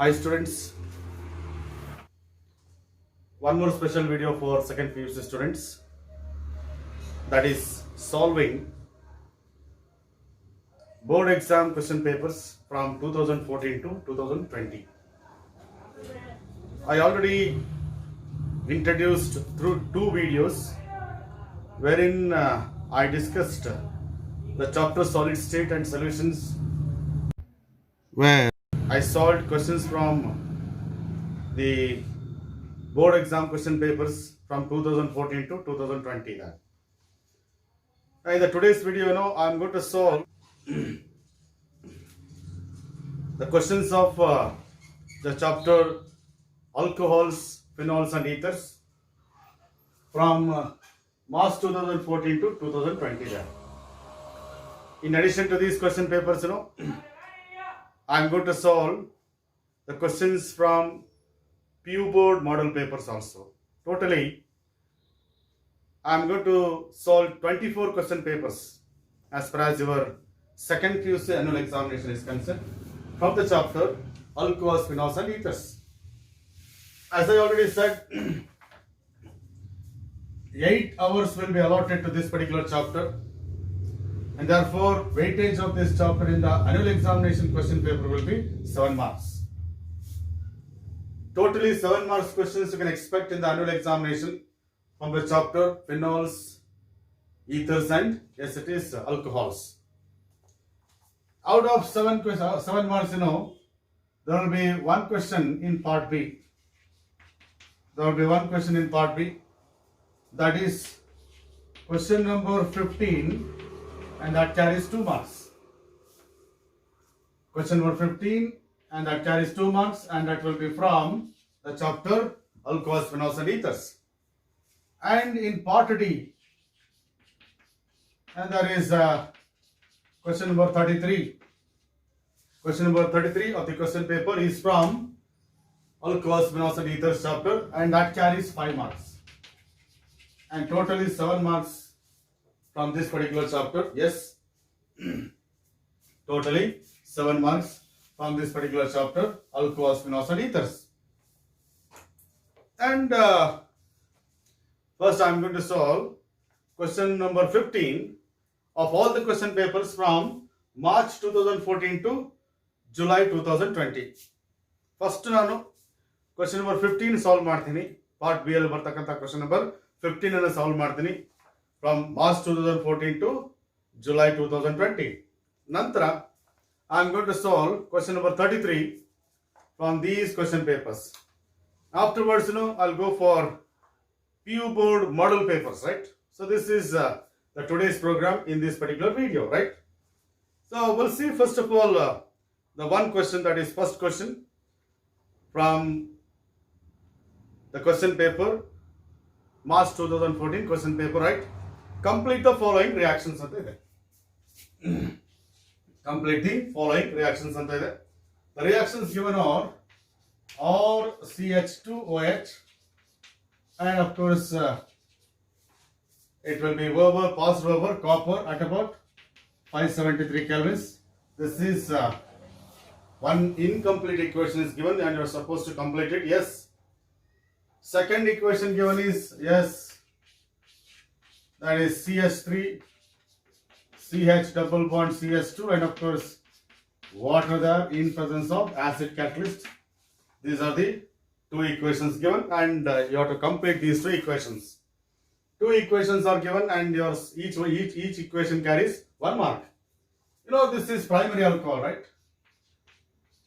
Hi students, one more special video for second PUC students, that is solving board exam question papers from 2014 to 2020. I already introduced through two videos wherein I discussed the chapter solid state and solutions, where I solved questions from the board exam question papers from 2014 to 2020. In the today's video, I am going to solve the questions of the chapter alcohols, phenols and ethers from March 2014 to 2020. In addition to these question papers, I am going to solve the questions from PU board model papers also. Totally, I am going to solve 24 question papers as far as your second PUC annual examination is concerned from the chapter alcohols, phenols and ethers. As I already said, 8 hours will be allotted to this particular chapter, and therefore weightage of this chapter in the annual examination question paper will be 7 marks. Totally 7 marks questions you can expect in the annual examination from the chapter phenols, ethers and yes, it is alcohols. Out of 7 marks, there will be one question in part B. There will be one question in part B, that is question number 15, and that carries 2 marks. Question number 15, and that carries 2 marks, and that will be from the chapter alcohols, phenols and ethers. And in part D, and there is question number 33. Question number 33 of the question paper is from alcohols, phenols and ethers chapter, and that carries 5 marks. And totally 7 marks from this particular chapter. Yes, totally 7 marks from this particular chapter, alcohols, phenols and ethers. And first I am going to solve question number 15 of all the question papers from March 2014 to July 2020. First ನಾನು question number 15 solve ಮಾಡ್ತೀನಿ. part B ಅಲ್ಲಿ ಬರ್ತಕ್ಕಂಥ question number 15 ಅನ್ನು solve ಮಾಡ್ತೀನಿ from March 2014 to July 2020. ನಂತರ I am going to solve question number 33 from these question papers. Afterwards, I'll go for PU board model papers, right? So this is the today's program in this particular video, right? So we'll see first of all the one question, that is first question from the question paper March 2014 question paper, right? Complete the following reactions anta ide. Complete the following reactions anta ide. The reactions given are RCH2OH, and of course it will be Weber, passed Weber, copper at about 573 kelvins. This is one incomplete equation is given and you are supposed to complete it. Yes. Second equation given is yes, that is CH3 CH double bond CH2, and of course water there in presence of acid catalyst. These are the two equations given, and you have to complete these two equations. Two equations are given, and each equation carries 1 mark. This is primary alcohol, right?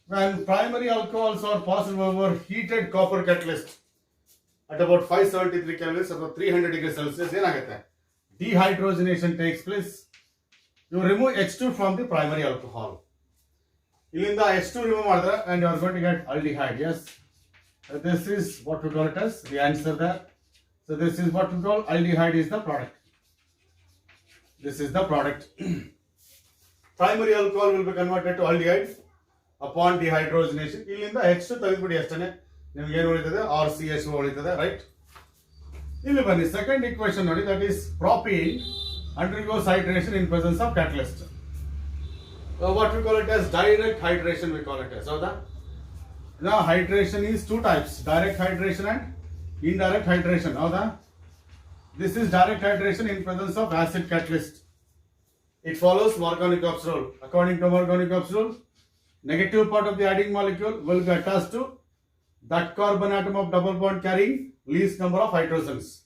When primary alcohols are passed over heated copper catalyst at about 573 kelvins, about 300 degrees Celsius, dehydrogenation takes place. You remove H2 from the primary alcohol. Illinda H2 remove madra, and you are going to get aldehyde. Yes, this is what we call it as the answer there. So this is what we call aldehyde is the product. This is the product. Primary alcohol will be converted to aldehyde upon dehydrogenation. Illinda H2 ತಗೆದುಬಿಡಿ ಅಷ್ಟೇ, ನಿಮಗೆ ಏನು ಉಳಿತದೆ RCHO ಉಳಿತದೆ, right? ಇಲ್ಲಿ ಬನ್ನಿ second equation ನೋಡಿ, that is propene undergoes hydration in presence of catalyst. So what we call it as direct hydration, we call it as. ಹೌದಾ? Now hydration is two types, direct hydration and indirect hydration. Howda? This is direct hydration in presence of acid catalyst. It follows Markovnikov's rule. According to Markovnikov's rule, negative part of the adding molecule will be attached to that carbon atom of double bond carrying least number of hydrogens.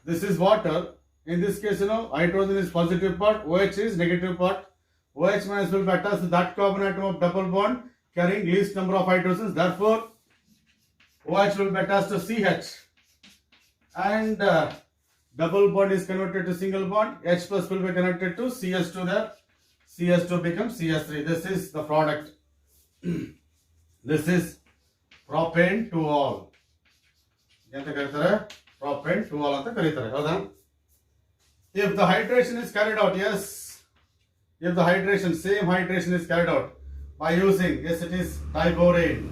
This is water. In this case, hydrogen is positive part, OH is negative part. OH minus will be attached to that carbon atom of double bond carrying least number of hydrogens. Therefore, OH will be attached to CH. And double bond is converted to single bond. H plus will be connected to CS2 there. CS2 becomes CS3. This is the product. This is propane to all. Propane to all. If the hydration is carried out, yes. If the hydration, same hydration is carried out by using, yes, it is diborane,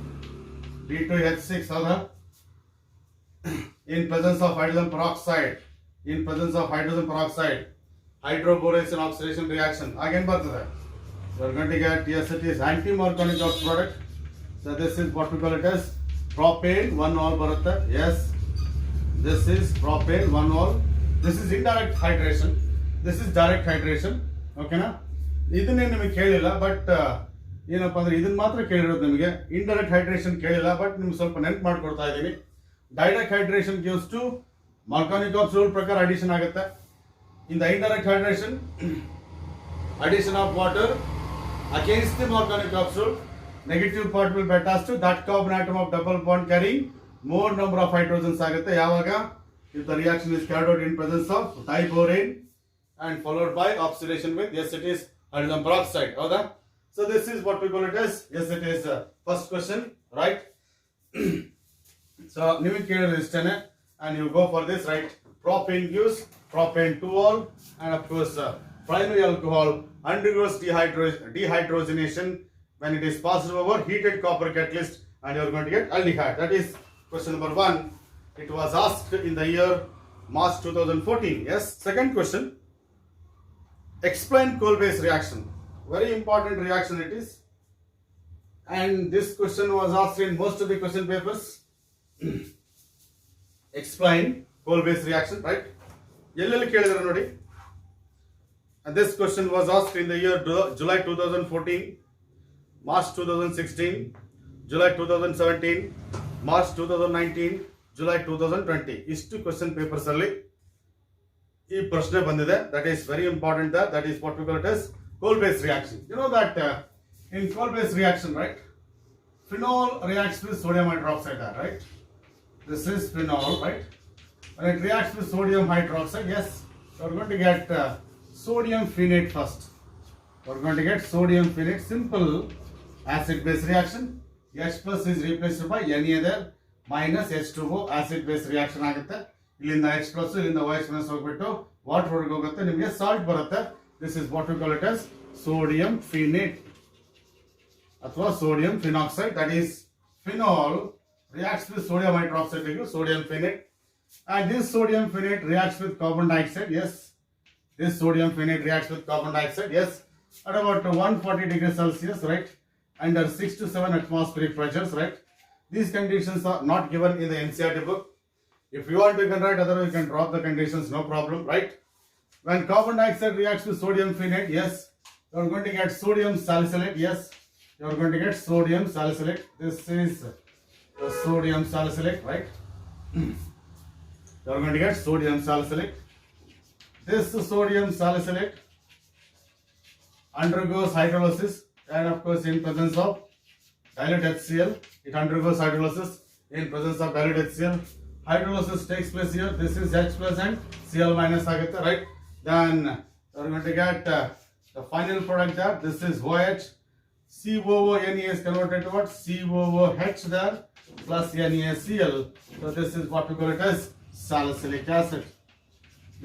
B2H6, in presence of hydrogen peroxide, hydroboration oxidation reaction. Again, we are going to get, yes, it is anti-Markovnikov product. So this is what we call it as propane 1-ol baratta. Yes, this is propane 1-ol. This is indirect hydration. This is direct hydration. Okay, na? ಇದನ್ನೇ ನಿಮಗೆ ಕೇಳಿಲ್ಲ, but ಏನಪ್ಪಾ ಅಂದ್ರೆ ಇದನ್ನ ಮಾತ್ರ ಕೇಳಿರೋದು ನಿಮಗೆ. Indirect hydration ಕೇಳಿಲ್ಲ, but ನಿಮ್ಗೆ ಸ್ವಲ್ಪ ನೆನಪು ಮಾಡ್ಕೊಡ್ತಾ ಇದ್ದೀನಿ. Direct hydration gives to Markovnikov's rule ಪ್ರಕಾರ ಅಡಿಷನ್ ಆಗುತ್ತೆ. In the indirect hydration, addition of water against the Markovnikov's rule, negative part will be attached to that carbon atom of double bond carrying more number of hydrogens ಆಗುತ್ತೆ. ಯಾವಾಗ? If the reaction is carried out in presence of diborane and followed by oxidation with, yes, it is hydrogen peroxide. Okay? So this is what we call it as, yes, it is first question, right? So ನಿಮಗೆ ಕೇಳಿದ್ರೆ ಇಷ್ಟನೇ, and you go for this, right? Propane gives propane 2-ol, and of course primary alcohol undergoes dehydrogenation when it is passed over heated copper catalyst, and you are going to get aldehyde. That is question number 1. It was asked in the year March 2014. Yes. Second question. Explain Kolbe's reaction. Very important reaction it is. And this question was asked in most of the question papers. Explain Kolbe's reaction, right? And this question was asked in the year July 2014, March 2016, July 2017, March 2019, July 2020. ಇಷ್ಟು question papers ಅಲ್ಲಿ ಈ ಪ್ರಶ್ನೆ ಬಂದಿದೆ. That is very important. That is what we call it as Kolbe's reaction. You know that in Kolbe's reaction, right? Phenol reacts with sodium hydroxide, right? This is phenol, right? When it reacts with sodium hydroxide, yes, we're going to get sodium phenate first. We're going to get sodium phenate, simple acid-base reaction. H plus is replaced by Na there, minus H2O, acid-base reaction ಆಗುತ್ತೆ. ಇಲ್ಲಿಂದ H plus, ಇಲ್ಲಿಂದ OH minus ಹೋಗ್ಬಿಟ್ಟು water ಹೊರಗೆ ಹೋಗುತ್ತೆ, ನಿಮಗೆ salt ಬರುತ್ತೆ. This is what we call it as sodium phenate ಅಥವಾ sodium phenoxide. That is phenol reacts with sodium hydroxide to give sodium phenate. And this sodium phenate reacts with carbon dioxide. Yes, this sodium phenate reacts with carbon dioxide. Yes, at about 140 degrees Celsius, right? Under 6 to 7 atmospheric pressures, right? These conditions are not given in the NCERT book. If you want, you can write, otherwise you can drop the conditions, no problem, right? When carbon dioxide reacts with sodium phenate, yes, you are going to get sodium salicylate. Yes, you are going to get sodium salicylate. This is the sodium salicylate, right? You are going to get sodium salicylate. This sodium salicylate undergoes hydrolysis, and of course in presence of dilute HCl, it undergoes hydrolysis in presence of dilute HCl. Hydrolysis takes place here. This is H plus and Cl minus agata, right? Then you are going to get the final product there. This is OH. COONE is converted to what? COOH there plus NaCl. So this is what we call it as salicylic acid.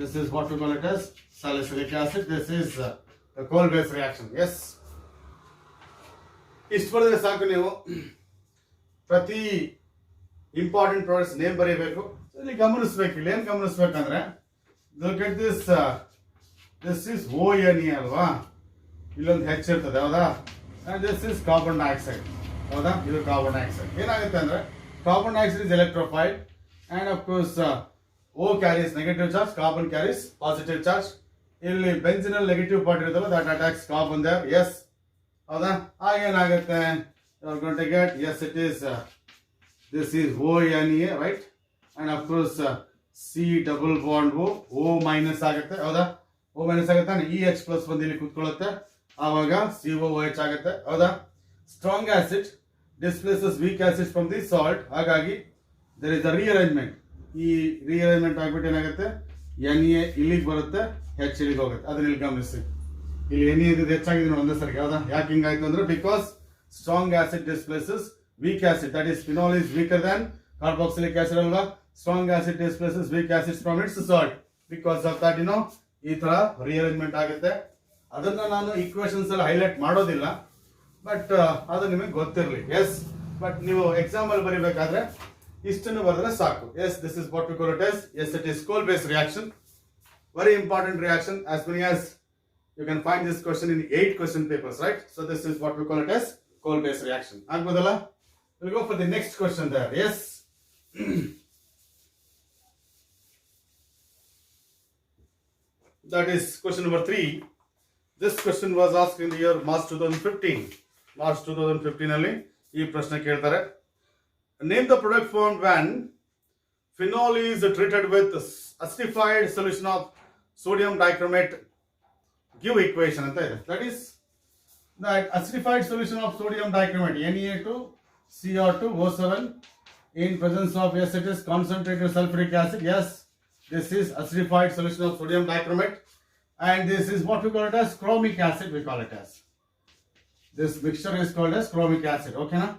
This is what we call it as salicylic acid. This is the Kolbe's reaction. Yes. ಇಷ್ಟು ಬರೆದ್ರೆ ಸಾಕು. ನೀವು ಪ್ರತಿ important products name ಬರೀಬೇಕು. ಇಲ್ಲಿ ಗಮನಿಸ್ಬೇಕು, ಇಲ್ಲಿ ಏನು ಗಮನಿಸ್ಬೇಕಂದ್ರೆ look at this, this is ONE ಅಲ್ವಾ, ಇಲ್ಲೊಂದು H ಇರ್ತದೆ ಹೌದಾ, and this is carbon dioxide. ಹೌದಾ, ಇದು ಕಾರ್ಬನ್ ಡೈಆಕ್ಸೈಡ್. ಏನಾಗುತ್ತೆ ಅಂದ್ರೆ carbon dioxide is electrophile and of course O carries negative charge, carbon carries positive charge. ಇಲ್ಲಿ ಬೆಂಜಿನಲ್ಲಿ ನೆಗೆಟಿವ್ ಪಾರ್ಟ್ ಇರುತ್ತಲ್ಲ, that attacks carbon there. Yes, ಹೌದಾ. ಆಗೇನಾಗುತ್ತೆ, you are going to get, yes it is this is ONA, right. And of course C double bond O minus ಆಗುತ್ತೆ, ಹೌದಾ. O minus ಆಗುತ್ತೆ, EH plus ಬಂದು ಇಲ್ಲಿ ಕೂತ್ಕೊಳ್ಳುತ್ತೆ, ಆವಾಗ COOH ಆಗುತ್ತೆ, ಹೌದಾ. Strong acid displaces weak acid from the salt, ಹಾಗಾಗಿ ದೇರ್ ಇಸ್ ಅ ರೀಅರೇಂಜ್ಮೆಂಟ್. ಈ ರೀಅರೇಂಜ್ಮೆಂಟ್ ಆಗ್ಬಿಟ್ಟು ಏನಾಗುತ್ತೆ, Na ಇಲ್ಲಿಗೆ ಬರುತ್ತೆ, H ಇಲ್ಲಿಗೆ ಹೋಗುತ್ತೆ. ಅದನ್ನ ಇಲ್ಲಿ ಗಮನಿಸಿ, ಇಲ್ಲಿ Na ಇದ್ದು ಹೆಚ್ಚಾಗಿದೆ ಒಂದೇ ಸರಿ, ಹೌದಾ. ಯಾಕೆ ಹಿಂಗಾಯ್ತು ಅಂದ್ರೆ because strong acid displaces weak acid, that is phenol is weaker than carboxylic acid ಅಲ್ವಾ. Strong acid displaces weak acid from its salt, because of that ಈ ತರ ರೀಅರೇಂಜ್ಮೆಂಟ್ ಆಗುತ್ತೆ. ಅದನ್ನ ನಾನು ಈಕ್ವೇಶನ್ಸ್ ಅಲ್ಲಿ ಹೈಲೈಟ್ ಮಾಡೋದಿಲ್ಲ, ಬಟ್ ಅದು ನಿಮಗೆ ಗೊತ್ತಿರಲಿ. ಎಸ್, ಬಟ್ ನೀವು ಎಕ್ಸಾಮ್ ಅಲ್ಲಿ ಬರೀಬೇಕಾದ್ರೆ ಇಷ್ಟನ್ನು ಬರೆದ್ರೆ ಸಾಕು. Yes, this is what we call it yes. Yes, it is Kolbe's reaction, very important reaction. As many as you can find this question in 8 question papers, right? So this is what we call it as coal based reaction. Agboodala, we'll go for the next question there. Yes. That is question number 3. This question was asked in the year March 2015. March 2015 ಅಲ್ಲಿ ಈ ಪ್ರಶ್ನೆ ಕೇಳ್ತಾರೆ. Name the product formed when phenol is treated with acidified solution of sodium dichromate. Give equation ಅಂತ ಇದೆ. That is that acidified solution of sodium dichromate, Na2Cr2O7 in presence of, yes, it is concentrated sulfuric acid. Yes, this is acidified solution of sodium dichromate, and this is what we call it as chromic acid. We call it as, this mixture is called as chromic acid. Okay na?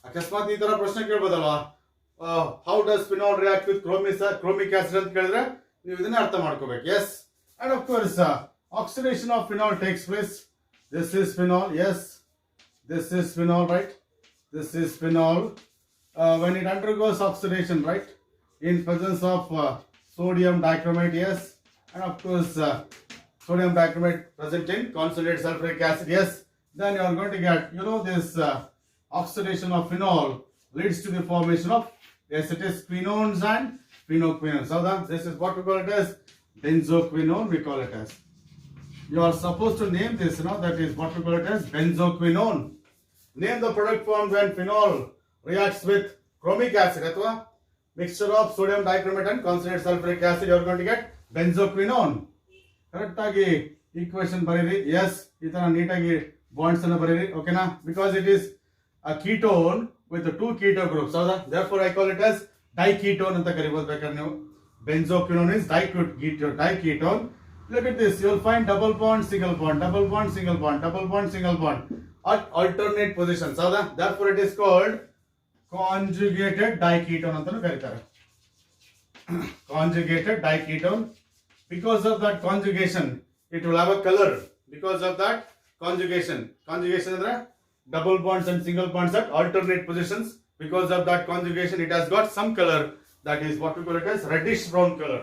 ಅಕಸ್ಮಾತ್ ಈ ತರ ಪ್ರಶ್ನೆ ಕೇಳ್ಬೋದಲ್ವಾ, how does phenol react with chromic acid ಅಂತ ಕೇಳಿದ್ರೆ ನೀವು ಇದನ್ನ ಅರ್ಥ ಮಾಡ್ಕೋಬೇಕು. Yes, and of course oxidation of phenol takes place. This is phenol, yes, this is phenol, right. This is phenol. When it undergoes oxidation, right, in presence of sodium dichromate, yes, and of course sodium dichromate present in concentrated sulfuric acid, yes, then you are going to get, this oxidation of phenol leads to the formation of, yes, it is quinones and phenoquinones. So this is what we call it as benzoquinone. We call it as, you are supposed to name this, that is what we call it as benzoquinone. Name the product formed when phenol reacts with chromic acid, ಅಥವಾ mixture of sodium dichromate and concentrated sulfuric acid. You are going to get benzoquinone. Correct ಆಗಿ equation ಬರೀರಿ. S, ಈ ತರ ನೀಟಾಗಿ bonds ಅನ್ನು ಬರೀರಿ, ಓಕೆನಾ. Because it is a ketone with 2 keto groups, ಹೌದಾ. therefore I call it as diketone ಅಂತ ಕರಿಬಹುದು ಬೇಕಾದ್ರೆ ನೀವು. benzoquinone is diketone. Look at this, you will find double bond, single bond, double bond, single bond, double bond, single bond at alternate positions, ಹೌದಾ. therefore it is called conjugated diketone ಅಂತಾನೂ ಕರೀತಾರೆ. conjugated diketone. Because of that conjugation it will have a color. Because of that conjugation ಅಂದ್ರೆ double bonds and single bonds at alternate positions. Because of that conjugation it has got some color, that is what we call it as reddish brown color.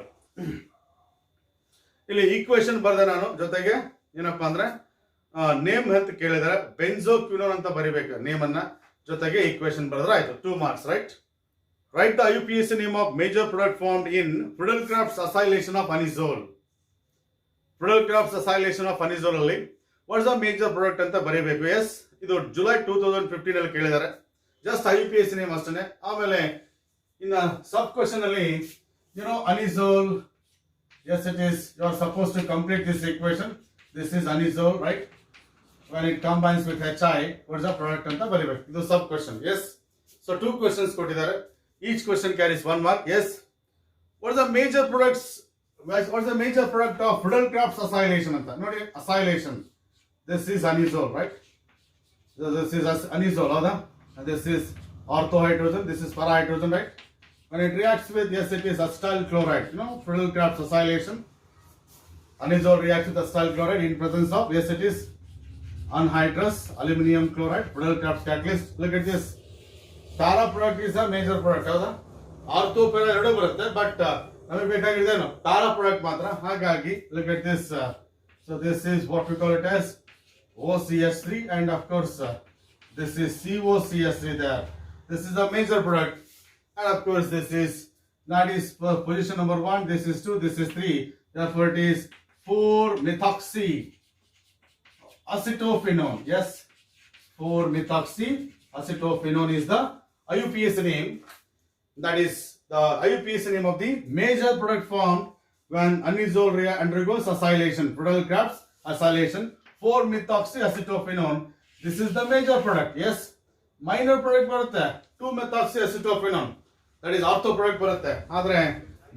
ಇಲ್ಲಿ equation ಬರ್ದೆ ನಾನು, ಜೊತೆಗೆ ಏನಪ್ಪಾ ಅಂದ್ರೆ name ಅಂತ ಕೇಳಿದರೆ ಬೆನ್ಜೋಕ್ವಿನೋನ್ ಅಂತ ಬರಿಬೇಕು ನೇಮ್ ಅನ್ನ, ಜೊತೆಗೆ ಈಕ್ವೇಶನ್ ಬರೆದ್ರೆ ಆಯ್ತು. 2 marks, right? Write the IUPAC name of major product formed in Friedel-Crafts acylation of anisole. Friedel-Crafts acylation of anisole ಅಲ್ಲಿ what is the major product ಅಂತ ಬರಿಬೇಕು. ಎಸ್, ಇದು ಜುಲೈ 2015 ಅಲ್ಲಿ ಕೇಳಿದ್ದಾರೆ. ಜಸ್ಟ್ IUPAC ನೇಮ್ ಅಷ್ಟೇ. ಆಮೇಲೆ ಇನ್ನ ಸಬ್ ಕ್ವೆಶ್ಚನ್ ಅಲ್ಲಿ anisole, yes it is, you are supposed to complete this equation. This is anisole, right? When it combines with HI, what is the product anta ಬರಿಬೇಕು. ಇದು ಸಬ್ question. S, so 2 questions ಕೊಟ್ಟಿದ್ದಾರೆ. Each question carries 1 mark. Yes, what is the major products, what is the major product of Friedel-Crafts acylation anta ನೋಡಿ. acylation, this is anisole, right? This is anisole, howda. And this is orthohydrogen, this is parahydrogen, right? When it reacts with, yes, it is acetyl chloride, Friedel-Crafts acylation. Anisole reacts with acetyl chloride in presence of, yes, it is anhydrous aluminum chloride. Friedel-Crafts catalyst. Look at this. Para product is a major product, ಹೌದಾ. Ortho ಪೆರಾ ಎರಡೂ ಬರುತ್ತೆ, but ನಮಗೆ ಬೇಕಾಗಿರೋದೇನು para product ಮಾತ್ರ. ಹಾಗಾಗಿ look at this. So this is what we call it as OCH3, and of course This is COCS3 there. This is a major product. And of course, this is, that is position number 1, this is 2, this is 3. Therefore, it is 4-methoxy acetophenone. Yes, 4-methoxy acetophenone is the IUPAC name. That is the IUPAC name of the major product formed when anisole undergoes acylation. Product Crafts acylation. 4-methoxy acetophenone. This is the major product. Yes, minor product ಬರುತ್ತೆ 2-methoxy acetophenone. That is ortho product ಬರುತ್ತೆ. ಆದರೆ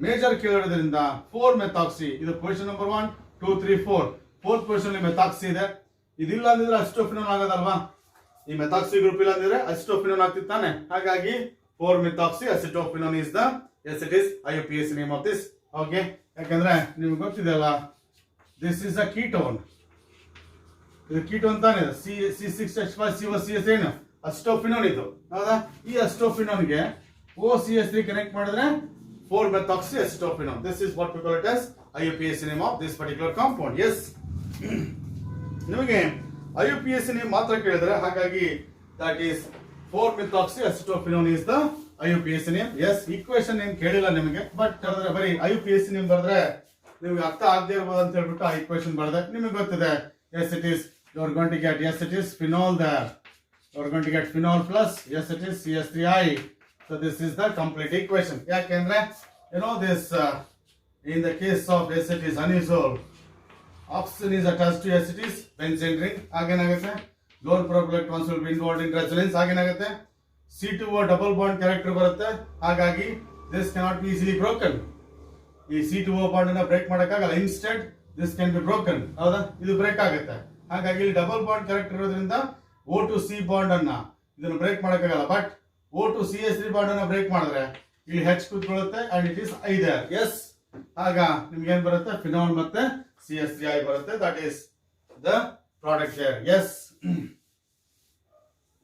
major ಕೇಳಿರೋದ್ರಿಂದ 4-methoxy ಇದು position number 1, 2, 3, 4. Fourth position ಅಲ್ಲಿ methoxy ಇದೆ. ಇದಿಲ್ಲ ಅಂದಿದ್ರೆ acetophenone ಆಗೋದಲ್ವಾ? ಈ methoxy group ಇಲ್ಲ ಅಂದಿದ್ರೆ ಅಸಿಟೋಫಿನೋನ್ ಆಗ್ತಿತ್ತಾನೆ. ಹಾಗಾಗಿ 4-methoxy acetophenone is the, yes, it is IUPAC name of this. Okay, ಯಾಕಂದ್ರೆ ನಿಮ್ಗೆ ಗೊತ್ತಿದೆಯಲ್ಲ, this is a ketone. ಇದು ಕೀಟೋನ್ ತಾನೆ. C6H5COCS ಏನು ಅಸಿಟೋಫಿನೋನ್ ಇದು, ಹೌದಾ? ಈ ಅಸಿಟೋಫಿನೋನ್ಗೆ OCS3 ಕನೆಕ್ಟ್ ಮಾಡಿದ್ರೆ 4-methoxy acetophenone. This is what we call it as IUPAC name of this particular compound. Yes, ನಿಮಗೆ IUPAC name ಮಾತ್ರ ಕೇಳಿದ್ರೆ, ಹಾಗಾಗಿ that is 4-methoxy acetophenone is the IUPAC name. Yes, equation ಏನು ಕೇಳಿಲ್ಲ ನಿಮಗೆ, ಬಟ್ ಬರೀ IUPAC name ಬರೆದ್ರೆ ನಿಮಗೆ ಅರ್ಥ ಆಗದೆ ಇರಬಹುದು ಅಂತ ಹೇಳ್ಬಿಟ್ಟು ಆ equation ಬರೆದೆ. ನಿಮಗೆ ಗೊತ್ತಿದೆ, yes it is, you are going to get, yes it is phenol there, you are going to get phenol plus, yes it is CS3I. So this is the complete equation. ಯಾಕೆಂದ್ರೆ you know this in the case of, yes it is anisole, oxygen is attached to, yes it is benzene ring. ಆಗೇನಾಗುತ್ತೆ, lone product electrons will be involved in resonance. ಆಗೇನಾಗುತ್ತೆ, C2O double bond character ಬರುತ್ತೆ. ಹಾಗಾಗಿ this cannot be easily broken. ಈ C2O bond ಅನ್ನ break ಮಾಡಕ್ಕಾಗಲ್ಲ. Instead this can be broken. ಹೌದಾ? ಇದು break ಆಗುತ್ತೆ. ಹಾಗಾಗಿ ಇಲ್ಲಿ ಡಬಲ್ ಬಾಂಡ್ ಕ್ಯಾರೆಕ್ಟರ್ ಇರೋದ್ರಿಂದ O2C ಬಾಂಡ್ ಅನ್ನ ಇದನ್ನು ಬ್ರೇಕ್ ಮಾಡಕ್ಕಾಗಲ್ಲ. ಬಟ್ O2CH3 ಬಾಂಡ್ ಅನ್ನ ಬ್ರೇಕ್ ಮಾಡಿದ್ರೆ ಇಲ್ಲಿ H ಕೂತ್ಕೊಳ್ಳುತ್ತೆ and it is I there. Yes, ಆಗ ನಿಮ್ಗೆ ಏನ್ ಬರುತ್ತೆ, ಫಿನಾಲ್ ಮತ್ತೆ CH3I ಬರುತ್ತೆ. That is the product here. Yes.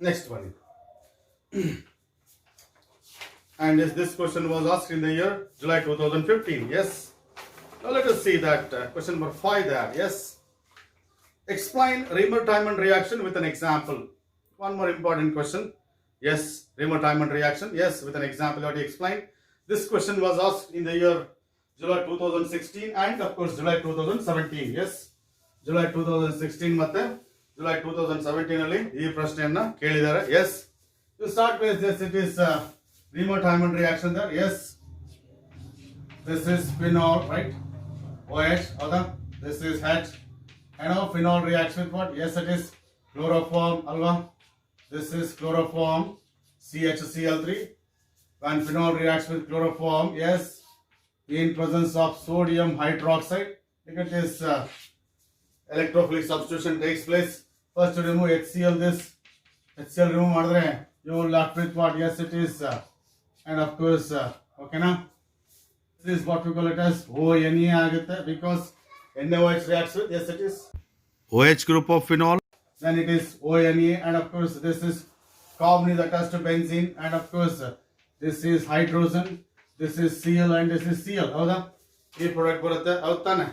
Next one. And this question was asked in the year July 2015. Yes. Now let us see that question number 5 there. Yes. Explain Riemer-Tiemann reaction with an example. One more important question. Yes, Riemer-Tiemann reaction. Yes, with an example that you explain. This question was asked in the year July 2016 and of course July 2017. Yes, July 2016 ಮತ್ತೆ July 2017 ಅಲ್ಲಿ ಈ ಪ್ರಶ್ನೆಯನ್ನ ಕೇಳಿದ್ದಾರೆ. Yes, to start with, yes, it is Riemer-Tiemann reaction there. Yes, this is phenol, right? OH, howda? This is H. And now phenol reacts with what? Yes, it is chloroform, alva. This is chloroform CHCl3. When phenol reacts with chloroform, yes, in presence of sodium hydroxide, look at this electrophilic substitution takes place. First to remove HCl, this HCl remove madre, you will left with what? Yes, it is and of course okay na, this is what we call it as ONA agutte, because NaOH reacts with, yes it is OH group of phenol, then it is ONA, and of course this is carbon is attached to benzene, and of course this is hydrogen, this is Cl and this is Cl. ಹೌದಾ? ಈ product ಬರುತ್ತೆ, ಹೌದು ತಾನೆ?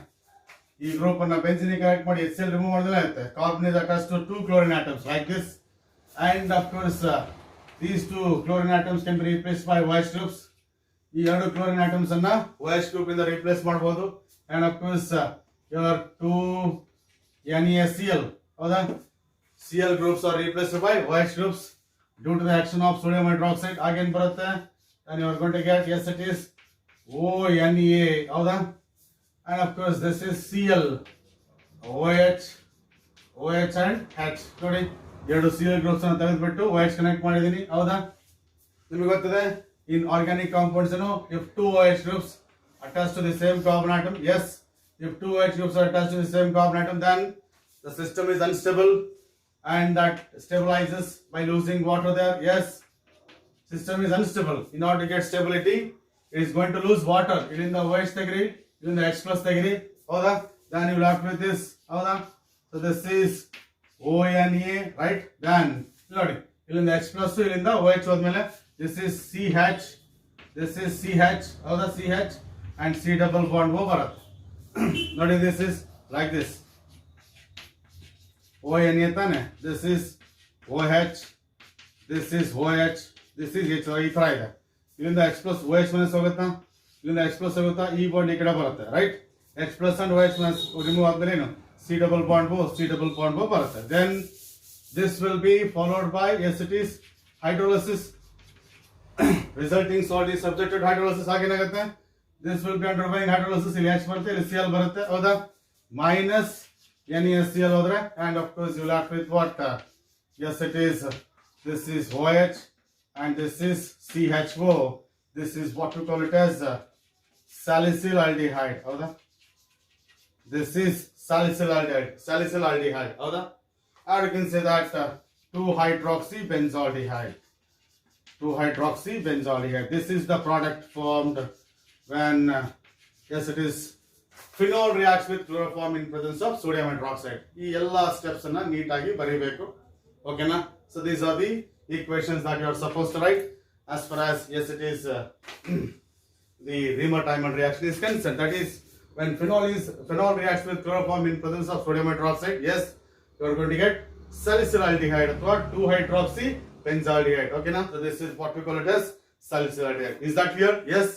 ಈ group ಅನ್ನ benzene connect ಮಾಡಿ HCl remove ಮಾಡಿದ್ರೆ ಆಗುತ್ತೆ. Carbon is attached to 2 chlorine atoms like this, and of course these 2 chlorine atoms can be replaced by OH groups. ಈ ಎರಡು chlorine atoms ಅನ್ನ OH group ಇಂದ ರಿಪ್ಲೇಸ್ ಮಾಡಬಹುದು, and of course your 2 NaCl, ಹೌದಾ? Cl groups are replaced by OH groups due to the action of sodium hydroxide. Again ಬರುತ್ತೆ, and you are going to get, yes it is ONA, ಹೌದಾ? And of course this is Cl, OH and H. ನೋಡಿ, ಎರಡು Cl groups ಅನ್ನು ತೆಗೆದುಬಿಟ್ಟು OH connect ಮಾಡಿದೀನಿ, ಹೌದಾ? ನಿಮಗೆ ಗೊತ್ತಿದೆ in organic compounds, you know, if 2 OH groups attached to the same carbon atom, yes, if 2 OH groups are attached to the same carbon atom, then the system is unstable and that stabilizes by losing water there. Yes, system is unstable. In order to get stability, it is going to lose water. Ilinda OH ತೆಗಿರಿ, ಇಲ್ಲಿಂದ H plus ತೆಗಿರಿ, ಹೌದಾ? Then you will left with this, ಹೌದಾ? So this is ONA, right? Then ನೋಡಿ, ಇಲ್ಲಿಂದ H plus ಇಲ್ಲಿಂದ OH ಹೋದ್ಮೇಲೆ this is CH, this is CH, ಹೌದಾ? CH and C double bond O ಬರುತ್ತೆ. ನೋಡಿ, this is like this ONA ತಾನೆ, this is OH, this is OH, this is H ಈ ತರ ಇದೆ. ಇಲ್ಲಿಂದ H plus OH minus ಹೋಗುತ್ತಾ, ಇಲ್ಲಿಂದ H plus ಹೋಗುತ್ತಾ, ಈ ಬಾಂಡ್ ಈ ಕಡೆ ಬರುತ್ತೆ, right? H plus and OH minus remove ಆದ್ಮೇಲೆ ಏನು C double bond O, C double bond O ಬರುತ್ತೆ. Then this will be followed by, yes it is, hydrolysis. Resulting salt is subjected to hydrolysis. ಆಗೇನಾಗುತ್ತೆ? This will be undergoing hydrolysis. ಇಲ್ಲಿ H ಬರುತ್ತೆ, ಇಲ್ಲಿ Cl ಬರುತ್ತೆ, ಹೌದಾ? Minus NaCl ಹೋದ್ರೆ, and of course you left with what? Yes it is, this is OH and this is CHO. This is what we call it as salicylaldehyde, ಹೌದಾ? This is salicylaldehyde, ಹೌದಾ? Or you can say that 2-hydroxybenzaldehyde. 2-hydroxybenzaldehyde. This is the product formed when, yes it is, phenol reacts with chloroform in presence of sodium hydroxide. ಈ ಎಲ್ಲ steps ಅನ್ನ ನೀಟಾಗಿ ಬರೀಬೇಕು. Okay na? So these are the equations that you are supposed to write as far as, yes it is, the Reamer-Tymon reaction is concerned. That is, when phenol reacts with chloroform in presence of sodium hydroxide, yes, you are going to get salicylaldehyde or 2-hydroxybenzaldehyde. Okay na? So this is what we call it as salicylaldehyde. Is that clear? Yes?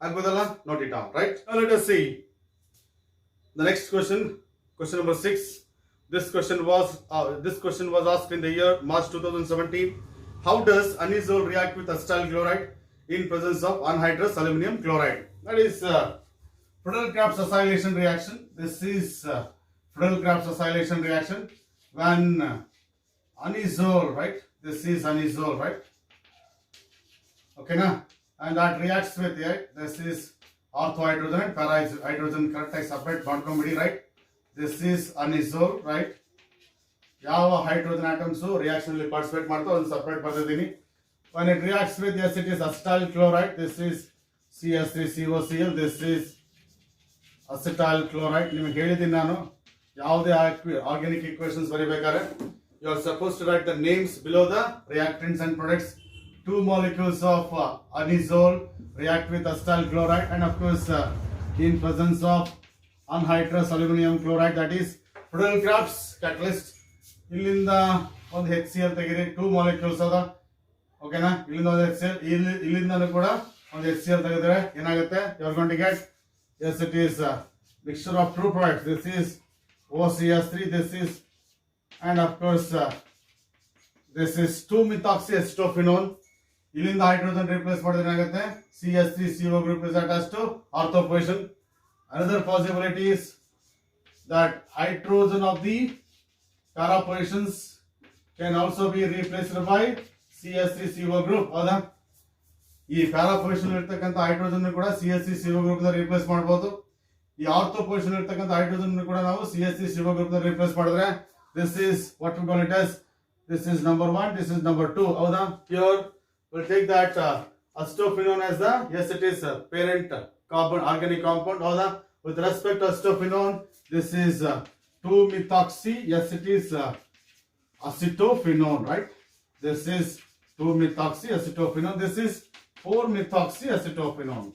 Agudala? Note it down, right? Now let us see the next question. Question number 6. This question was asked in the year March 2017. How does anisole react with acetyl chloride in presence of anhydrous aluminum chloride? That is Friedel-Crafts acylation reaction. This is Friedel-Crafts acylation reaction when anisole, right? This is anisole, right? Okay na? And that reacts with, right? This is orthohydrogen and para-hydrogen, correct? Separate bond comedy, right? This is anisole, right? ಯಾವ hydrogen atoms reaction ಅಲ್ಲಿ participate ಮಾಡ್ತಾವೆ ಒಂದು separate ಬರ್ತಿದ್ದೀನಿ. When it reacts with, yes it is acetyl chloride, this is CS3COCl, this is acetyl chloride. ನಿಮಗೆ ಹೇಳಿದ್ದೀನಿ ನಾನು ಯಾವುದೇ organic equations ಬರೀಬೇಕಾದ್ರೆ you are supposed to write the names below the reactants and products. 2 molecules of anisole react with acetyl chloride and of course in presence of anhydrous aluminum chloride, that is Friedel-Crafts catalyst. ಇಲ್ಲಿಂದ ಒಂದು HCl ತೆಗಿರಿ, 2 molecules ಅದ, ಓಕೆನಾ? ಇಲ್ಲಿಂದ ಒಂದು HCl, ಇಲ್ಲಿಂದನೂ ಕೂಡ ಒಂದು HCl ತೆಗೆದ್ರೆ ಏನಾಗುತ್ತೆ? You are going to get, yes it is mixture of 2 products. This is OCS3, this is, and of course this is 2-methoxyacetophenone. ಇಲ್ಲಿಂದ ಹೈಡ್ರೋಜನ್ ರಿಪ್ಲೇಸ್ ಮಾಡಿದ್ರೆ ಏನಾಗುತ್ತೆ? CH3CO group is attached to ortho position. Another possibility is that hydrogen of the para positions can also be replaced by CH3CO group. ಹೌದಾ? ಈ para position ಇರ್ತಕ್ಕಂಥ hydrogen ಕೂಡ CH3CO group ನ replace ಮಾಡಬಹುದು. ಈ ortho position ಇರ್ತಕ್ಕಂಥ hydrogen ಕೂಡ ನಾವು CH3CO group ನ ರಿಪ್ಲೇಸ್ ಮಾಡಿದ್ರೆ this is what we call it as, this is number 1, this is number 2. ಹೌದಾ? Here we'll take that acetophenone as the, yes it is parent carbon organic compound. ಹೌದಾ? With respect to acetophenone, this is 2-methoxy, yes it is acetophenone, right? This is 2-methoxyacetophenone. This is 4-methoxyacetophenone.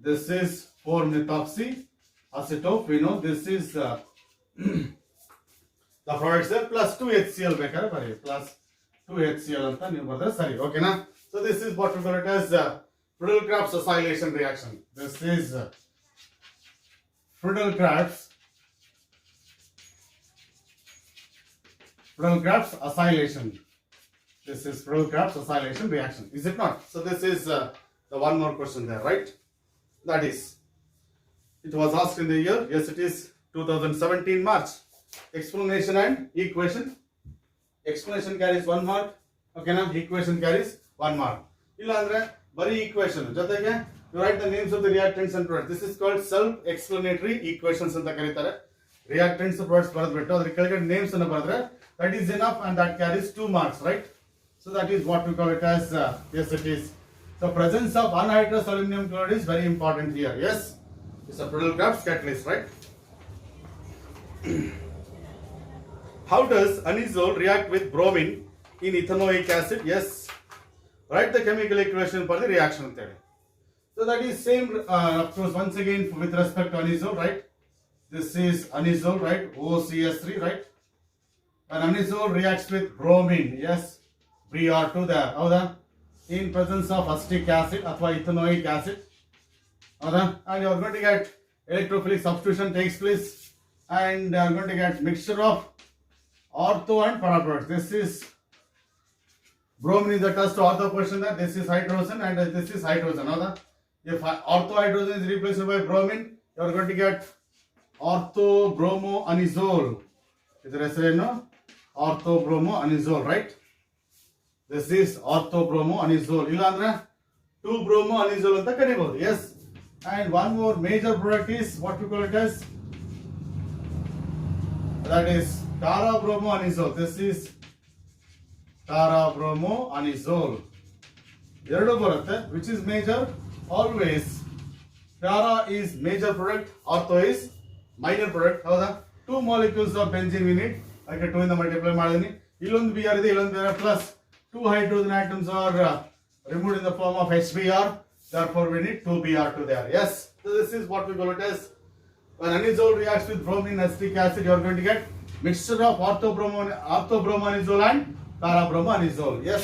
This is 4-methoxyacetophenone. This is the products there plus 2HCl ಬೇಕಾದ್ರೆ ಬರೀ plus 2HCl ಅಂತ ನೀವು ಬರೆದ್ರೆ ಸರಿ, ಓಕೆನಾ? So this is what we call it as Friedel-Crafts acylation reaction. This is Friedel-Crafts acylation. This is Friedel-Crafts acylation reaction, is it not? So this is the one more question there, right? That is, it was asked in the year, yes it is 2017 March. Explanation and equation. Explanation carries 1 mark, okay na? Equation carries 1 mark. ಇಲ್ಲ ಅಂದ್ರೆ ಬರೀ equation ಜೊತೆಗೆ you write the names of the reactants and products. This is called self-explanatory equations ಅಂತ ಕರೀತಾರೆ. Reactants products ಬರೆದ್ಬಿಟ್ಟು ಅದ್ರ ಕೆಳಗಡೆ names ಅನ್ನು ಬರೆದ್ರೆ that is enough and that carries 2 marks, right? So that is what we call it as, yes it is. So presence of anhydrous aluminum chloride is very important here. Yes, it's a Friedel-Crafts catalyst, right? How does anisole react with bromine in ethanoic acid? Yes, write the chemical equation for the reaction. So that is same, of course, once again with respect to anisole, right? This is anisole, right? OCS3, right? When anisole reacts with bromine, yes, Br2 there. Howda? In presence of acetic acid or ethanoic acid. Howda? And you are going to get electrophilic substitution takes place, and you are going to get mixture of ortho and para products. This is bromine is attached to ortho portion there. This is hydrogen and this is hydrogen. Howda? If ortho hydrogen is replaced by bromine, you are going to get orthobromoanisole. Is there no? Orthobromoanisole, right? This is orthobromoanisole. Illandre 2-bromoanisole anta karibodu. Yes. And one more major product is what we call it as, that is tarabromoanisole. This is tarabromoanisole. Eradu barutte. Which is major? Always para is major product, ortho is minor product. Howda? 2 molecules of benzene we need. Okay, 2 ಇಂದ multiply ಮಾಡಿದೀನಿ. ಇಲ್ಲೊಂದು Br ಇದೆ, ಇಲ್ಲೊಂದು Br plus 2 hydrogen atoms are removed in the form of HBr. Therefore, we need 2 Br2 there. Yes. So this is what we call it as, when anisole reacts with bromine and acetic acid, you are going to get mixture of orthobromoanisole and parabromoanisole. Yes.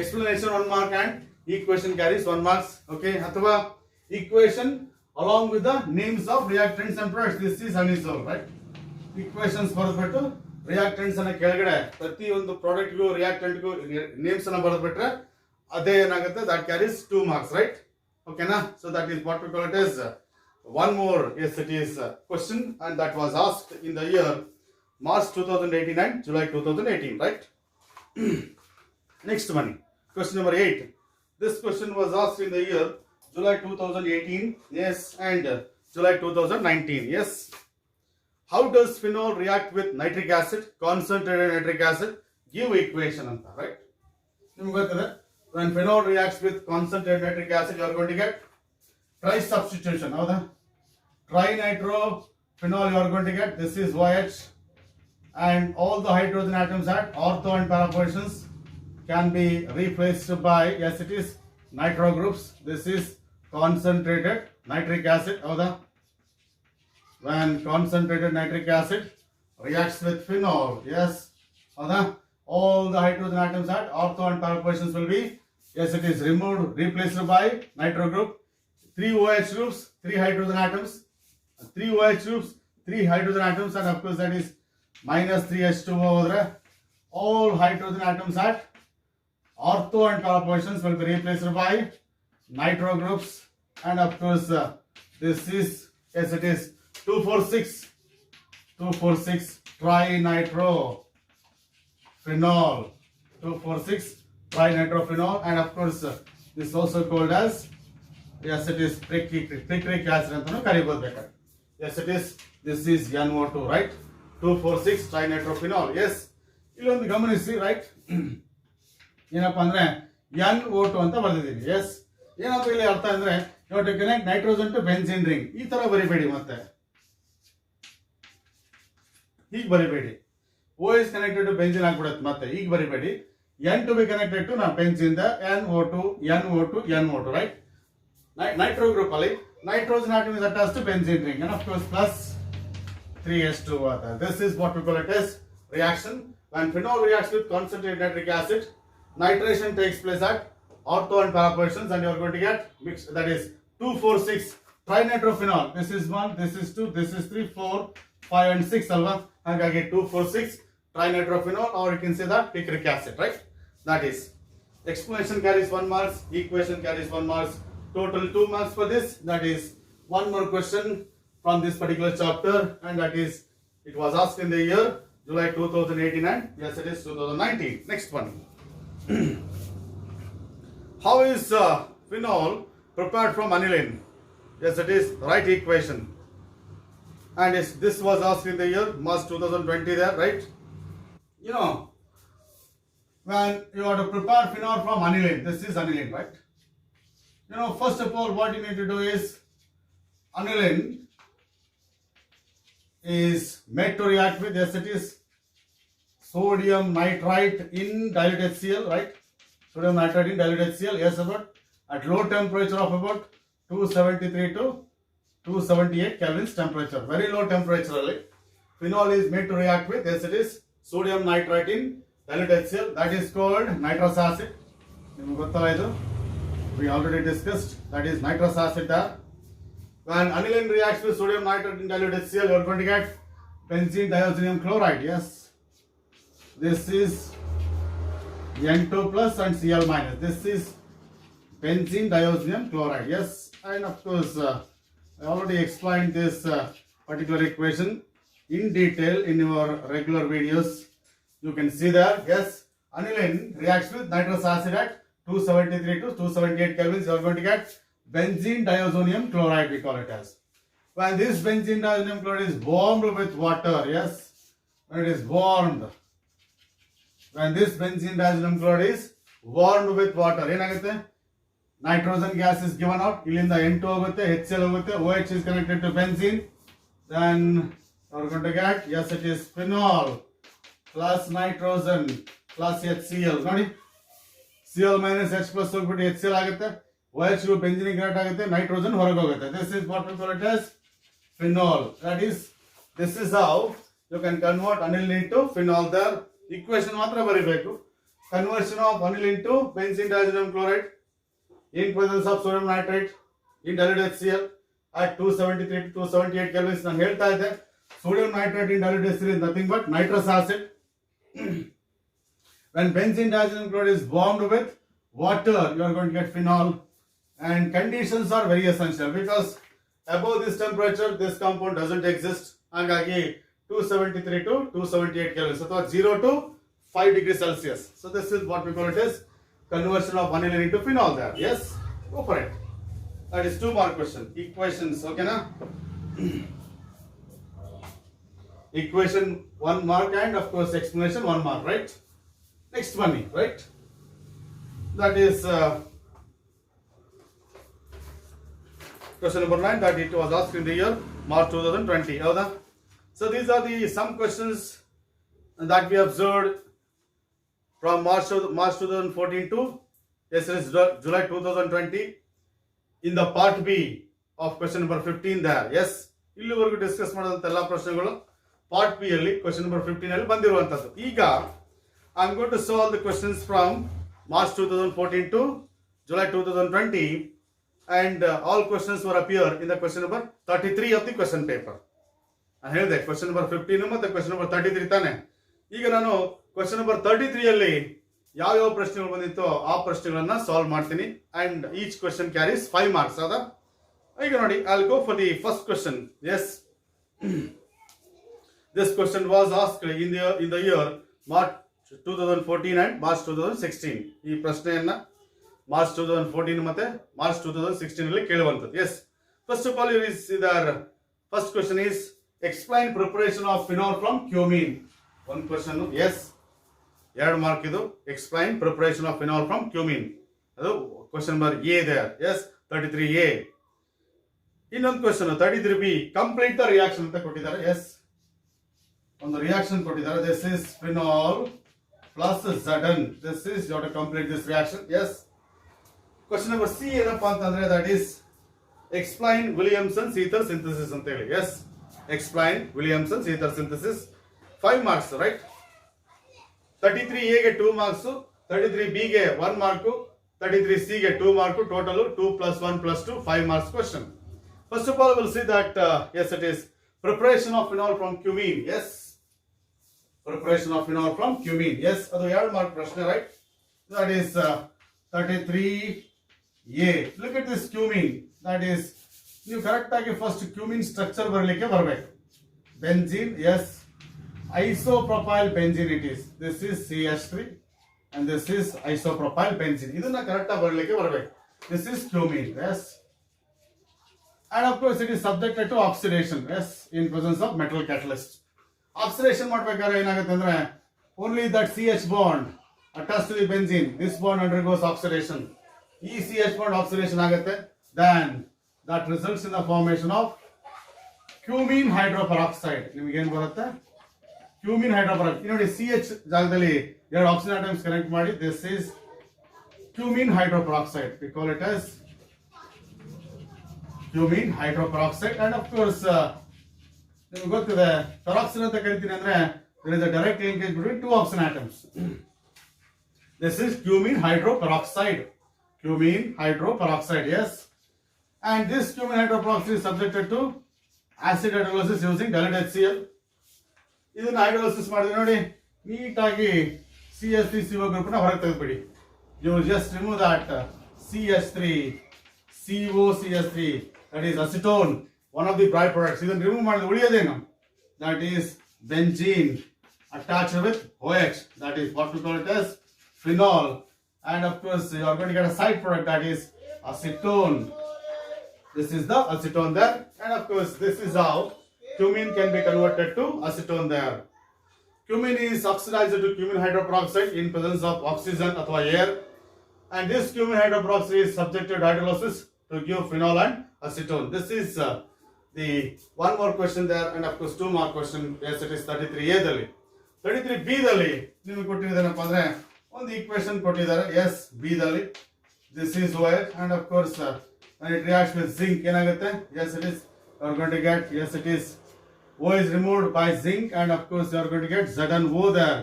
Explanation 1 mark and equation carries 1 marks. Okay. Athava equation along with the names of reactants and products. This is anisole, right? Equations ಬರೆದ್ಬಿಟ್ಟು reactants ಅನ್ನ ಕೆಳಗಡೆ ಪ್ರತಿ ಒಂದು product ಗೂ reactant ಗೂ names ಅನ್ನ ಬರೆದ್ಬಿಟ್ರೆ ಅದೇ ಏನಾಗುತ್ತೆ, that carries 2 marks, right? Okay na? So that is what we call it as one more. Yes, it is question, and that was asked in the year March 2018 and July 2018, right? Next one, question number 8. This question was asked in the year July 2018, yes, and July 2019, yes. How does phenol react with nitric acid, concentrated nitric acid? Give equation anta, right? Nimage gottide, when phenol reacts with concentrated nitric acid, you are going to get tri-substitution. Howda? Trinitrophenol you are going to get, this is OH, and all the hydrogen atoms at ortho and para positions can be replaced by, yes, it is nitro groups. This is concentrated nitric acid. Howda? When concentrated nitric acid reacts with phenol, yes, howda? All the hydrogen atoms at ortho and para positions will be, yes, it is removed, replaced by nitro group. 3 OH groups, 3 hydrogen atoms, 3 OH groups, 3 hydrogen atoms, and of course that is minus 3H2O over. All hydrogen atoms at ortho and para positions will be replaced by nitro groups, and of course this is, yes, it is 246 trinitrophenol, 246 trinitrophenol, and of course this is also called as, yes, it is picric acid antanu karibodu ಬೇಕಾದ್ರೆ. Yes, it is, this is NO2, right? 246 trinitrophenol. Yes, ಇಲ್ಲೊಂದು ಗಮನಿಸಿ, right? ಏನಪ್ಪಾ ಅಂದ್ರೆ NO2 ಅಂತ ಬರ್ದಿದ್ದೀನಿ. Yes, ಏನಪ್ಪ ಇಲ್ಲಿ ಅರ್ಥ ಅಂದ್ರೆ, you have to connect nitrogen to benzene ring. ಈ ತರ ಬರಿಬೇಡಿ, ಮತ್ತೆ ಹೀಗೆ ಬರಿಬೇಡಿ. O is connected to benzene ಆಗ್ಬಿಡುತ್ತೆ, ಮತ್ತೆ ಹೀಗೆ ಬರಿಬೇಡಿ. N to be connected to ನಾವು benzene the NO2, right? Nitro group ಅಲ್ಲಿ nitrogen atom is attached to benzene ring, and of course plus 3H2O. This is what we call it as reaction. When phenol reacts with concentrated nitric acid, nitration takes place at ortho and para positions, and you are going to get mixed, that is 246 trinitrophenol. This is 1, this is 2, this is 3, 4, 5 and 6 alva. Hagagi 246 trinitrophenol, or you can say that picric acid, right? That is, explanation carries 1 marks, equation carries 1 marks, total 2 marks for this. That is one more question from this particular chapter, and that is, it was asked in the year July 2018 and yes, it is 2019. Next one. How is phenol prepared from aniline? Yes, it is right equation, and yes, this was asked in the year March 2020 there, right? You know, when you have to prepare phenol from aniline, this is aniline, right? You know, first of all, what you need to do is, aniline is made to react with, yes, it is sodium nitrite in dilute HCl, right? Sodium nitrite in dilute HCl, yes, about at low temperature of about 273 to 278 Kelvin's temperature, very low temperature. phenol is made to react with? Yes, it is sodium nitrite in dilute HCl. That is called nitrous acid. We already discussed. That is nitrous acid there. When aniline reacts with sodium nitrate in dilute HCl, you are going to get benzene diazonium chloride. Yes. This is N2 plus and Cl minus. This is benzene diazonium chloride. Yes. And of course, I already explained this particular equation in detail in your regular videos. You can see there. Yes. Aniline reacts with nitrous acid at 273 to 278 kelvins. You are going to get benzene diazonium chloride, we call it as. When this benzene diazonium chloride is warmed with water, yes, when it is warmed, when this benzene diazonium chloride is warmed with water, ಏನಾಗುತ್ತೆ? Nitrogen gas is given out, ಇಲ್ಲಿಂದ N2 ಹೋಗುತ್ತೆ, HCl ಹೋಗುತ್ತೆ, OH is connected to benzene, then you are going to get, yes, it is phenol plus nitrogen plus HCl, ನೋಡಿ, Cl minus H plus ಹೋಗ್ಬಿಟ್ಟು HCl ಆಗುತ್ತೆ, OH benzene connect ಆಗುತ್ತೆ, nitrogen ಹೊರಗೆ ಹೋಗುತ್ತೆ. This is what we call it as phenol. That is, this is how you can convert aniline into phenol. There equation ಮಾತ್ರ ಬರೀಬೇಕು. Conversion of aniline into benzene diazonium chloride in presence of sodium nitrate in dilute HCl at 273 to 278 kelvins. ನಾನು ಹೇಳ್ತಾ ಇದ್ದೆ, sodium nitrate in dilute HCl is nothing but nitrous acid. When benzene diazonium chloride is warmed with water, you are going to get phenol. And conditions are very essential because above this temperature, this compound doesn't exist. Hangagi 273 to 278 kelvins. So 0 to 5 degrees Celsius. So this is what we call it as conversion of aniline into phenol there. Yes? Go for it. That is 2 mark question. Equations, okay na? Equation 1 mark and of course explanation 1 mark, right? Next one, right? That is question number 9, that it was asked in the year March 2020. So these are the some questions that we observed from March 2014 to July 2020 in the part B of question number 15 there. Yes, ಇಲ್ಲಿವರೆಗೂ discuss ಮಾಡಿದಂತ ಎಲ್ಲ ಪ್ರಶ್ನೆಗಳು part B ಅಲ್ಲಿ question number 15 ಅಲ್ಲಿ ಬಂದಿರುವಂತದ್ದು. ಈಗ I am going to solve the questions from March 2014 to July 2020 and all questions were appear in the question number 33 of the question paper. ನಾನು ಹೇಳಿದೆ ಕ್ವೆಶ್ಚನ್ ನಂಬರ್ 15 ಮತ್ತೆ ಕ್ವೆಶ್ಚನ್ ನಂಬರ್ 33 ತಾನೆ. ಈಗ ನಾನು ಕ್ವೆಶ್ಚನ್ ನಂಬರ್ 33 ಅಲ್ಲಿ ಯಾವ ಪ್ರಶ್ನೆಗಳು ಬಂದಿತ್ತು ಆ ಪ್ರಶ್ನೆಗಳನ್ನ ಸಾಲ್ವ್ ಮಾಡ್ತೀನಿ and each question carries 5 marks. ಹೌದಾ? ಈಗ ನೋಡಿ, I will go for the first question. Yes, this question was asked in the year March 2014 and March 2016. ಈ ಪ್ರಶ್ನೆಯನ್ನ ಮಾರ್ಚ್ 2014 ಮತ್ತೆ ಮಾರ್ಚ್ 2016 ಅಲ್ಲಿ ಕೇಳುವಂತದ್ದು. Yes, first of all first question is explain preparation of phenol from cumene. ಒಂದು question. Yes, 2 mark ಇದು. Explain preparation of phenol from cumene, ಅದು question number A there. Yes, 33A. ಇನ್ನೊಂದು question 33B, complete the reaction ಅಂತ ಕೊಟ್ಟಿದ್ದಾರೆ. S, ಒಂದು reaction ಕೊಟ್ಟಿದ್ದಾರೆ. This is phenol plus Zn. This is, you have to complete this reaction. Yes. Question number C ಏನಪ್ಪಾ ಅಂತಂದ್ರೆ, that is explain Williamson's ether synthesis ಅಂತ ಹೇಳಿ. Yes, explain Williamson's ether synthesis. 5 marks, right? 33A ಗೆ 2 marks, 33B ಗೆ 1 mark, 33C ಗೆ 2 mark, total 2 plus 1 plus 2, 5 marks question. First of all, we'll see that yes, it is preparation of phenol from cumene. Yes, preparation of phenol from cumene. Yes, ಅದು 2 mark ಪ್ರಶ್ನೆ, right? That is 33A. Look at this cumene. That is, ನೀವು correct ಆಗಿ first cumene structure ಬರಲಿಕ್ಕೆ ಬರಬೇಕು. Benzene, yes, isopropyl benzene it is. This is CH3 and this is isopropyl benzene. ಇದನ್ನ correct ಆಗಿ ಬರಲಿಕ್ಕೆ ಬರಬೇಕು. This is cumene. Yes, and of course it is subjected to oxidation. Yes, in presence of metal catalyst. Oxidation ಮಾಡಬೇಕಾದ್ರೆ ಏನಾಗುತ್ತೆ ಅಂದ್ರೆ, only that CH bond attach to the benzene, this bond undergoes oxidation. ಈ CH bond oxidation ಆಗುತ್ತೆ, then that results in the formation of cumene hydroperoxide. ನಿಮಗೆ ಏನು ಬರುತ್ತೆ? Cumene hydroperoxide. ನೋಡಿ, CH ಜಾಗದಲ್ಲಿ 2 ಆಕ್ಸಿಜನ್ ಆಟಮ್ಸ್ ಕನೆಕ್ಟ್ ಮಾಡಿ, this is cumene hydroperoxide. We call it as cumene hydroperoxide. And of course ನಿಮಗೆ ಗೊತ್ತಿದೆ ಪೆರಾಕ್ಸಿನ್ ಅಂತ ಕರಿತೀನಿ ಅಂದ್ರೆ there is a direct linkage between two oxygen atoms. This is cumene hydroperoxide. Cumene hydroperoxide, yes. And this cumene hydroperoxide is subjected to acid hydrolysis using dilute HCl. ಇದನ್ನ hydrolysis ಮಾಡಿದ್ರೆ ನೋಡಿ ನೀಟಾಗಿ CH3CO group ನ ಹೊರಗೆ ತೆಗೆದುಬಿಡಿ. You will just remove that CH3 COCH3, that is acetone, one of the byproducts. ಇದನ್ನ remove ಮಾಡಿದ್ರೆ ಉಳಿಯೋದೇನು? That is benzene attached with OH, that is what we call it as phenol, and of course you are going to get a side product, that is acetone. This is the acetone there, and of course this is how cumene can be converted to acetone there. Cumene is oxidized to cumene hydroperoxide in presence of oxygen or air, and this cumene hydroperoxide is subjected to hydrolysis to give phenol and acetone. This is the one more question there, and of course two more question. Yes, it is 33A ದಲ್ಲಿ. 33B ದಲ್ಲಿ ನಿಮಗೆ ಕೊಟ್ಟಿರೋದೇನಪ್ಪ ಅಂದ್ರೆ ಒಂದು equation ಕೊಟ್ಟಿದ್ದಾರೆ. Yes, B ದಲ್ಲಿ this is OH, and of course when it reacts with zinc ಏನಾಗುತ್ತೆ? Yes, it is you are going to get, yes, it is O is removed by zinc, and of course you are going to get ZnO there.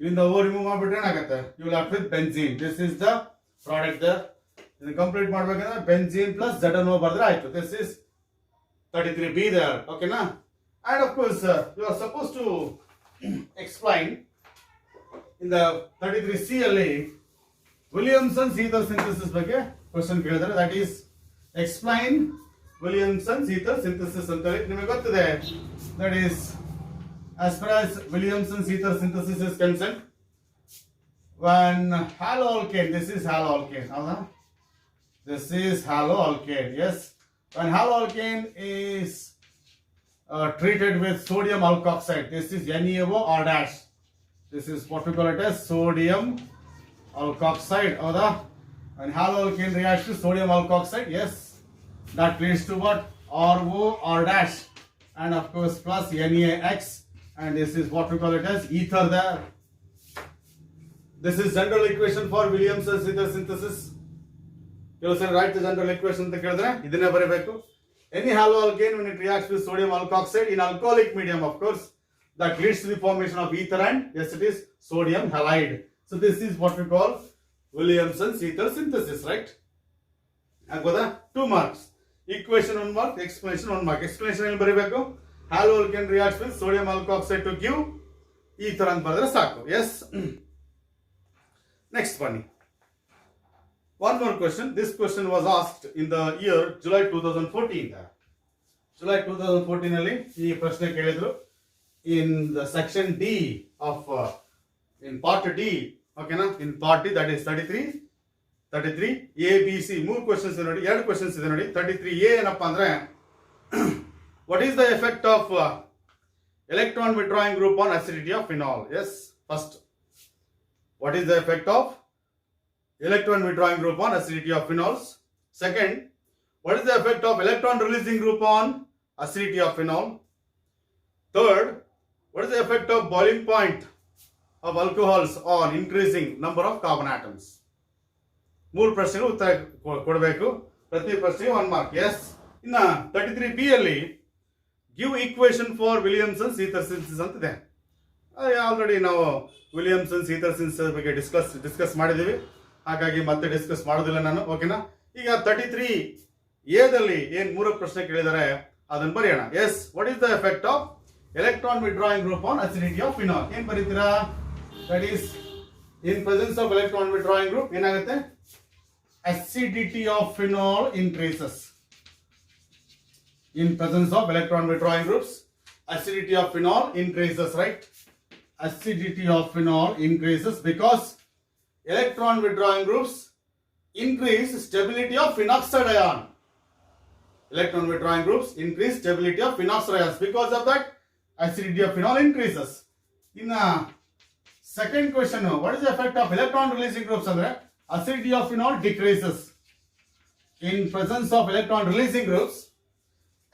In the O remove ಮಾಡಿಬಿಟ್ರೆ ಏನಾಗುತ್ತೆ? You will have with benzene. This is the product there. ಇದನ್ನು complete ಮಾಡಬೇಕಂದ್ರೆ benzene plus ZnO ಬರೆದ್ರೆ ಆಯ್ತು. This is 33B there. Okay na? And of course you are supposed to explain in the 33C ಅಲ್ಲಿ Williamson's ether synthesis ಬಗ್ಗೆ question ಕೇಳಿದ್ದಾರೆ. That is explain Williamson's ether synthesis ಅಂತ ಹೇಳಿ ನಿಮಗೆ ಗೊತ್ತಿದೆ. That is as far as Williamson's ether synthesis is concerned, when haloalkane, this is haloalkane, this is haloalkane, yes. When haloalkane is treated with sodium alkoxide, this is NaO R-. This is what we call it as sodium alkoxide. When haloalkane reacts to sodium alkoxide, yes, that leads to what? RO R-, and of course plus NaX, and this is what we call it as ether there. This is general equation for Williamson's ether synthesis. You will write the general equation ಅಂತ ಕೇಳಿದ್ರೆ ಇದನ್ನೇ ಬರೀಬೇಕು. Any haloalkane when it reacts with sodium alkoxide in alcoholic medium, of course, that leads to the formation of ether, and yes, it is sodium halide. So this is what we call Williamson's ether synthesis, right? Agoda 2 marks. Equation 1 mark, explanation 1 mark. Explanation ಏನು ಬರೀಬೇಕು? Haloalkane reacts with sodium alkoxide to give ether ಅಂತ ಬರೆದ್ರೆ ಸಾಕು. Yes. Next one. One more question. This question was asked in the year July 2014. July 2014 ಅಲ್ಲಿ ಈ ಪ್ರಶ್ನೆ ಕೇಳಿದ್ರು. In the section D of in part D, okay na? In part D, that is 33 A B C ಮೂರು questions ಇದೆ ನೋಡಿ, ಎರಡು questions ಇದೆ ನೋಡಿ. 33A ಏನಪ್ಪಾ ಅಂದ್ರೆ what is the effect of electron withdrawing group on acidity of phenol? Yes, first, what is the effect of electron withdrawing group on acidity of phenols? Second, what is the effect of electron releasing group on acidity of phenol? Third, what is the effect of boiling point of alcohols on increasing number of carbon atoms? ಮೂರು ಪ್ರಶ್ನೆಗಳು ಉತ್ತರ ಕೊಡಬೇಕು. ಪ್ರತಿ ಪ್ರಶ್ನೆಗೆ 1 mark. Yes. ಇನ್ನ 33B ಅಲ್ಲಿ give equation for Williamson's ether synthesis ಅಂತಿದೆ. Already ನಾವು Williamson's ether synthesis ಬಗ್ಗೆ ಡಿಸ್ಕಸ್ ಮಾಡಿದ್ದೀವಿ, ಹಾಗಾಗಿ ಮತ್ತೆ ಡಿಸ್ಕಸ್ ಮಾಡೋದಿಲ್ಲ ನಾನು. ಓಕೆನಾ? ಈಗ 33A ದಲ್ಲಿ ಏನ್ ಮೂರು ಪ್ರಶ್ನೆ ಕೇಳಿದ್ದಾರೆ ಅದನ್ನ ಬರೆಯೋಣ. ಎಸ್, what is the effect of electron withdrawing group on acidity of phenol? ಏನ್ ಬರೀತೀರಾ? That is in presence of electron withdrawing group ಏನಾಗುತ್ತೆ? acidity of phenol increases. In presence of electron withdrawing groups, acidity of phenol increases, right? Acidity of phenol increases because electron withdrawing groups increase stability of phenoxide ion. Electron withdrawing groups increase stability of phenoxide ions. Because of that, acidity of phenol increases. In the second question, what is the effect of electron releasing groups? Acidity of phenol decreases. In presence of electron releasing groups,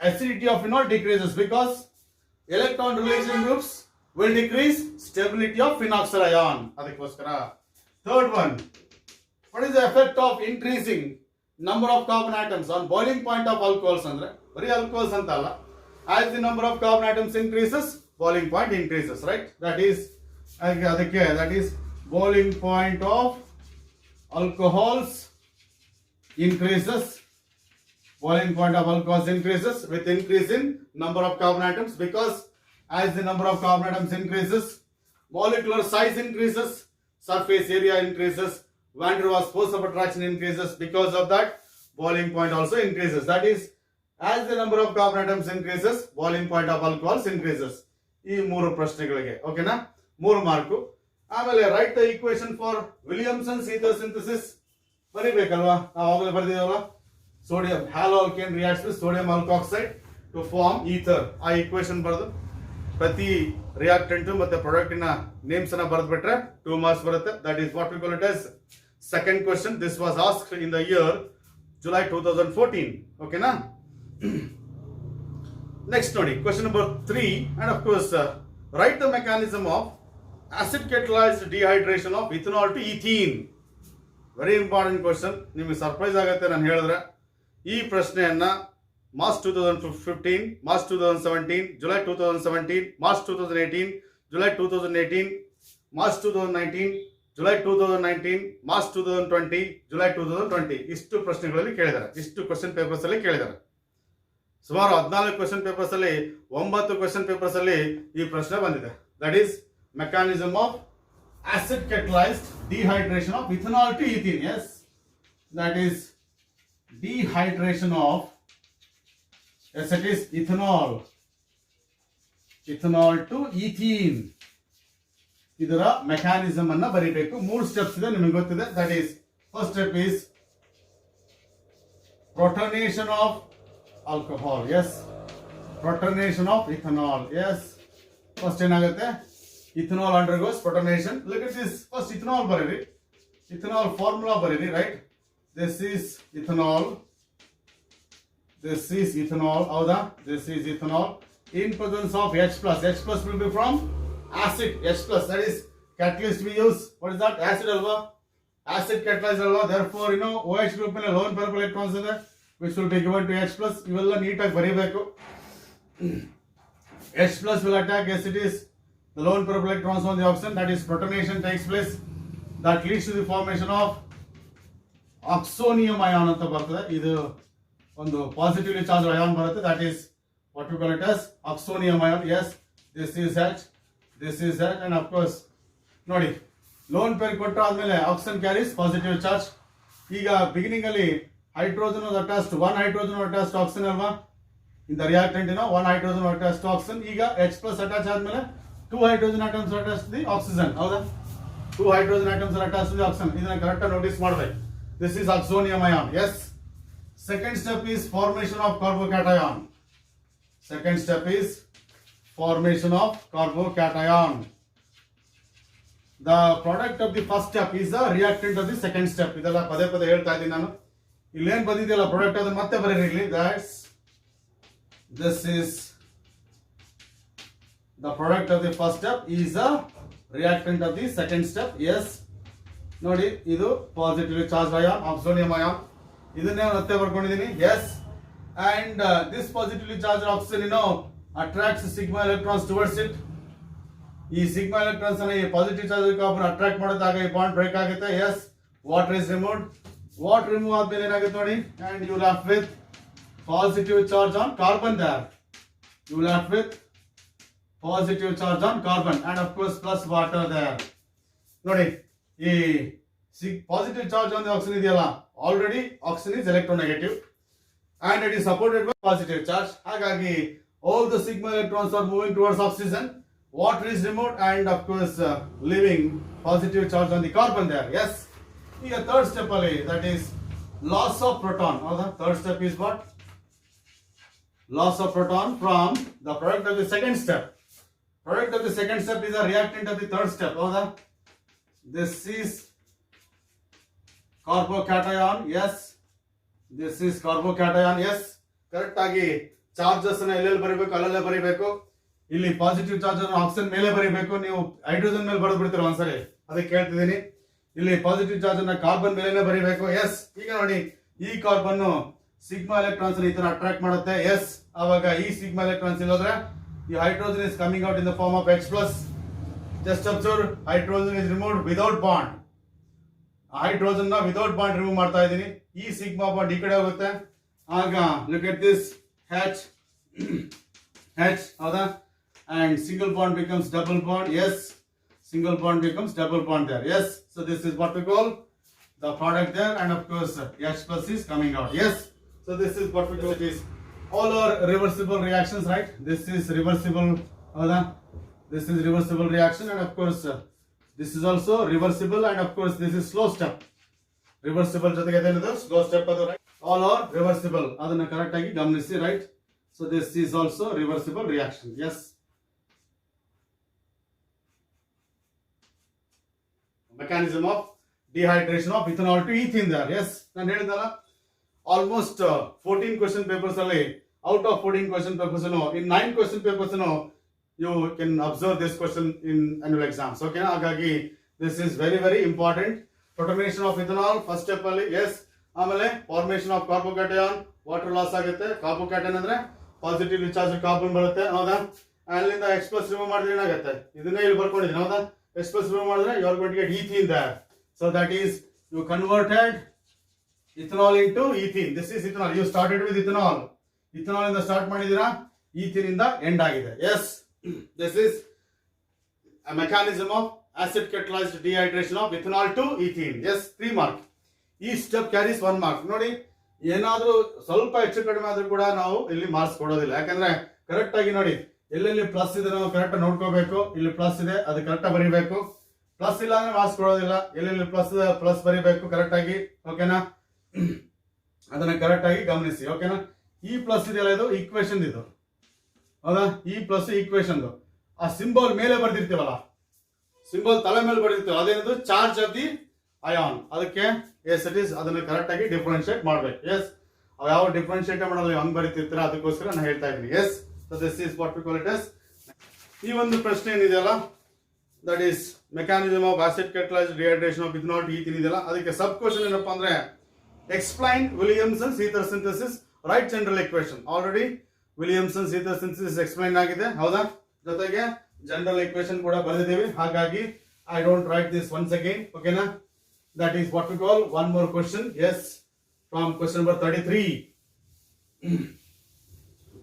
acidity of phenol decreases because electron releasing groups will decrease stability of phenoxide ion. Adikoskara. Third one, what is the effect of increasing number of carbon atoms on boiling point of alcohols? Very alcohols antalla. as the number of carbon atoms increases, boiling point increases, right? That is boiling point of alcohols increases. Boiling point of alcohols increases with increase in number of carbon atoms, because as the number of carbon atoms increases, molecular size increases, surface area increases, van der Waals force of attraction increases. Because of that, boiling point also increases. That is, as the number of carbon atoms increases, boiling point of alcohols increases. ಈ ಮೂರು ಪ್ರಶ್ನೆಗಳಿಗೆ ಓಕೆನಾ, 3 mark. ಆಮೇಲೆ write the equation for Williamson ether synthesis ಬರೀಬೇಕಲ್ವಾ, ನಾವು ಆವಾಗಲೇ ಬರೆದಿದ್ದೇವಲ್ಲ. Sodium haloalkane reacts with sodium alkoxide to form ether. ಆ ಈಕ್ವೇಶನ್ ಬರೆದು ಪ್ರತಿ ರಿಯಾಕ್ಟೆಂಟ್ ಮತ್ತೆ ಪ್ರಾಡಕ್ಟ್ ನ ನೇಮ್ಸ್ ಅನ್ನ ಬರೆದ್ಬಿಟ್ರೆ 2 ಮಾರ್ಕ್ಸ್ ಬರುತ್ತೆ. That is what we call it as second question. This was asked in the year July 2014. ಓಕೆನಾ. Next ನೋಡಿ, question number 3, and of course write the mechanism of acid catalysed dehydration of ethanol to ethene. Very important question. ನಿಮಗೆ surprise ಆಗುತ್ತೆ ನಾನು ಹೇಳಿದ್ರೆ. ಈ ಪ್ರಶ್ನೆಯನ್ನ March 2015, March 2017, July 2017, March 2018, July 2018, March 2019, July 2019, March 2020, July 2020 ಇಷ್ಟು ಪ್ರಶ್ನೆಗಳಲ್ಲಿ ಕೇಳಿದ್ದಾರೆ. ಇಷ್ಟು ಕ್ವೆಶ್ಚನ್ ಪೇಪರ್ಸ್ ಅಲ್ಲಿ ಕೇಳಿದ್ದಾರೆ. ಸುಮಾರು 14 ಕ್ವೆಶ್ಚನ್ ಪೇಪರ್ಸ್ ಅಲ್ಲಿ 9 ಕ್ವೆಶ್ಚನ್ ಪೇಪರ್ಸ್ ಅಲ್ಲಿ ಈ ಪ್ರಶ್ನೆ ಬಂದಿದೆ. That is mechanism of acid catalysed dehydration of ethanol to ethene. Yes, that is dehydration of, yes, it is ethanol to ethene. ಇದರ ಮೆಕ್ಯಾನಿಸಮ್ ಅನ್ನ ಬರೀಬೇಕು. 3 ಸ್ಟೆಪ್ಸ್ ಇದೆ, ನಿಮಗೆ ಗೊತ್ತಿದೆ. That is first step is protonation of alcohol. Yes, protonation of ethanol. Yes, first ಏನಾಗುತ್ತೆ, ethanol undergoes protonation. Look at this. First ethanol ಬರೀರಿ, ethanol formula ಬರೀರಿ. Right, this is ethanol, this is ethanol. Howda, this is ethanol in presence of H plus. H plus will be from acid. H plus, that is catalyst we use. What is that? Acid alva. Acid catalyzed alva. Therefore, you know, OH group in a lone pair of electrons in there, which will be given to H plus. You will need to baribeku. H plus will attack. Yes, it is the lone pair of electrons on the oxygen. That is protonation takes place. That leads to the formation of oxonium ion anta bartade. Idu ಒಂದು positively charge ion ಬರುತ್ತೆ. That is what we call it as oxonium ion. Yes, this is H, this is H, and of course ನೋಡಿ, lone pair ಕೊಟ್ಟು ಆದ್ಮೇಲೆ oxygen carries positive charge. ಈಗ beginning ಅಲ್ಲಿ hydrogen attached, 1 hydrogen attached oxygen ಅಲ್ವಾ in the reactant. 1 hydrogen attached oxygen. ಈಗ H plus attach ಆದ್ಮೇಲೆ 2 hydrogen atoms attach the oxygen. ಹೌದಾ, 2 hydrogen atoms attach the oxygen. ಇದನ್ನ correct ಆಗಿ ನೋಟಿಸ್ ಮಾಡಬೇಕು. This is oxonium ion. Yes, second step is formation of carbocation. Second step is formation of carbocation. The product of the first step is the reactant of the second step. ಇದೆಲ್ಲ ಪದೇ ಪದೇ ಹೇಳ್ತಾ ಇದ್ದೀನಿ ನಾನು. ಇಲ್ಲೇನು ಬಂದಿದೆಯಲ್ಲ product, ಅದನ್ನ ಮತ್ತೆ ಬರೀರಿ. That's, this is the product of the first step is the reactant of the second step. Yes, ನೋಡಿ, ಇದು positively charge ion, oxonium ion. ಇದನ್ನೇ ಮತ್ತೆ ಬರ್ಕೊಂಡಿದ್ದೀನಿ. Yes, and this positively charge oxygen attracts sigma electrons towards it. ಈ sigma electrons ಅನ್ನ ಈ positive charge carbon attract ಮಾಡಿದಾಗ ಈ ಬಾಂಡ್ ಬ್ರೇಕ್ ಆಗುತ್ತೆ. Yes, water is removed. Water remove ಆದ್ಮೇಲೆ ಏನಾಗುತ್ತೆ ನೋಡಿ, and you left with positive charge on carbon there. You left with positive charge on carbon and of course plus water there. ನೋಡಿ, ಈ positive charge on the oxygen ಇದೆಯಲ್ಲ, already oxygen is electronegative and it is supported by positive charge. ಹಾಗಾಗಿ all the sigma electrons are moving towards oxygen. Water is removed and of course leaving positive charge on the carbon there. Yes, ಈಗ third step ಅಲ್ಲಿ, that is loss of proton. The third step is what? Loss of proton from the product of the second step. Product of the second step is a reactant of the third step. This is carbocation. Yes, this is carbocation. Yes, correct ಆಗಿ charges ಅನ್ನ ಎಲ್ಲೆಲ್ಲಿ ಬರೀಬೇಕು ಅಲ್ಲಲ್ಲೇ ಬರೀಬೇಕು. ಇಲ್ಲಿ positive charge ಅನ್ನು oxygen ಮೇಲೆ ಬರೀಬೇಕು. ನೀವು ಹೈಡ್ರೋಜನ್ ಮೇಲೆ ಬರೆದು ಬಿಡ್ತೀರ ಒಂದ್ಸರಿ, ಅದಕ್ಕೆ ಕೇಳ್ತಿದ್ದೀನಿ. ಇಲ್ಲಿ ಪಾಸಿಟಿವ್ ಚಾರ್ಜ್ ಅನ್ನ ಕಾರ್ಬನ್ ಮೇಲೆನೆ ಬರೀಬೇಕು. ಎಸ್, ಈಗ ನೋಡಿ, ಈ ಕಾರ್ಬನ್ ಸಿಗ್ಮಾ ಎಲೆಕ್ಟ್ರಾನ್ಸ್ ಈ ತರ ಅಟ್ರಾಕ್ಟ್ ಮಾಡುತ್ತೆ. ಎಸ್, ಅವಾಗ ಈ ಸಿಗ್ಮಾ ಎಲೆಕ್ಟ್ರಾನ್ಸ್ ಇಲ್ಲೋದ್ರೆ ಈ hydrogen is coming out in the form of H plus. Just observe, hydrogen is removed without bond. Hydrogen ನ ವಿದೌಟ್ ಬಾಂಡ್ ರಿಮೂವ್ ಮಾಡ್ತಾ ಇದ್ದೀನಿ. ಈ ಸಿಗ್ಮಾ ಬಾಂಡ್ ಈ ಕಡೆ ಹೋಗುತ್ತೆ. ಆಗ ಲುಕ್ ಎಟ್ ದಿಸ್ H ಹೌದಾ, and single bond becomes double bond. Yes, single bond becomes double bond there. Yes, so this is what we call the product there, and of course H plus is coming out. Yes, so this is what we call it is all are reversible reactions, right? This is reversible, this is reversible reaction, and of course this is also reversible, and of course this is slow step. Reversible ಜೊತೆಗೆ ಏನಿದೆ slow step ಅದು, right? All are reversible, ಅದನ್ನ correct ಆಗಿ ಗಮನಿಸಿ, right? So this is also reversible reaction. Yes, mechanism of dehydration of ethanol to ethene there. Yes, ನಾನು ಹೇಳಿದಲ್ಲ, almost 14 question papers ಅಲ್ಲಿ out of 14 question papers in 9 question papers you can observe this question in annual exams. Okay, ಹಾಗಾಗಿ this is very very important. Protonation of ethanol first step ಅಲ್ಲಿ. Yes, ಆಮೇಲೆ formation of carbocation, water loss ಆಗುತ್ತೆ. Carbocation ಅಂದ್ರೆ positive charge carbon ಬರುತ್ತೆ, ಹೌದಾ? ಅಲ್ಲಿಂದ H plus remove ಮಾಡಿದ್ರೆ ಏನಾಗುತ್ತೆ, ಇದನ್ನೇ ಇಲ್ಲಿ ಬರ್ಕೊಂಡಿದ್ದೀನಿ, ಹೌದಾ? H plus ರಿಮೂವ್ ಮಾಡಿದ್ರೆ you are going to get ethene there. So that is, you converted ethanol into ethene. This is ethanol. You started with ethanol. Ethanol ಇಂದ ಸ್ಟಾರ್ಟ್ ಮಾಡಿದೀರಾ, ethene ಇಂದ end ಆಗಿದೆ. Yes, this is a mechanism of acid catalyzed dehydration of ethanol to ethene. Yes, 3 mark. Each step carries 1 mark. ನೋಡಿ, ಏನಾದ್ರೂ ಸ್ವಲ್ಪ ಹೆಚ್ಚು ಕಡಿಮೆ ಆದ್ರೂ ಕೂಡ ನಾವು ಇಲ್ಲಿ ಮಾರ್ಕ್ಸ್ ಕೊಡೋದಿಲ್ಲ. ಯಾಕಂದ್ರೆ ಕರೆಕ್ಟ್ ಆಗಿ ನೋಡಿ, ಎಲ್ಲೆಲ್ಲಿ ಪ್ಲಸ್ ಇದೆ ನಾವು ಕರೆಕ್ಟ್ ನೋಡ್ಕೋಬೇಕು. ಇಲ್ಲಿ ಪ್ಲಸ್ ಇದೆ, ಅದು ಕರೆಕ್ಟ್ ಬರೀಬೇಕು. ಪ್ಲಸ್ ಇಲ್ಲ ಅಂದ್ರೆ ಮಾರ್ಕ್ಸ್ ಕೊಡೋದಿಲ್ಲ. ಎಲ್ಲೆಲ್ಲಿ ಪ್ಲಸ್ ಬರೀಬೇಕು ಕರೆಕ್ಟ್ ಆಗಿ. ಓಕೆನಾ, ಅದನ್ನ ಕರೆಕ್ಟ್ ಆಗಿ ಗಮನಿಸಿ. ಓಕೆನಾ, ಈ ಪ್ಲಸ್ ಇದೆಯಲ್ಲ, ಇದು ಈಕ್ವೇಶನ್, ಇದು ಹೌದಾ? ಈ ಪ್ಲಸ್ ಈಕ್ವೇಶನ್, ಆ ಸಿಂಬಲ್ ಮೇಲೆ ಬರ್ದಿರ್ತೀವಲ್ಲ, ಸಿಂಬಲ್ ತಲೆ ಮೇಲೆ ಬರ್ದಿರ್ತೀವಲ್ಲ, ಅದೇನದು ಚಾರ್ಜ್ ಆಫ್ ದಿ ಅಯಾನ್. ಅದಕ್ಕೆ ಎಸ್ ಇಟ್ ಈಸ್, ಅದನ್ನ ಕರೆಕ್ಟ್ ಆಗಿ ಡಿಫ್ರೆನ್ಶಿಯೇಟ್ ಮಾಡ್ಬೇಕು. ಎಸ್, ಯಾವ ಡಿಫ್ರೆನ್ಶಿಯೇಟ್ ಮಾಡಲ್ಲ, ಹಂಗ್ ಬರೀತಿರ್ತೀರ, ಅದಕ್ಕೋಸ್ಕರ ನಾನು ಹೇಳ್ತಾ ಇದ್ದೀನಿ. Yes, so this is what we call it yes. ಈ ಒಂದು ಪ್ರಶ್ನೆ ಏನಿದೆಯಲ್ಲ, that is mechanism of acid catalyzed dehydration of ethanol to ethene ಇದೆಯಲ್ಲ, ಅದಕ್ಕೆ ಸಬ್ ಕ್ವಶನ್ ಏನಪ್ಪಾ ಅಂದ್ರೆ explain Williamson's ether synthesis, write general equation. Already Williamson's ether synthesis explain ಆಗಿದೆ, ಹೌದಾ? ಜೊತೆಗೆ ಜನರಲ್ ಇಕ್ವೇಶನ್ ಕೂಡ ಬರೆದಿದ್ದೀವಿ. ಹಾಗಾಗಿ I don't write this once again. ಓಕೆನಾ, that is what we call one more question. Yes, from question number 33.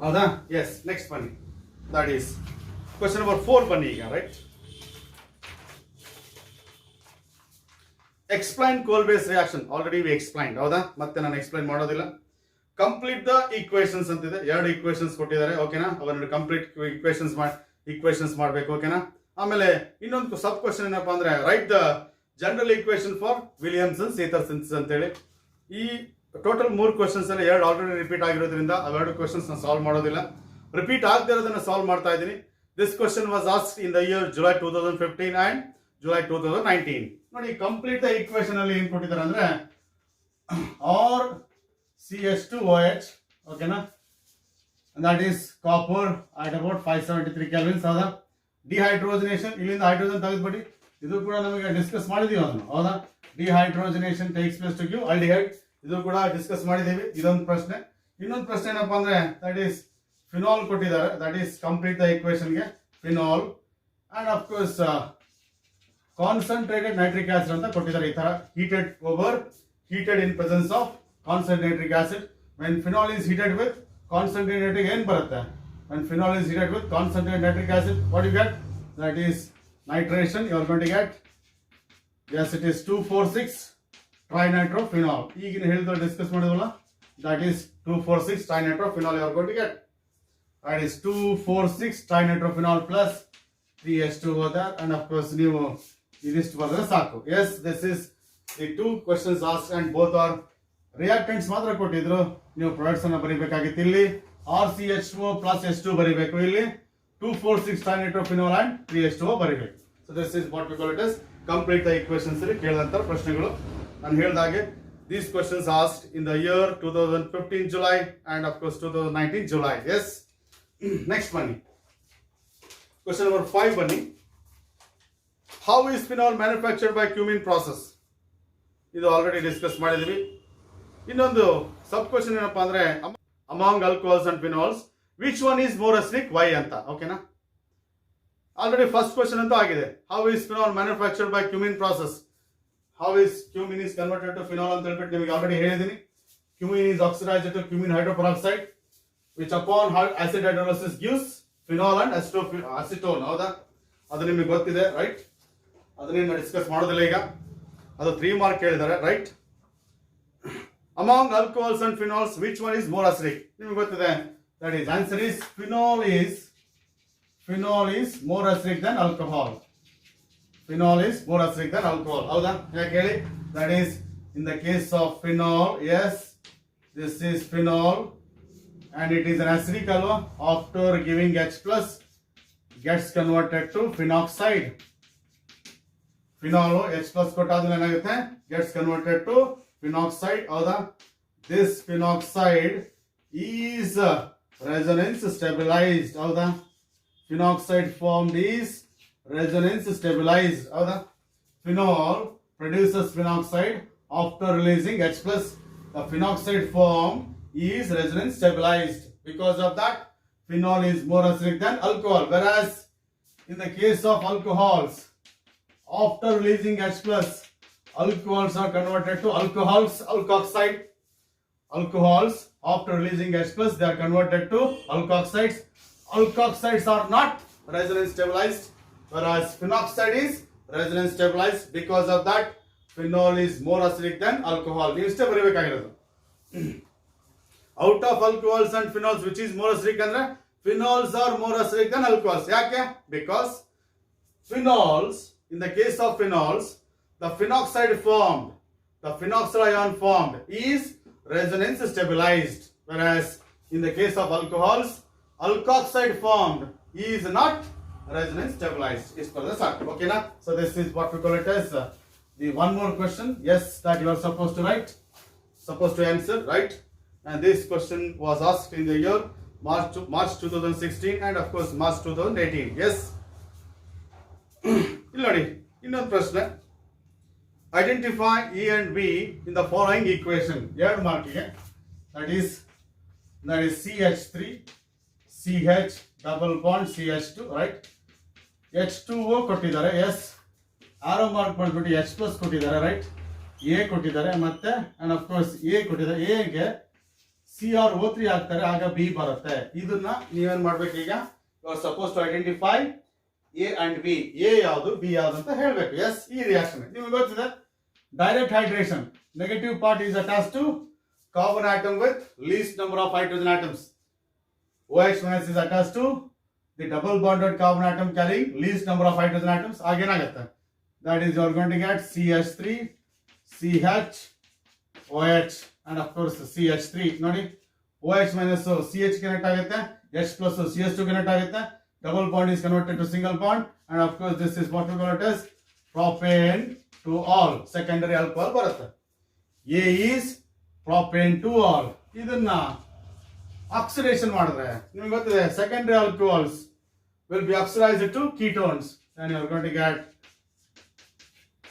ಹೌದಾ? Yes, next ಬನ್ನಿ, that is question number 4 ಬನ್ನಿ ಈಗ, right? Explain Kolbe's reaction. Already we explained, ಹೌದಾ? ಮತ್ತೆ ನಾನು explain ಮಾಡೋದಿಲ್ಲ. Complete the equations ಅಂತಿದೆ, 2 ಈಕ್ವೇಶನ್ಸ್ ಕೊಟ್ಟಿದ್ದಾರೆ. ಓಕೆನಾ, ಅವನ್ನ ಕಂಪ್ಲೀಟ್ ಈಕ್ವೇಶನ್ಸ್ ಮಾಡಬೇಕು. ಓಕೆನಾ, ಆಮೇಲೆ ಇನ್ನೊಂದು ಸಬ್ ಕ್ವಶನ್ ಏನಪ್ಪಾ ಅಂದ್ರೆ write the general equation for Williamson's ether synthesis ಅಂತ ಹೇಳಿ. ಈ ಟೋಟಲ್ 3 ಕ್ವಶನ್ಸ್ ಅಲ್ಲಿ 2 ಆಲ್ರೆಡಿ ರಿಪೀಟ್ ಆಗಿರೋದ್ರಿಂದ ಅವೆರಡು ಕ್ವಶನ್ಸ್ ನಾನು ಸಾಲ್ವ್ ಮಾಡೋದಿಲ್ಲ. ರಿಪೀಟ್ ಆಗದೆ ಇರೋದನ್ನ ಸಾಲ್ವ್ ಮಾಡ್ತಾ ಇದ್ದೀನಿ. This question was asked in the year July 2015 and July 2019. ನೋಡಿ, ಕಂಪ್ಲೀಟ್ ದ ಈಕ್ವೇಶನ್ ಅಲ್ಲಿ ಏನ್ ಕೊಟ್ಟಿದ್ದಾರೆ ಅಂದ್ರೆ ಆರ್ CH2OH, ಓಕೆನಾ, that is copper at about 573 kelvins, ಹೌದಾ? ಡಿಹೈಡ್ರೋಜನೇಷನ್, ಇಲ್ಲಿಂದ ಹೈಡ್ರೋಜನ್ ತೆಗೆದ್ಬಿಡಿ, ಇದು ಕೂಡ ನಮಗೆ ಡಿಸ್ಕಸ್ ಮಾಡಿದೀವಿ ಅದನ್ನು, ಹೌದಾ? Dehydrogenation takes place to give aldehyde, ಇದು ಕೂಡ ಡಿಸ್ಕಸ್ ಮಾಡಿದೀವಿ. ಇದೊಂದು ಪ್ರಶ್ನೆ. ಇನ್ನೊಂದು ಪ್ರಶ್ನೆ ಏನಪ್ಪಾ ಅಂದ್ರೆ ದಟ್ ಈಸ್ ಫಿನಾಲ್ ಕೊಟ್ಟಿದ್ದಾರೆ, that is complete the equation ಗೆ phenol and of course concentrated nitric acid ಅಂತ ಕೊಟ್ಟಿದ್ದಾರೆ. ಈ ತರ heated in presence of concentrated nitric acid. When phenol is heated with concentrated nitric, ಏನು ಬರುತ್ತೆ? When phenol is heated with concentrated nitric acid, what do you get? That is nitration. You are going to get, yes, it is 2,4,6 trinitrophenol. ಈಗಿನ ಹೇಳಿದ್ರೆ discuss ಮಾಡಿದ್ವಲ್ಲ, that is 2,4,6 trinitrophenol you are going to get. That is 2,4,6 trinitrophenol plus 3H2O there, and of course ನೀವು ಇದಿಷ್ಟು ಬರೆದ್ರೆ ಸಾಕು. Yes, this is the 2 questions asked and both are reactants ಮಾತ್ರ ಕೊಟ್ಟಿದ್ರು. ನೀವು products ಅನ್ನ ಬರೀಬೇಕಾಗಿತ್ತು. ಇಲ್ಲಿ RCH2O plus H2 ಬರೀಬೇಕು, ಇಲ್ಲಿ 2,4,6 trinitrophenol and 3H2O ಬರೀಬೇಕು. So this is what we call it as complete the equations ಅಲ್ಲಿ ಕೇಳಿದಂತ ಪ್ರಶ್ನೆಗಳು. ನಾನು ಹೇಳಿದಾಗೆ these questions asked in the year 2015 July and of course 2019 July. Yes, next ಬನ್ನಿ, question number 5 ಬನ್ನಿ. How is phenol manufactured by Cumin process? ಇದು already discuss ಮಾಡಿದ್ವಿ. ಇನ್ನೊಂದು sub question ಏನಪ್ಪಾ ಅಂದ್ರೆ among alcohols and phenols which one is more acidic why ಅಂತ. ಓಕೆನಾ, already first question ಅಂತೂ ಆಗಿದೆ. How is phenol manufactured by cumene process. How is cumene is converted to phenol ಅಂತ ಹೇಳ್ಬಿಟ್ಟು ನಿಮಗೆ ಆಲ್ರೆಡಿ ಹೇಳಿದೀನಿ. Cumene is oxidised to cumene hydroperoxide which upon acid hydrolysis gives phenol and acetone. ಹೌದಾ, ಅದು ನಿಮಗೆ ಗೊತ್ತಿದೆ ರೈಟ್. ಅದನ್ನ ಡಿಸ್ಕಸ್ ಮಾಡೋದಿಲ್ಲ ಈಗ, ಅದು 3 ಮಾರ್ಕ್ ಕೇಳಿದ್ದಾರೆ right. Among alcohols and phenols which one is more acidic, ನಿಮಗೆ ಗೊತ್ತಿದೆ. That is answer is phenol is more acidic than alcohol. Phenol is more acidic than alcohol. ಹೌದಾ, ಯಾಕೆ ಹೇಳಿ. That is in the case of phenol, yes this is phenol and it is an acidic alwa. After giving H plus gets converted to phenoxide. Phenol H plus ಕೊಟ್ಟಾದ್ಮೇಲೆ ಏನಾಗುತ್ತೆ, gets converted to phenoxide. ಹೌದಾ, this phenoxide is resonance stabilized. ಹೌದಾ, phenoxide formed is resonance stabilized. ಹೌದಾ, phenol produces phenoxide after releasing H plus. The phenoxide form is resonance stabilized. Because of that, phenol is more acidic than alcohol. Whereas in the case of alcohols, after releasing H plus, alcohols are converted to alcohols, alkoxide. Alcohols after releasing H plus, they are converted to alkoxides. Alkoxides are not resonance stabilized, whereas phenoxide is resonance stabilized. Because of that, phenol is more acidic than alcohol. ನೀವು ಇಷ್ಟೇ ಬರೀಬೇಕಾಗಿರೋದು. Out of alcohols and phenols which is more acidic ಅಂದ್ರೆ phenols are more acidic than alcohols. ಯಾಕೆ? Because phenols, in the case of phenols, the phenoxide formed, the phenoxyl ion formed is resonance stabilized, whereas in the case of alcohols, alkoxide formed is not resonance stabilized. Is for the sack. Okay na? So this is what we call it as the one more question. Yes, that you are supposed to write, supposed to answer, right? And this question was asked in the year March 2016 and of course March 2018. Yes. ಇಲ್ಲಿ ನೋಡಿ, ಇನ್ನೊಂದು ಪ್ರಶ್ನೆ. Identify E and B in the following equation. 2 ಮಾರ್ಕಿಗೆ. That is CH3 CH double bond CH2, right? H2O ಕೊಟ್ಟಿದ್ದಾರೆ. S, arrow mark ಮಾಡಿಬಿಟ್ಟು H plus ಕೊಟ್ಟಿದ್ದಾರೆ right. A ಕೊಟ್ಟಿದ್ದಾರೆ ಮತ್ತೆ and of course A ಕೊಟ್ಟಿದ್ದಾರೆ. ಎಗೆ CrO3 ಹಾಕ್ತಾರೆ, ಆಗ ಬಿ ಬರುತ್ತೆ. ಇದನ್ನ ನೀವೇನ್ ಮಾಡ್ಬೇಕು, ಈಗ you are suppose to identify A and B. A ಯಾವುದು ಬಿ ಯಾವುದು ಅಂತ ಹೇಳ್ಬೇಕು. ಎಸ್, ಈ ರಿಯಾಕ್ಷನ್ ನಿಮಗೆ ಗೊತ್ತಿದೆ. Direct hydration, negative part is attached to carbon atom with least number of hydrogen atoms. OH minus is attached to the double bonded carbon atom carrying least number of hydrogen atoms. ಆಗೇನಾಗುತ್ತೆ, that is you are going to get CH3 CH OH and of course CH3. ನೋಡಿ, OH minus CH connect ಆಗುತ್ತೆ, H plus CH2 connect ಆಗುತ್ತೆ, double bond is converted to single bond and of course this is what we call it as propane to all, secondary alcohol ಬರುತ್ತೆ. A is propane to all. ಇದನ್ನ oxidation ಮಾಡಿದ್ರೆ ನಿಮಗೆ ಗೊತ್ತಿದೆ, secondary alcohols will be oxidized to ketones and you are going to get,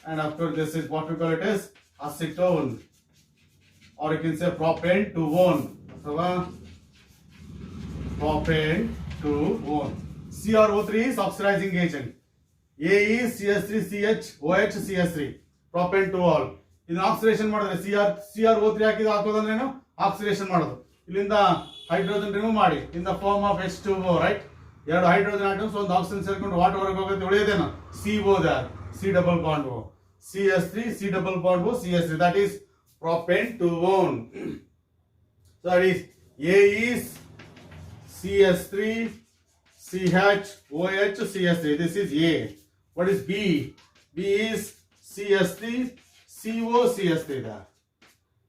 and of course this is what we call it as acetone, or you can say propane to one, ಅಥವಾ propane to one. CrO3 is oxidizing agent. A is CH3CH OH CH3 propane to all. ಇದನ್ನ oxidation ಮಾಡಿದ್ರೆ CrO3 ಹಾಕೋದಂದ್ರೆ ಏನು, oxidation ಮಾಡೋದು. ಇಲ್ಲಿಂದ hydrogen remove ಮಾಡಿ in the form of H2O, right. 2 hydrogen atoms ಒಂದು oxygen ಸೇರ್ಕೊಂಡು water ಹೊರಗೆ ಹೋಗುತ್ತೆ, ಉಳಿಯೋದೇನು CO there, C double bond O, CH3 C double bond O CH3, that is propane to one. So that is A is CH3 CH OH CH3, this is A. What is B? B is CH3 CO CH3 there.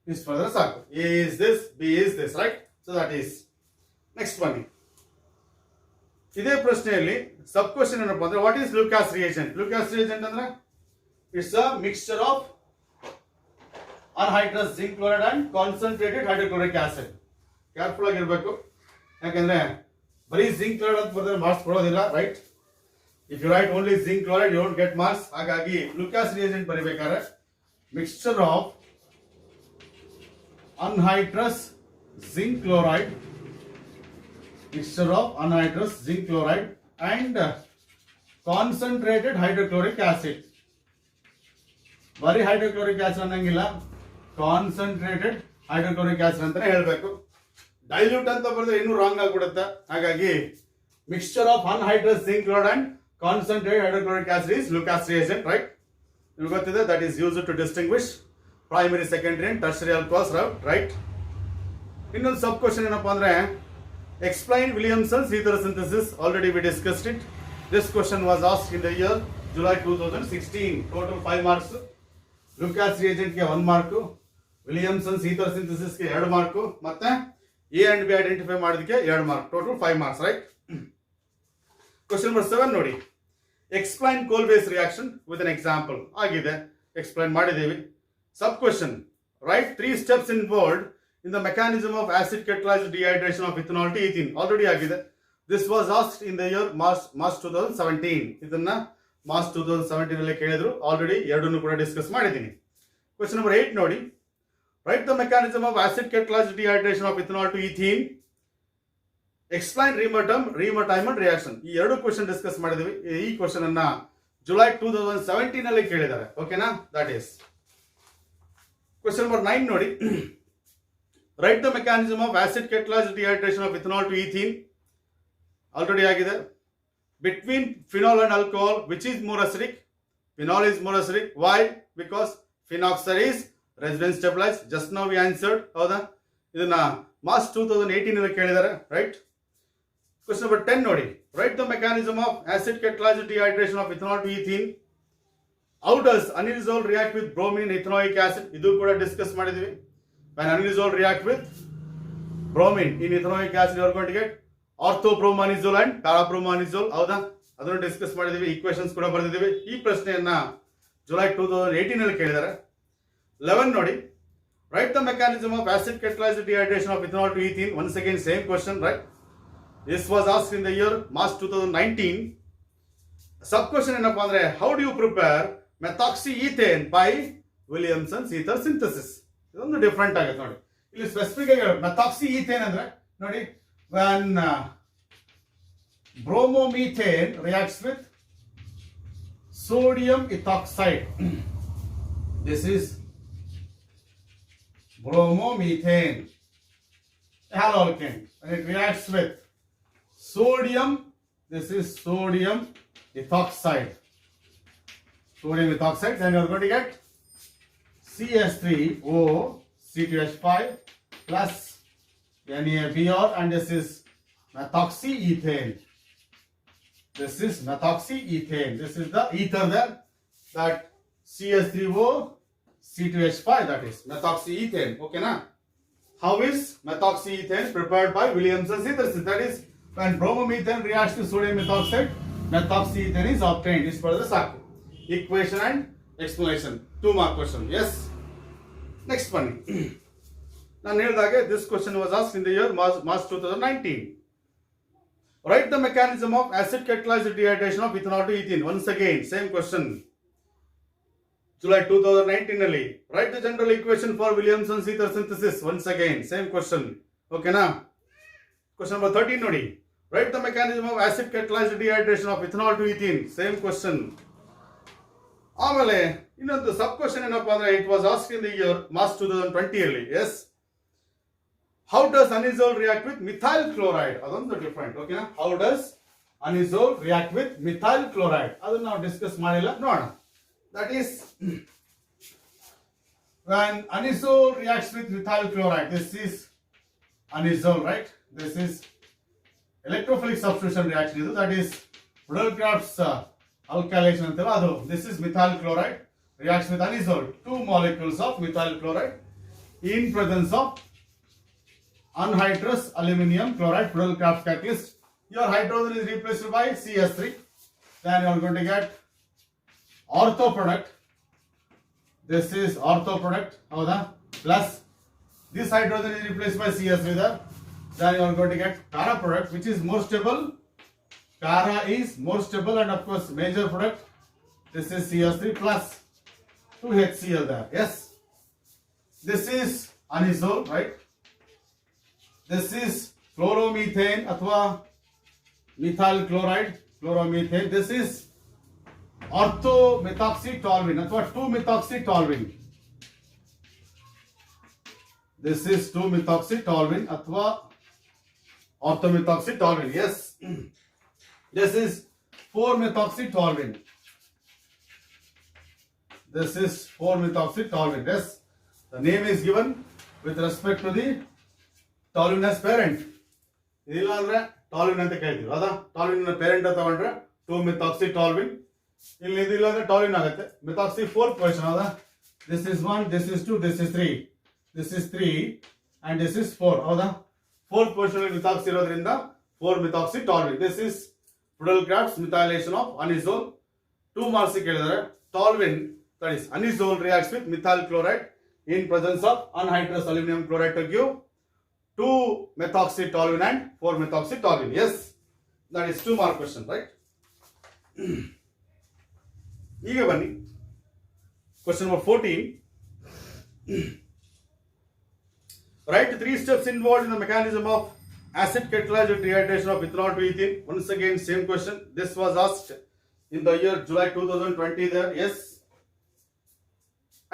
Is further circle. A is this, B is this, right? So that is next one. ಇದೇ ಪ್ರಶ್ನೆಯಲ್ಲಿ ಸಬ್ question ಏನಪ್ಪ ಅಂದ್ರೆ, what is Lucas reagent? Lucas reagent ಅಂದ್ರೆ it's a mixture of anhydrous zinc chloride and concentrated hydrochloric acid. Careful ಆಗಿರ್ಬೇಕು, ಯಾಕಂದ್ರೆ ಬರೀ zinc chloride ಅಂತ ಬರೆದ್ರೆ ಮಾರ್ಕ್ಸ್ ಕೊಡೋದಿಲ್ಲ, right. If you write only zinc chloride you don't get marks. ಹಾಗಾಗಿ Lucas reagent ಬರೀಬೇಕಾದ್ರೆ mixture of anhydrous zinc chloride, mixture of anhydrous zinc chloride and concentrated hydrochloric acid. Very hydrochloric acid annangilla, concentrated hydrochloric acid antane helbeku. Dilute anta bardre innu wrong agbidutte. Hagagi mixture of anhydrous zinc chloride and concentrated hydrochloric acid is Lucas reagent, right? You got that is used to distinguish primary, secondary and tertiary alcohols, right? Innondu sub question enappa andre explain Williamson's ether synthesis. Already we discussed it. This question was asked in the year July 2016. Total 5 marks. Lucas reagent ge 1 mark, Williamson's ether synthesis ge 2 mark, matte A and B identify madidike 2 mark. Total 5 marks, right? Question number 7 nodi. Explain coal-based reaction with an example. Agide explain ಮಾಡಿದೇವಿ. Sub question. Write 3 steps involved in the mechanism of acid catalyzed dehydration of ethanol to ethene. Already agide. This was asked in the year March 2017. ಇದನ್ನ March 2017 ಅಲ್ಲಿ ಕೇಳಿದ್ರು. Already ಎರಡನ್ನು ಕೂಡ discuss ಮಾಡಿದ್ದೀನಿ. Question number 8 ನೋಡಿ. Write the mechanism of acid catalyzed dehydration of ethanol to ethene. Explain Remer-Timon reaction. ಈ ಎರಡು question discuss ಮಾಡಿದ್ವಿ. ಈ ಕ್ವೆಶ್ಚನ್ ಅನ್ನ ಜುಲೈ 2017 ಅಲ್ಲಿ ಕೇಳಿದ್ದಾರೆ. ಓಕೆನಾ? ದಟ್ ಈಸ್ ಕ್ವೆಶ್ಚನ್ ನಂಬರ್ 9 ನೋಡಿ. Write the mechanism of acid catalyzed dehydration of ethanol to ethene. Already ಆಗಿದೆ. Between phenol and alcohol, which is more acidic? Phenol is more acidic. Why? Because phenoxide is residence stabilized. Just now we answered. ಹೌದಾ? ಇದನ್ನ March 2018 ಅಲ್ಲಿ ಕೇಳಿದ್ದಾರೆ. Right? Question number 10 ನೋಡಿ. Write the mechanism of acid catalyzed dehydration of ethanol to ethene. How does anisole react with bromine and ethanoic acid? ಇದು ಕೂಡ discuss ಮಾಡಿದ್ವಿ. When anisole react with bromine in ethanoic acid, you are going to get orthobromoanisole and parabromoanisole. ಹೌದಾ? ಅದನ್ನು discuss ಮಾಡಿದ್ವಿ. Equations ಕೂಡ ಬರೆದಿದ್ದೀವಿ. ಈ ಪ್ರಶ್ನೆಯನ್ನ July 2018 ಅಲ್ಲಿ ಕೇಳಿದ್ದಾರೆ. 11 ನೋಡಿ. Write the mechanism of acid catalyzed dehydration of ethanol to ethene. Once again same question, right? This was asked in the year March 2019. Sub question ಏನಪ್ಪಾ ಅಂದ್ರೆ how do you prepare methoxyethane by Williamson's ether synthesis? ಇದೊಂದು different ಆಗುತ್ತೆ ನೋಡಿ. ಇಲ್ಲಿ specific ಆಗಿ methoxyethane ಅಂದ್ರೆ ನೋಡಿ when bromomethane reacts with sodium ethoxide. This is bromomethane, halocane. When it reacts with sodium, this is sodium ethoxide. Sodium ethoxide, then you are going to get CS3O C2H5 plus NaBr, and this is methoxyethane. This is methoxyethane. This is the ether there, that CS3O C2H5, that is methoxyethane. Okay na? How is methoxyethane prepared by Williamson's ether synthesis? That is when bromomethane reacts to sodium ethoxide, methoxyethane is obtained. This for the saku. Equation and explanation. 2 mark question. Yes. Next one. ನಾನು ಹೇಳಿದಾಗೆ this question was asked in the year March 2019. Write the mechanism of acid catalyzed dehydration of ethanol to ethene. Once again, same question. July 2019 ನಲ್ಲಿ. Write the general equation for Williamson's ether synthesis. Once again, same question. Okay na? Question number 13 ನೋಡಿ. Write the mechanism of acid catalyzed dehydration of ethanol to ethene. Same question. ಆಮೇಲೆ ಇನ್ನೊಂದು ಸಬ್ question ಏನಪ್ಪಾ ಅಂದ್ರೆ it was asked in the year March 2020 ಅಲ್ಲಿ. Yes. How does anisole react with methyl chloride? ಅದೊಂದು different. ಓಕೆನಾ? How does anisole react with methyl chloride? ಅದನ್ನ ನಾವು discuss ಮಾಡಿಲ್ಲ, ನೋಡೋಣ. That is when anisole reacts with methyl chloride. This is anisole, right? This is electrophilic substitution reaction. That is Rutherford's alkylation anteva adu. This is methyl chloride reacts with anisole. 2 molecules of methyl chloride in presence of anhydrous aluminum chloride, Rutherford's catalyst. Your hydrogen is replaced by CS3. Then you are going to get ortho product. This is ortho product. Howda? Plus this hydrogen is replaced by CS3 there. Then you are going to get para product, which is more stable. Para is more stable, and of course major product. This is CS3 plus 2HCl there. Yes. This is anisole, right? This is chloromethane athwa methyl chloride, chloromethane. This is orthomethoxytoluene athwa 2-methoxytoluene. This is 2-methoxytoluene athwa orthomethoxytoluene. Yes. This is 4-methoxytoluene. This is 4-methoxytoluene. Yes. The name is given with respect to the toluene's parent. ಇದಿಲ್ಲ ಅಂದ್ರೆ ಟಾಲ್ವಿನ್ ಅಂತ ಕೇಳ್ತೀವಿ. ಹೌದಾ? ಟಾಲ್ವಿನ್ parent ತಗೊಂಡ್ರೆ 2-methoxytoluene. ಇಲ್ಲಿ ಇದಿಲ್ಲ ಅಂದ್ರೆ ಟಾಲ್ವಿನ್ ಆಗುತ್ತೆ. Methoxy 4th position. ಹೌದಾ? This is 1, this is 2, this is 3. This is 3 and this is 4. ಹೌದಾ? 4th position ಅಲ್ಲಿ ಮೆಥಾಕ್ಸಿ ಇರೋದ್ರಿಂದ 4-methoxytoluene. This is Friedel-Crafts methylation of anisole. 2 marks ಕೇಳಿದರೆ toluene, that is anisole, reacts with methyl chloride in presence of anhydrous aluminum chloride to give 2-methoxytoluene and 4-methoxytoluene. Yes, that is 2 mark question, right? ಈಗ ಬನ್ನಿ question number 14. Write 3 steps involved in the mechanism of acid catalyzed dehydration of ethanol to ethene. Once again, same question. This was asked in the year July 2020 there. Yes.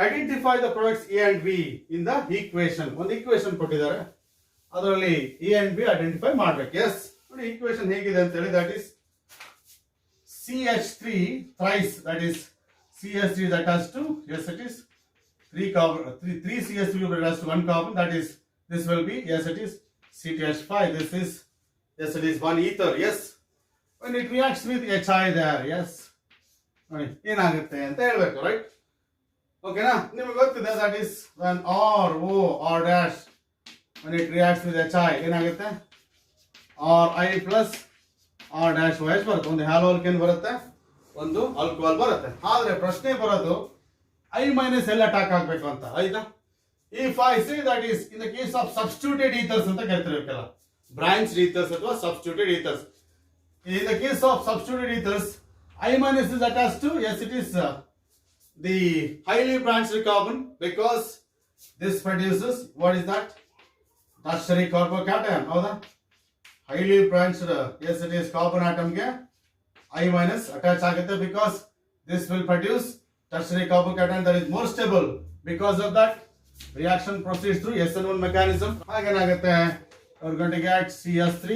Identify the products A and B in the equation. One equation ಕೊಟ್ಟಿದ್ದಾರೆ, ಅದರಲ್ಲಿ A and B identify ಮಾಡಬೇಕು. S ನೋಡಿ, equation ಹೇಗಿದೆ ಅಂತ ಹೇಳಿ, that is CH3 thrice, that is CH3 is attached to, yes it is 3 carbon, 3 CH3 will be attached to 1 carbon, that is, this will be, yes it is C2H5, this is, yes it is 1 ether. Yes, when it reacts with HI there, yes, ನೋಡಿ ಏನಾಗುತ್ತೆ ಅಂತ ಹೇಳಬೇಕು, right? ಓಕೆನಾ? ನಿಮಗೆ ಗೊತ್ತಿದೆ, that is when R dash, when it reacts with HI ಏನಾಗುತ್ತೆ? RI plus R dash OH ಬರುತ್ತೆ. ಒಂದು ಹ್ಯಾಲೋ ಆಲ್ಕೇನ್ ಬರುತ್ತೆ, ಒಂದು ಆಲ್ಕೋಹಾಲ್ ಬರುತ್ತೆ. ಆದ್ರೆ ಪ್ರಶ್ನೆ ಬರೋದು I minus ಎಲ್ಲ ಅಟ್ಯಾಕ್ ಆಗಬೇಕು ಅಂತ, ಆಯ್ತಾ? If I say that is in the case of substituted ethers ಅಂತ ಕರಿತಿರ್ಬೇಕಲ್ಲ, branched ethers ಅಥವಾ substituted ethers. In the case of substituted ethers, I minus is attached to, yes it is the highly branched carbon, because this produces, what is that? Tertiary carbocation. ಹೌದಾ? highly branched, yes it is carbon atom ಗೆ I minus attach ಆಗುತ್ತೆ, because this will produce tertiary carbocation that is more stable. Because of that, reaction proceeds through SN1 mechanism. ಹಾಗೇನಾಗುತ್ತೆ, we're going to get CS3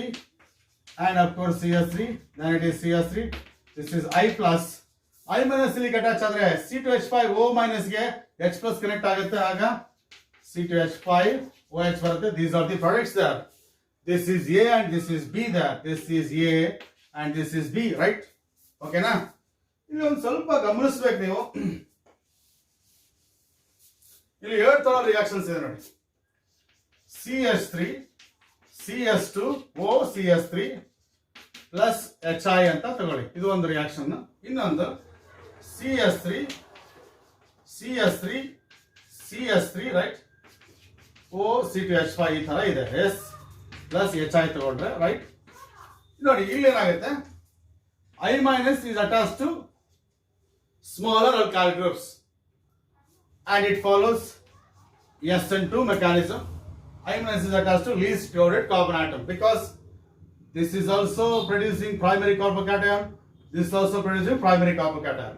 and of course CS3, then it is CS3, this is I plus, I minus ಇಲ್ಲಿ attach ಆದ್ರೆ C2H5O minus ಗೆ H plus connect ಆಗುತ್ತೆ, ಆಗ C2H5OH ಬರುತ್ತೆ. These are the products there. This is A and this is B there. This is A and this is B, right? ಓಕೆನಾ? ಇಲ್ಲಿ ಒಂದು ಸ್ವಲ್ಪ ಗಮನಿಸಬೇಕು ನೀವು. ಇಲ್ಲಿ 7 ತರ ರಿಯಾಕ್ಷನ್ಸ್ ಇದೆ ನೋಡಿ. CH3, CS2O, CS3 plus HI ಅಂತ ತಗೊಳ್ಳಿ, ಇದು ಒಂದು ರಿಯಾಕ್ಷನ್. ಇನ್ನೊಂದು CS3, ರೈಟ್, O C2H5 ಈ ತರ ಇದೆ. ಎಸ್ ಪ್ಲಸ್ HI ತಗೊಂಡ್ರೆ, ರೈಟ್? ನೋಡಿ ಇಲ್ಲಿ ಏನಾಗುತ್ತೆ, I minus is attached to smaller alkyl groups and it follows SN2 mechanism. I minus is attached to least crowded carbon atom, because this is also producing primary carbocation, this is also producing primary carbocation.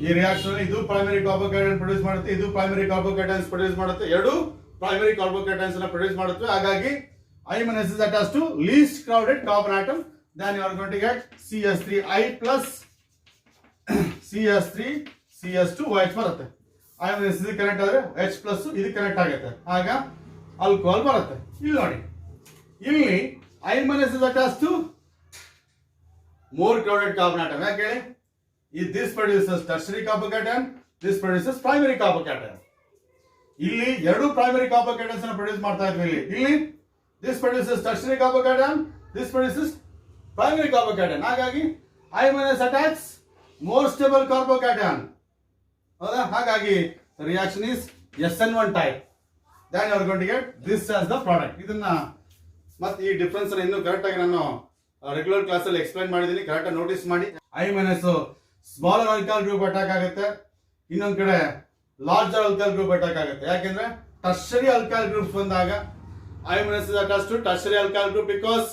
ಈ reaction ಇದು primary ಕಾರ್ಬೋಕೇಟನ್ produce ಮಾಡುತ್ತೆ, ಇದು primary ಕಾರ್ಬೋಕೇಟನ್ಸ್ produce ಮಾಡುತ್ತೆ, ಎರಡು primary ಕಾರ್ಬೋಕೇಟನ್ಸ್ ಅನ್ನು produce ಮಾಡುತ್ತವೆ. ಹಾಗಾಗಿ I minus is attached to least crowded carbon atom. Then you are going to get CH3I plus CS2OH ಬರುತ್ತೆ. I minus ಇದು ಕನೆಕ್ಟ್ ಆದ್ರೆ H plus ಇದು ಕನೆಕ್ಟ್ ಆಗುತ್ತೆ, ಆಗ ಆಲ್ಕೋಹಾಲ್ ಬರುತ್ತೆ. ಇಲ್ಲಿ ನೋಡಿ, ಇಲ್ಲಿ I minus is attached to more crowded carbon atom. ಯಾಕೆ ಹೇಳಿ? This produces tertiary carbocation, this produces primary carbocation. ಇಲ್ಲಿ ಎರಡು ಪ್ರೈಮರಿ ಕಾರ್ಬೋಕೇಟನ್ಸ್ ಅನ್ನು ಪ್ರೊಡ್ಯೂಸ್ ಮಾಡ್ತಾ ಇದ್ವಿ. ಇಲ್ಲಿ this produces tertiary carbocation, this produces primary carbocation. ಹಾಗಾಗಿ I minus attacks more stable carbocation. ಹೌದಾ? ಹಾಗಾಗಿ reaction is SN1 type. Then you are going to get this as the product. ಇದನ್ನ ಮತ್ತೆ ಈ ಡಿಫರೆನ್ಸ್ ಅನ್ನು ಇನ್ನೂ ಕರೆಕ್ಟ್ ಆಗಿ ನಾನು ರೆಗ್ಯುಲರ್ ಕ್ಲಾಸ್ ಅಲ್ಲಿ ಎಕ್ಸ್ಪ್ಲೈನ್ ಮಾಡಿದ್ದೀನಿ, ಕರೆಕ್ಟ್ ಆಗಿ ನೋಟಿಸ್ ಮಾಡಿ. I minus smaller alkyl group attack ಆಗುತ್ತೆ, ಇನ್ನೊಂದ್ ಕಡೆ ಲಾರ್ಜರ್ ಆಲ್ಕೈಲ್ ಗ್ರೂಪ್ ಅಟ್ಯಾಕ್ ಆಗುತ್ತೆ. ಯಾಕೆಂದ್ರೆ tertiary alkyl groups ಬಂದಾಗ I minus is attached to tertiary alkyl group because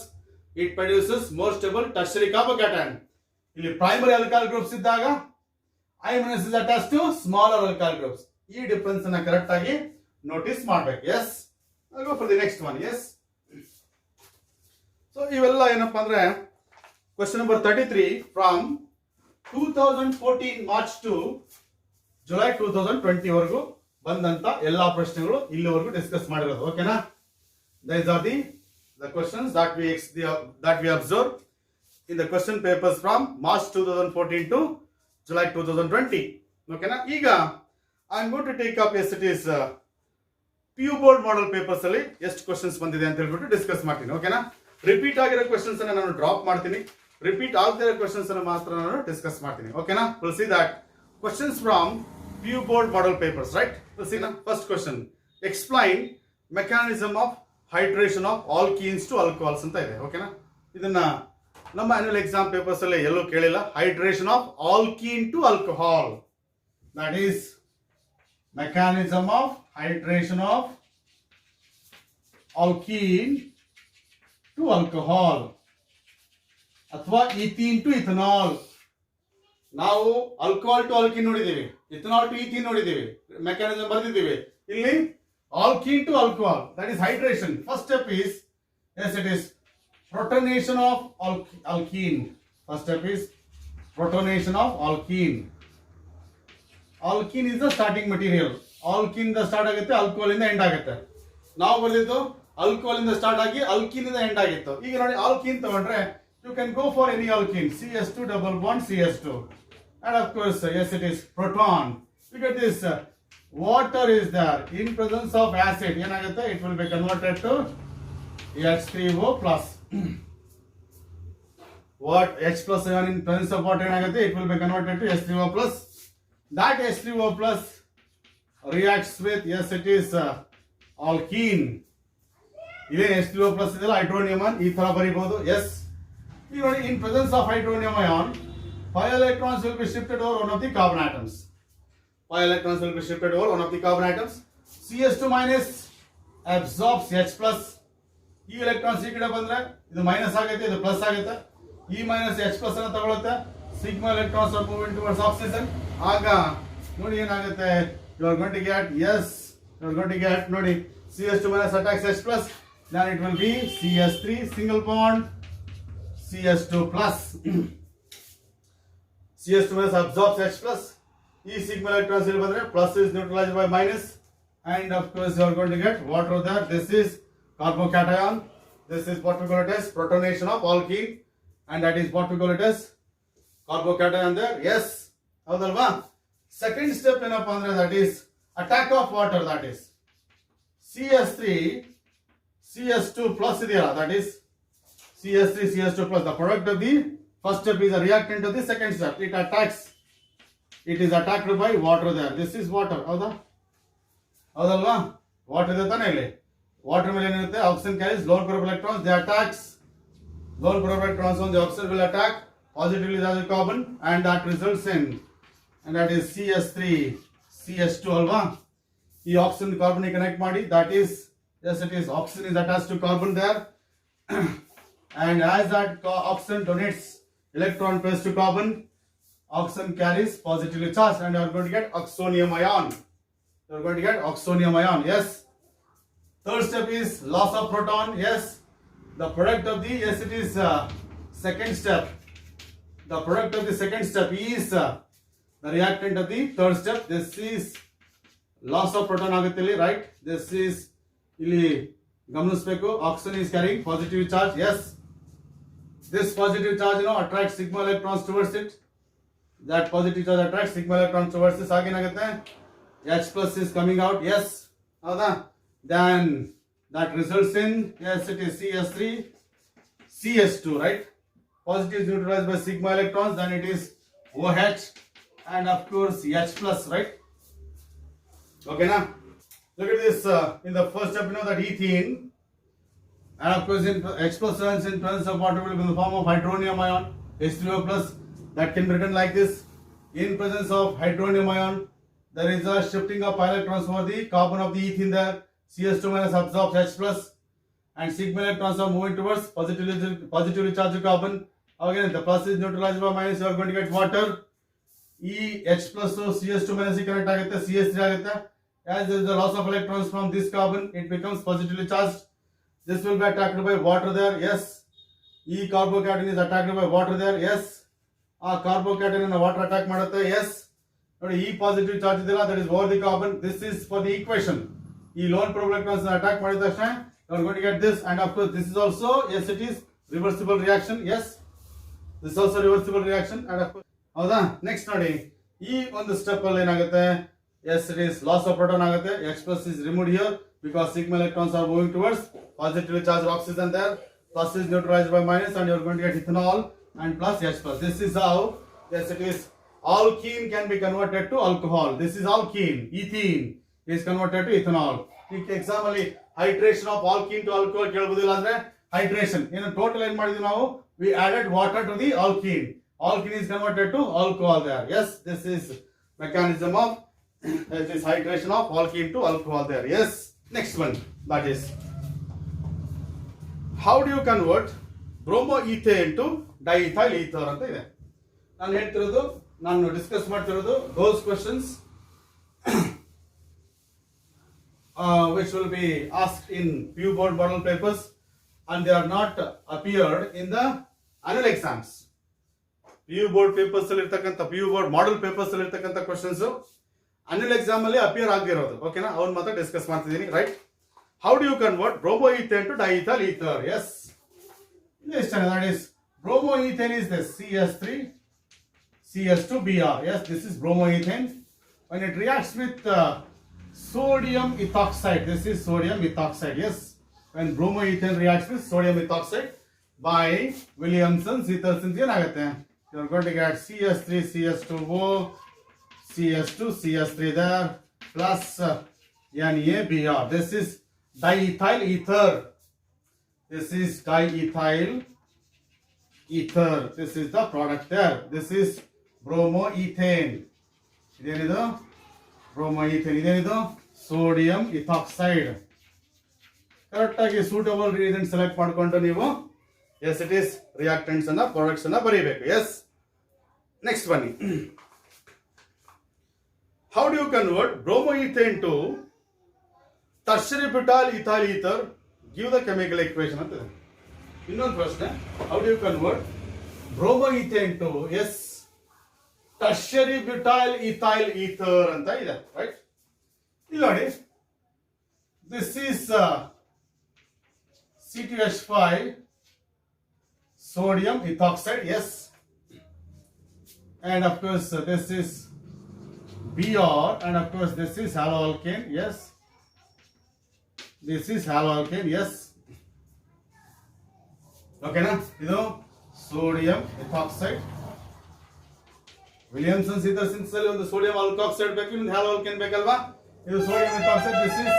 it produces more stable tertiary carbocation. ಇಲ್ಲಿ primary alkyl groups ಇದ್ದಾಗ I minus is attached to smaller alkyl groups. ಈ difference ಅನ್ನ correct ಆಗಿ notice ಮಾಡಬೇಕು. Yes, I'll go for the next one. Yes. So ಇವೆಲ್ಲ ಏನಪ್ಪಾ ಅಂದ್ರೆ question number 33 from 2014 March to July 2020 ವರೆಗೂ ಬಂದಂತ ಎಲ್ಲಾ ಪ್ರಶ್ನೆಗಳು ಇಲ್ಲಿವರೆಗೂ ಡಿಸ್ಕಸ್ ಮಾಡಿರೋದು. ಓಕೆನಾ? These are the questions that we observed in the question papers from March 2014 to July 2020. ಓಕೆನಾ? ಈಗ I am going to take up yesterday's PU board model papers ಅಲ್ಲಿ ಎಷ್ಟು ಕ್ವೆಶ್ಚನ್ಸ್ ಬಂದಿದೆ ಅಂತ ಹೇಳ್ಬಿಟ್ಟು ಡಿಸ್ಕಸ್ ಮಾಡ್ತೀನಿ. ಓಕೆನಾ? ರಿಪೀಟ್ ಆಗಿರೋ ಕ್ವೆಶ್ಚನ್ಸ್ ಅನ್ನ ನಾನು ಡ್ರಾಪ್ ಮಾಡ್ತೀನಿ. ರಿಪೀಟ್ ಆಗದೇ ಇರೋ ಕ್ವೆಶ್ಚನ್ಸ್ ಅನ್ನು ಮಾತ್ರ ನಾನು ಡಿಸ್ಕಸ್ ಮಾಡ್ತೀನಿ. ಓಕೆನಾ? We'll see that questions from PU board model papers, right? We'll see now. First question. Explain mechanism of hydration of alkenes to alcohols ಅಂತ ಇದೆ. ಓಕೆನಾ? ಇದನ್ನ ನಮ್ಮ ಆನ್ಯುವಲ್ ಎಕ್ಸಾಮ್ ಪೇಪರ್ಸ್ ಅಲ್ಲಿ ಎಲ್ಲೂ ಕೇಳಿಲ್ಲ. Hydration of alkene to alcohol, that is mechanism of hydration of alkene to alcohol ಅಥವಾ ethene to ethanol. ನಾವು ಆಲ್ಕೋಹಾಲ್ ಟು ಆಲ್ಕೀನ್ ನೋಡಿದ್ದೀವಿ, ಇಥನಾಲ್ ಟು ಈಥೀನ್ ನೋಡಿದ್ದೀವಿ, ಮೆಕ್ಯಾನಿಸಮ್ ಬರೆದಿದ್ದೀವಿ. ಇಲ್ಲಿ alkene to alcohol, that is hydration. First step is, yes, it is protonation of alkene. First step is protonation of alkene. Alkene is the starting material. Alkene ಇಂದ start ಆಗುತ್ತೆ, alcohol ಇಂದ end ಆಗುತ್ತೆ. ನಾವು ಬರೆದಿದ್ದು alcohol ಇಂದ start ಆಗಿ alkene ಇಂದ end ಆಗಿತ್ತು. ಈಗ ನೋಡಿ alkene ತಗೊಂಡ್ರೆ you can go for any alkene, CS2 double bond CH2, and of course yes, it is proton. Look at this, water is there in presence of acid, ಏನಾಗುತ್ತೆ, it will be converted to H3O plus. What H plus ion in presence of water ಏನಾಗುತ್ತೆ, it will be converted to H3O plus. That H3O plus reacts with, yes, it is alkene. ಇಲ್ಲಿ H3O plus ಇದೆಲ್ಲ hydronium ಈ ತರ ಬರೀಬಹುದು. Yes, in presence of hydronium ion, 5 electrons will be shifted over one of the carbon atoms. 5 electrons will be shifted over one of the carbon atoms. CS2 minus absorbs H plus. ಈ electrons ಈ ಕಡೆ ಬಂದ್ರೆ ಇದು minus ಆಗುತ್ತೆ, ಇದು plus ಆಗುತ್ತೆ. ಈ minus H plus ಅನ್ನು ತಗೊಳುತ್ತೆ. Sigma electrons are moving towards oxygen. ಆಗ ನೋಡಿ ಏನಾಗುತ್ತೆ, you are going to get, yes, you are going to get, ನೋಡಿ, CS2 minus attacks H plus, then it will be CS3 single bond CS2 plus. CS2 minus absorbs H plus. E sigma electrons will be plus is neutralized by minus, and of course you are going to get water there. This is carbocation. This is what we call it as protonation of alkene, and that is what we call it as carbocation there. Yes, ಹೌದಲ್ವಾ? Second step ಏನಪ್ಪಾ ಅಂದ್ರೆ, that is attack of water, that is CS3 CS2 plus ಇದೆಯಲ್ಲ, that is CS3 CS2 plus. The product of the first step is a reactant of the second step. It attacks, it is attacked by water there. This is water, ಹೌದಲ್ವಾ? Water ಇದೆ ತಾನೇ. ಇಲ್ಲಿ water ಮೇಲೆ ಏನಿರುತ್ತೆ, oxygen carries lone pair of electrons, they attacks lone pair of electrons on the oxygen will attack positively the carbon, and that results in, and that is CS3 CH2 ಅಲ್ವಾ? ಈ oxygen carbon connect ಮಾಡಿ, that is, yes, it is oxygen is attached to carbon there. And as that oxygen donates electron pairs to carbon, oxygen carries positively charged, and you are going to get oxonium ion. You are going to get oxonium ion. Yes. Third step is loss of proton. Yes. The product of the, yes, it is second step. The product of the second step is the reactant of the third step. This is loss of proton ಆಗುತ್ತೆ ಇಲ್ಲಿ, right? This is ಇಲ್ಲಿ ಗಮನಿಸಬೇಕು, oxygen is carrying positive charge. Yes. This positive charge, attracts sigma electrons towards it. That positive charge attracts sigma electrons towards this. ಆಗೇನಾಗುತ್ತೆ, H plus is coming out. Yes, ಹೌದಾ? Then that results in, yes, it is CS3 CH2, right? Positive is neutralized by sigma electrons, then it is OH, and of course H plus, right? Okay, now look at this. In the first step, that ethene, and of course in H plus ions in presence of water will be in the form of hydronium ion, H3O plus. That can be written like this: in presence of hydronium ion, there is a shifting of electrons over the carbon of the ethene there. CS2 minus absorbs H plus, and sigma electrons are moving towards positively charged carbon. Again, the plus is neutralized by minus. You are going to get water. E H plus so CS2 minus connect ಆಗುತ್ತೆ, CS3 ಆಗುತ್ತೆ. As there is the loss of electrons from this carbon, it becomes positively charged. This will be attacked by water there. Yes. E carbocation is attacked by water there. Yes. Carbocation and water attack ಮಾಡುತ್ತೆ. Yes. ನೋಡಿ, E positive charge ಇದೆಲ್ಲ, that is over the carbon. This is for the equation. ಈ lone probable electrons attack ಮಾಡಿದ ತಕ್ಷಣ you are going to get this, and of course this is also, yes, it is reversible reaction. Yes, this is also reversible reaction, and of course ಹೌದಾ. Next ನೋಡಿ, ಈ ಒಂದು step ಅಲ್ಲಿ ಏನಾಗುತ್ತೆ, yes, it is loss of proton ಆಗುತ್ತೆ. H plus is removed here because sigma electrons are moving towards positively charged oxygen there. Plus is neutralized by minus, and you are going to get ethanol and plus H plus. This is how, yes, it is, alkene can be converted to alcohol. This is alkene. Ethene is converted to ethanol. Exam ಅಲ್ಲಿ hydration of alkene to alcohol ಕೇಳಬಹುದಿಲ್ಲ ಅಂದ್ರೆ hydration ಏನು total ಏನು ಮಾಡಿದ್ವಿ ನಾವು, we added water to the alkene. Alkene is converted to alcohol there. Yes, this is mechanism of this hydration of alkene to alcohol there. Yes. Next one, that is, how do you convert bromoethane to diethyl ether ಅಂತ ಇದೆ. ನಾನು ಹೇಳ್ತಿರೋದು, ನಾನು discuss ಮಾಡ್ತಿರೋದು those questions which will be asked in PU board model papers, and they are not appeared in the annual exams. PU board papers ಅಲ್ಲಿ ಇರ್ತಕ್ಕಂಥ, PU board model papers ಅಲ್ಲಿ ಇರ್ತಕ್ಕಂಥ ಕ್ವಶನ್ಸ್ annual exam ಅಲ್ಲಿ appear ಆಗಿರೋದು. ಓಕೆನಾ, ಅವನ್ ಮಾತ್ರ discuss ಮಾಡ್ತಿದ್ದೀನಿ. Right. How do you convert bromoethane to diethyl ether? Yes. This that is, bromoethane is this CS3 CS2Br. Yes, this is bromoethane. When it reacts with sodium ethoxide, this is sodium ethoxide. Yes, when bromoethane reacts with sodium ethoxide by Williamson's ether synthesis ಏನಾಗುತ್ತೆ, you are going to get CS3 CS2O CS2 CS3 there plus NaBr. This is diethyl ether. This is diethyl ether. This is the product there. This is bromoethane. ಇದೇನಿದು bromoethane. ಇದೇನಿದು sodium ethoxide. Correct ಆಗಿ suitable reason select ಮಾಡಿಕೊಂಡು ನೀವು, yes, it is reactants ಅನ್ನ products ಅನ್ನ ಬರೀಬೇಕು. Yes. Next ಬನ್ನಿ, how do you convert bromoethane to tertiary butyl ethyl ether? Give the chemical equation ಅಂತ ಇದೆ. ಇನ್ನೊಂದು ಪ್ರಶ್ನೆ, how do you convert bromoethane to, yes, tertiary butyl ethyl ether ಅಂತ ಇದೆ. ರೈಟ್. ಇಲ್ಲಿ ನೋಡಿ, this is C2H5 sodium ethoxide. Yes, and of course this is Br, and of course this is haloalkane. Yes, this is haloalkane. Yes, okay na, idu sodium ethoxide. Williamson's ether synthesis ಅಲ್ಲಿ ಒಂದು sodium alkoxide ಬೇಕು, ಇನ್ನೊಂದು haloalkane ಬೇಕಲ್ವಾ. ಇದು sodium ethoxide. This is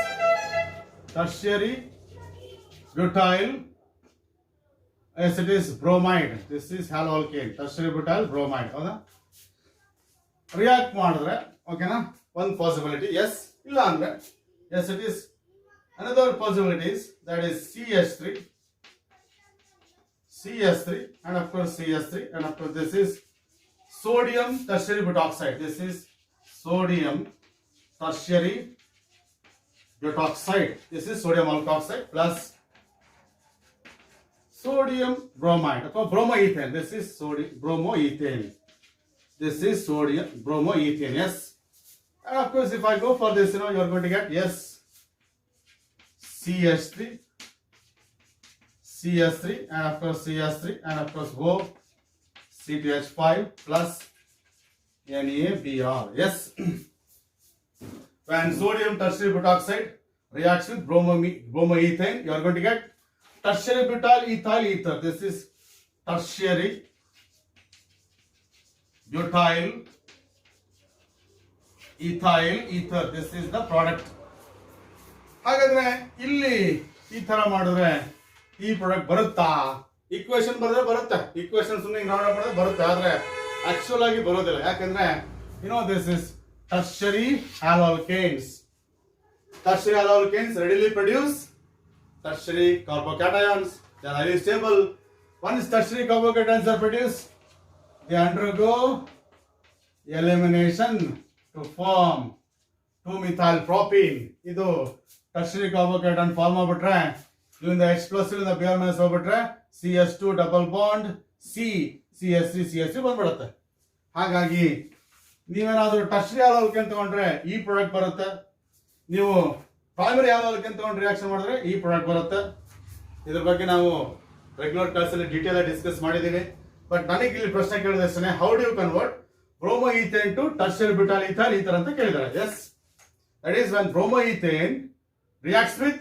tertiary butyl, as it is bromide. This is haloalkane, tertiary butyl bromide. ಹೌದಾ, react ಮಾಡಿದ್ರೆ ಓಕೆನಾ, ಒಂದು ಪಾಸಿಬಿಲಿಟಿ. ಎಸ್, ಇಲ್ಲ ಅಂದ್ರೆ yes, it is another possibilities, that is CS3 and of course CS3, and of course this is sodium tertiary butoxide. This is sodium tertiary butoxide. This is sodium alkoxide plus sodium bromide, or bromoethane. This is sodium bromoethane. This is sodium bromoethane. Yes, and of course if I go for this, you are going to get, yes, CH3 and of course CH3 and of course O C2H5 plus NaBr. Yes, when sodium tertiary butoxide reacts with bromoethane, you are going to get tertiary butyl ethyl ether. This is tertiary butyl ethyl ether. This is the product. ಹಾಗಾದ್ರೆ ಇಲ್ಲಿ ಈ ತರ ಮಾಡಿದ್ರೆ ಈ product ಬರುತ್ತಾ? Equation ಬರೆದ್ರೆ ಬರುತ್ತೆ, equation ಸುಮ್ಮನೆ ನಾವು ಮಾಡಿದ್ರೆ ಬರುತ್ತೆ, ಆದ್ರೆ ಆಕ್ಚುಯಲ್ ಆಗಿ ಬರೋದಿಲ್ಲ. ಯಾಕಂದ್ರೆ this is tertiary haloalkanes. tertiary haloalkanes readily produce tertiary carbocations. They are highly stable. Once tertiary carbocations are produced, they undergo elimination to form 2-methylpropene. ಇದು tertiary carbocation ಫಾರ್ಮ್ ಆಗ್ಬಿಟ್ರೆ ಇದರಿಂದ H ಪ್ಲಸ್ ಇಂದ Br minus ಹೋಗ್ಬಿಟ್ರೆ CS2 double bond CH3 ಬಂದ್ಬಿಡುತ್ತೆ. ಹಾಗಾಗಿ ನೀವೇನಾದ್ರೂ tertiary haloalkane ತಗೊಂಡ್ರೆ ಈ ಪ್ರಾಡಕ್ಟ್ ಬರುತ್ತೆ. ನೀವು ಪ್ರೈಮರಿ ಹ್ಯಾಲೋಆಲ್ಕೇನ್ ತಗೊಂಡು ರಿಯಾಕ್ಷನ್ ಮಾಡಿದ್ರೆ ಈ ಪ್ರಾಡಕ್ಟ್ ಬರುತ್ತೆ. ಇದ್ರ ಬಗ್ಗೆ ನಾವು ರೆಗ್ಯುಲರ್ ಕ್ಲಾಸಲ್ಲಿ ಡೀಟೇಲ್ ಆಗಿ ಡಿಸ್ಕಸ್ ಮಾಡಿದ್ದೀವಿ. ಬಟ್ ನನಗೆ ಇಲ್ಲಿ ಪ್ರಶ್ನೆ ಕೇಳಿದಷ್ಟೇ, how do you convert bromoethane to tertiary butyl ether ether ಅಂತ ಕೇಳಿದ್ದಾರೆ. Yes, that is when bromoethane reacts with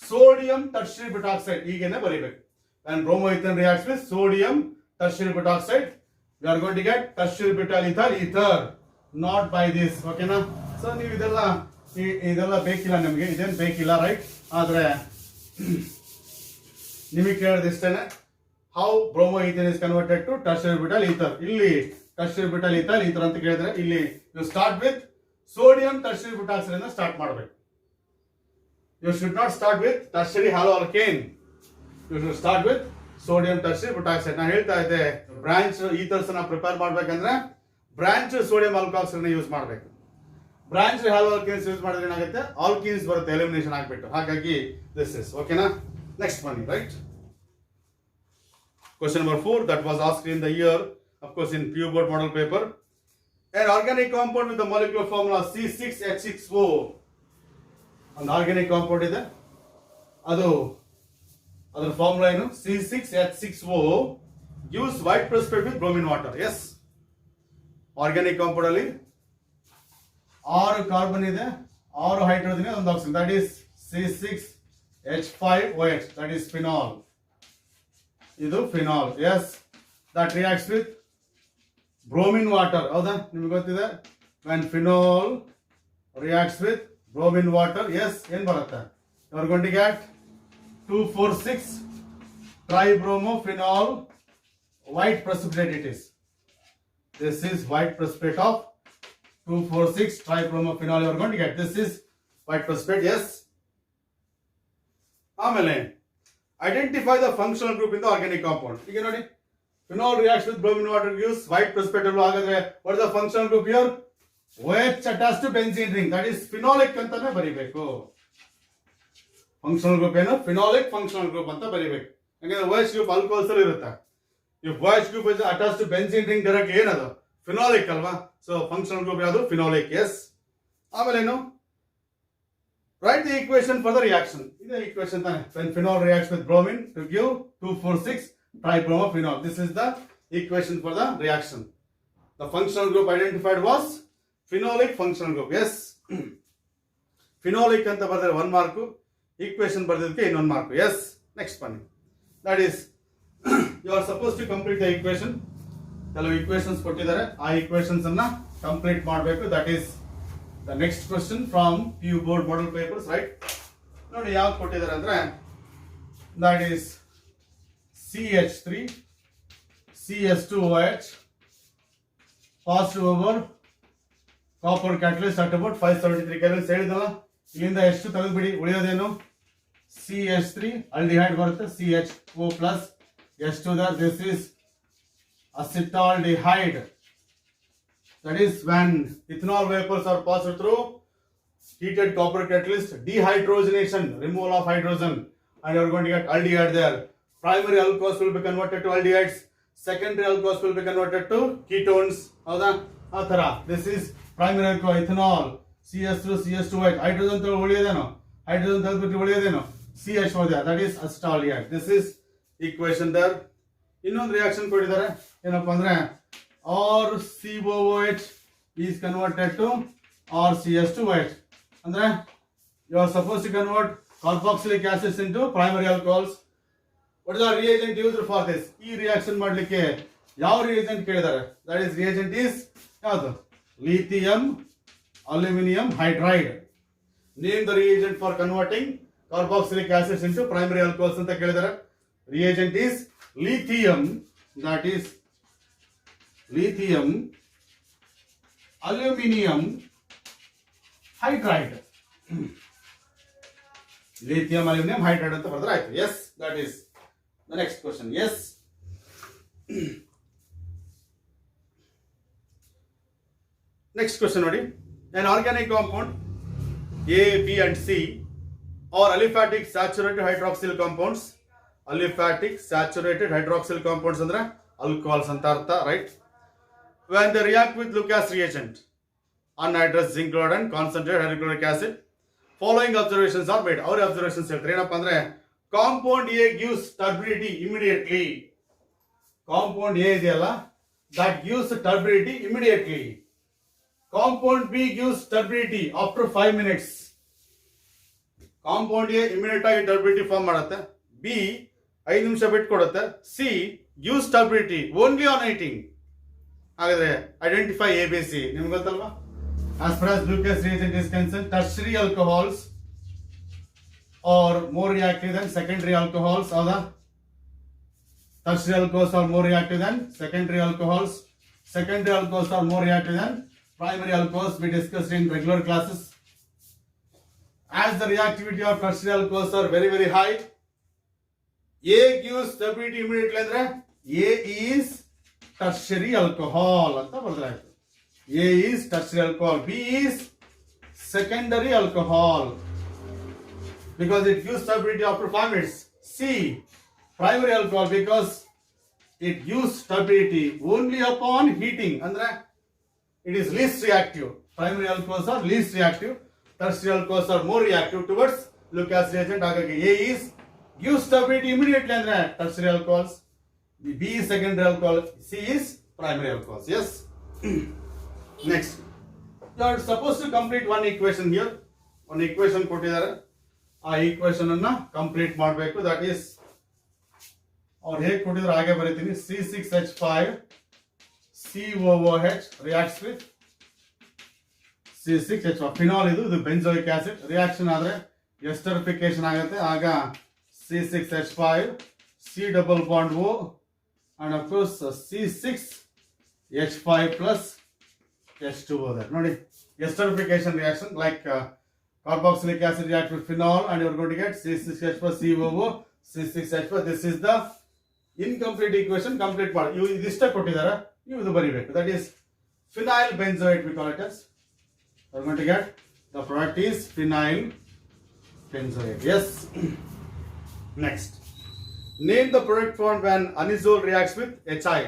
sodium tertiary butoxide. ಹೀಗೇನೆ ಬರೀಬೇಕು. When bromoethane reacts with sodium tertiary butoxide, we are going to get tertiary butyl ether, not by this. Okay na? So ನೀವು ಇದೆಲ್ಲ ಬೇಕಿಲ್ಲ, ನಿಮಗೆ ಇದೇನು ಬೇಕಿಲ್ಲ, right? ಆದ್ರೆ ನಿಮಗೆ ಕೇಳಿದಿಷ್ಟೇನೆ, how bromoethane is converted to tertiary butyl ether. ಇಲ್ಲಿ ಟರ್ಷರಿ ಬ್ಯೂಟೈಲ್ ಈಥರ್ ಅಂತ ಕೇಳಿದ್ರೆ ಇಲ್ಲಿ you start with sodium tertiary butoxide ಇಂದ ಸ್ಟಾರ್ಟ್ ಮಾಡಬೇಕು. You should not start with tertiary haloalkane. You should start with sodium tertiary butoxide. ನಾನು ಹೇಳ್ತಾ ಇದ್ದೆ, branch ethers ನ ಪ್ರಿಪೇರ್ ಮಾಡ್ಬೇಕಂದ್ರೆ ಬ್ರಾಂಚ್ ಸೋಡಿಯಂ ಆಲ್ಕೋಹಾಲ್ಸ್ ಯೂಸ್ ಮಾಡಬೇಕು. ಬ್ರಾಂಚ್ ಹ್ಯಾಲೋಆಲ್ಕೇನ್ಸ್ ಯೂಸ್ ಮಾಡಿದ್ರೆ ಏನಾಗುತ್ತೆ, ಆಲ್ಕೀನ್ಸ್ ಬರುತ್ತೆ, ಎಲಿಮಿನೇಷನ್ ಆಗ್ಬಿಟ್ಟು. ಹಾಗಾಗಿ ದಿಸ್ ಇಸ್ ಓಕೆನಾ. ನೆಕ್ಸ್ಟ್ ಬನ್ನಿ, right? Question number 4 that was asked in the year, of course in PU board model paper. An organic compound with the molecular formula C6H6O. ಒಂದು organic compound ಇದೆ, ಅದರ formula ಏನು? C6H6O gives white precipitate with bromine water. Yes, organic compound ಅಲ್ಲಿ 6 carbon ಇದೆ, 6 hydrogen ಇದೆ, 1 oxygen. That is C6H5OH. That is phenol. ಇದು phenol. Yes, that reacts with bromine water. ಹೌದಾ? ನಿಮ್ಗೆ ಗೊತ್ತಿದೆ, when phenol reacts with bromine water, yes, ಏನ್ ಬರುತ್ತೆ? You are going to get 2,4,6 tribromophenol white precipitate. It is. This is white precipitate of 2,4,6 tribromophenol. You are going to get this is white precipitate. Yes. ಆಮೇಲೆ identify the functional group in the organic compound. ಈಗ ನೋಡಿ, phenol reacts with bromine water gives white precipitate. ಹಾಗಾದ್ರೆ what is the functional group here? OH attached to benzene ring. That is phenolic ಅಂತಾನೆ ಬರೀಬೇಕು. Functional group ಏನು? Phenolic functional group ಅಂತ ಬರೀಬೇಕು. ಯಾಕಂದ್ರೆ OH group alcohols ಅಲ್ಲಿ ಇರುತ್ತೆ. If OH group is attach to benzene ring direct ಏನದು? Phenolic ಅಲ್ವಾ? ಸೊ ಫಂಕ್ಷನಲ್ ಗ್ರೂಪ್ ಯಾವುದು? ಫಿನಾಲಿಕ್. ಎಸ್. ಆಮೇಲೆ ಏನು? Write the equation for the reaction. ಇದೇ ಈಕ್ವೇಷನ್ ತಾನೆ. when phenol reacts with bromine to give 2,4,6 tribromophenol. This is the equation for the reaction. The functional group identified was phenolic functional group. Yes. Phenolic ಅಂತ ಬರೆದ್ರೆ 1 mark, equation ಬರೆದಿದ್ದಕ್ಕೆ ಇನ್ನೊಂದು mark. Yes. Next ಬನ್ನಿ. That is you are suppose to complete the equation. ಕೆಲವು equations ಕೊಟ್ಟಿದ್ದಾರೆ, ಆ equations ಅನ್ನ complete ಮಾಡಬೇಕು. That is the next question from PU board model papers, right? ನೋಡಿ ಯಾವ್ದು ಕೊಟ್ಟಿದ್ದಾರೆ ಅಂದ್ರೆ, that is CH3 CS2OH positive over copper catalyst at about 573 kelvins. ಹೇಳಿದಲ್ಲ, ಇಲ್ಲಿಂದ ಎಷ್ಟು ತೆಗೆದುಬಿಡಿ, ಉಳಿಯೋದೇನು? CH3 aldehyde ಬರುತ್ತೆ, CHO plus H2 there. This is acetaldehyde. That is when ethanol vapors are passed through heated copper catalyst, dehydrogenation, removal of hydrogen, and you are going to get aldehyde there. Primary alcohols will be converted to aldehydes. Secondary alcohols will be converted to ketones. ಹೌದಾ? ಆ ತರ. This is primary alcohol, ethanol, CS2 CS2OH. Hydrogen ತಗೊಳ್ಳಿ ಉಳಿಯೋದೇನು? Hydrogen ತೆಗೆದ್ಬಿಟ್ಟು ಉಳಿಯೋದೇನು? CHO there. That is acetaldehyde. This is equation there. ಇನ್ನೊಂದು reaction ಕೊಟ್ಟಿದ್ದಾರೆ, ಏನಪ್ಪಾ ಅಂದ್ರೆ RCOOH is converted to RCS2OH. ಅಂದ್ರೆ you are supposed to convert carboxylic acids into primary alcohols. What is the reagent used for this? ಈ reaction ಮಾಡಲಿಕ್ಕೆ ಯಾವ reagent ಕೇಳಿದ್ದಾರೆ? That is reagent is ಯಾವುದು? Lithium aluminum hydride. Name the reagent for converting carboxylic acids into primary alcohols ಅಂತ ಕೇಳಿದ್ದಾರೆ. Reagent is lithium, that is lithium aluminum hydride. lithium aluminum hydride ಅಂತ ಬರೆದ್ರೆ ಆಯ್ತು. Yes, that is the next question. Yes. Next question ನೋಡಿ. An organic compound A, B and C are aliphatic saturated hydroxyl compounds. Aliphatic saturated hydroxyl compounds ಅಂದ್ರೆ alcohols ಅಂತ ಅರ್ಥ, right? When they react with Lucas reagent, anhydrous zinc chloride and concentrated hydrochloric acid, following observations are made. Our observations ಹೇಳ್ತಾರೆ ಏನಪ್ಪ ಅಂದ್ರೆ compound A gives turbidity immediately. Compound A ಇದೆಯಲ್ಲ, that gives turbidity immediately. Compound B gives turbidity after 5 minutes. Compound A immediate ಆಗಿ turbidity form ಮಾಡುತ್ತೆ. B 5 ನಿಮಿಷ ಬಿಟ್ಟು ಕೊಡುತ್ತೆ. C gives turbidity only on heating. ಹಾಗಾದ್ರೆ ಐಡೆಂಟಿಫೈ ABC ನಿಮ್ಗೆ ಗೊತ್ತಲ್ವಾ? As far as Lucas reagent is concerned, tertiary alcohols are more reactive than secondary alcohols. ಹೌದಾ? Tertiary alcohols are more reactive than secondary alcohols. Secondary alcohols are more reactive than primary alcohols. We discussed in regular classes. As the reactivity of tertiary alcohols are very very high, A gives turbidity immediately ಅಂದ್ರೆ A is tertiary alcohol ಅಂತ ಬರೆದ್ರೆ ಆಯ್ತು. A is tertiary alcohol. B is secondary alcohol because it gives turbidity after 5 minutes. C primary alcohol because it gives turbidity only upon heating. ಅಂದ್ರೆ it is least reactive. Primary alcohols are least reactive. Tertiary alcohols are more reactive towards Lucas reagent. ಹಾಗಾಗಿ A is gives turbidity immediately ಅಂದ್ರೆ tertiary alcohols. B is secondary alcohol. C is primary alcohols. Yes. Next, you are supposed to complete one equation here. One equation ಕೊಟ್ಟಿದ್ದಾರೆ, ಆ equation ಅನ್ನ complete ಮಾಡಬೇಕು. That is ಅವ್ರು ಹೇಗೆ ಕೊಟ್ಟಿದ್ರು ಹಾಗೆ ಬರೀತೀನಿ. C6H5 COOH reacts with C6H5 phenol, ಇದು ಬೆಂಜೋಯಿಕ್ ಆಸಿಡ್. ರಿಯಾಕ್ಷನ್ ಆದ್ರೆ ಎಸ್ಟರಿಫಿಕೇಶನ್ ಆಗುತ್ತೆ. ಆಗ C6H5 C double bond O and of course C6H5 plus H2O there. ನೋಡಿ, esterification reaction like carboxylic acid react with phenol and you are going to get C6H5 COO C6H5. This is the incomplete equation. Complete part. You ಇದಿಷ್ಟ ಕೊಟ್ಟಿದ್ದಾರೆ, ನೀವು ಇದು ಬರೀಬೇಕು. That is phenyl benzoate we call it as. You are going to get the product is phenyl benzoate. Yes. Next, name the product formed when anisole reacts with HI.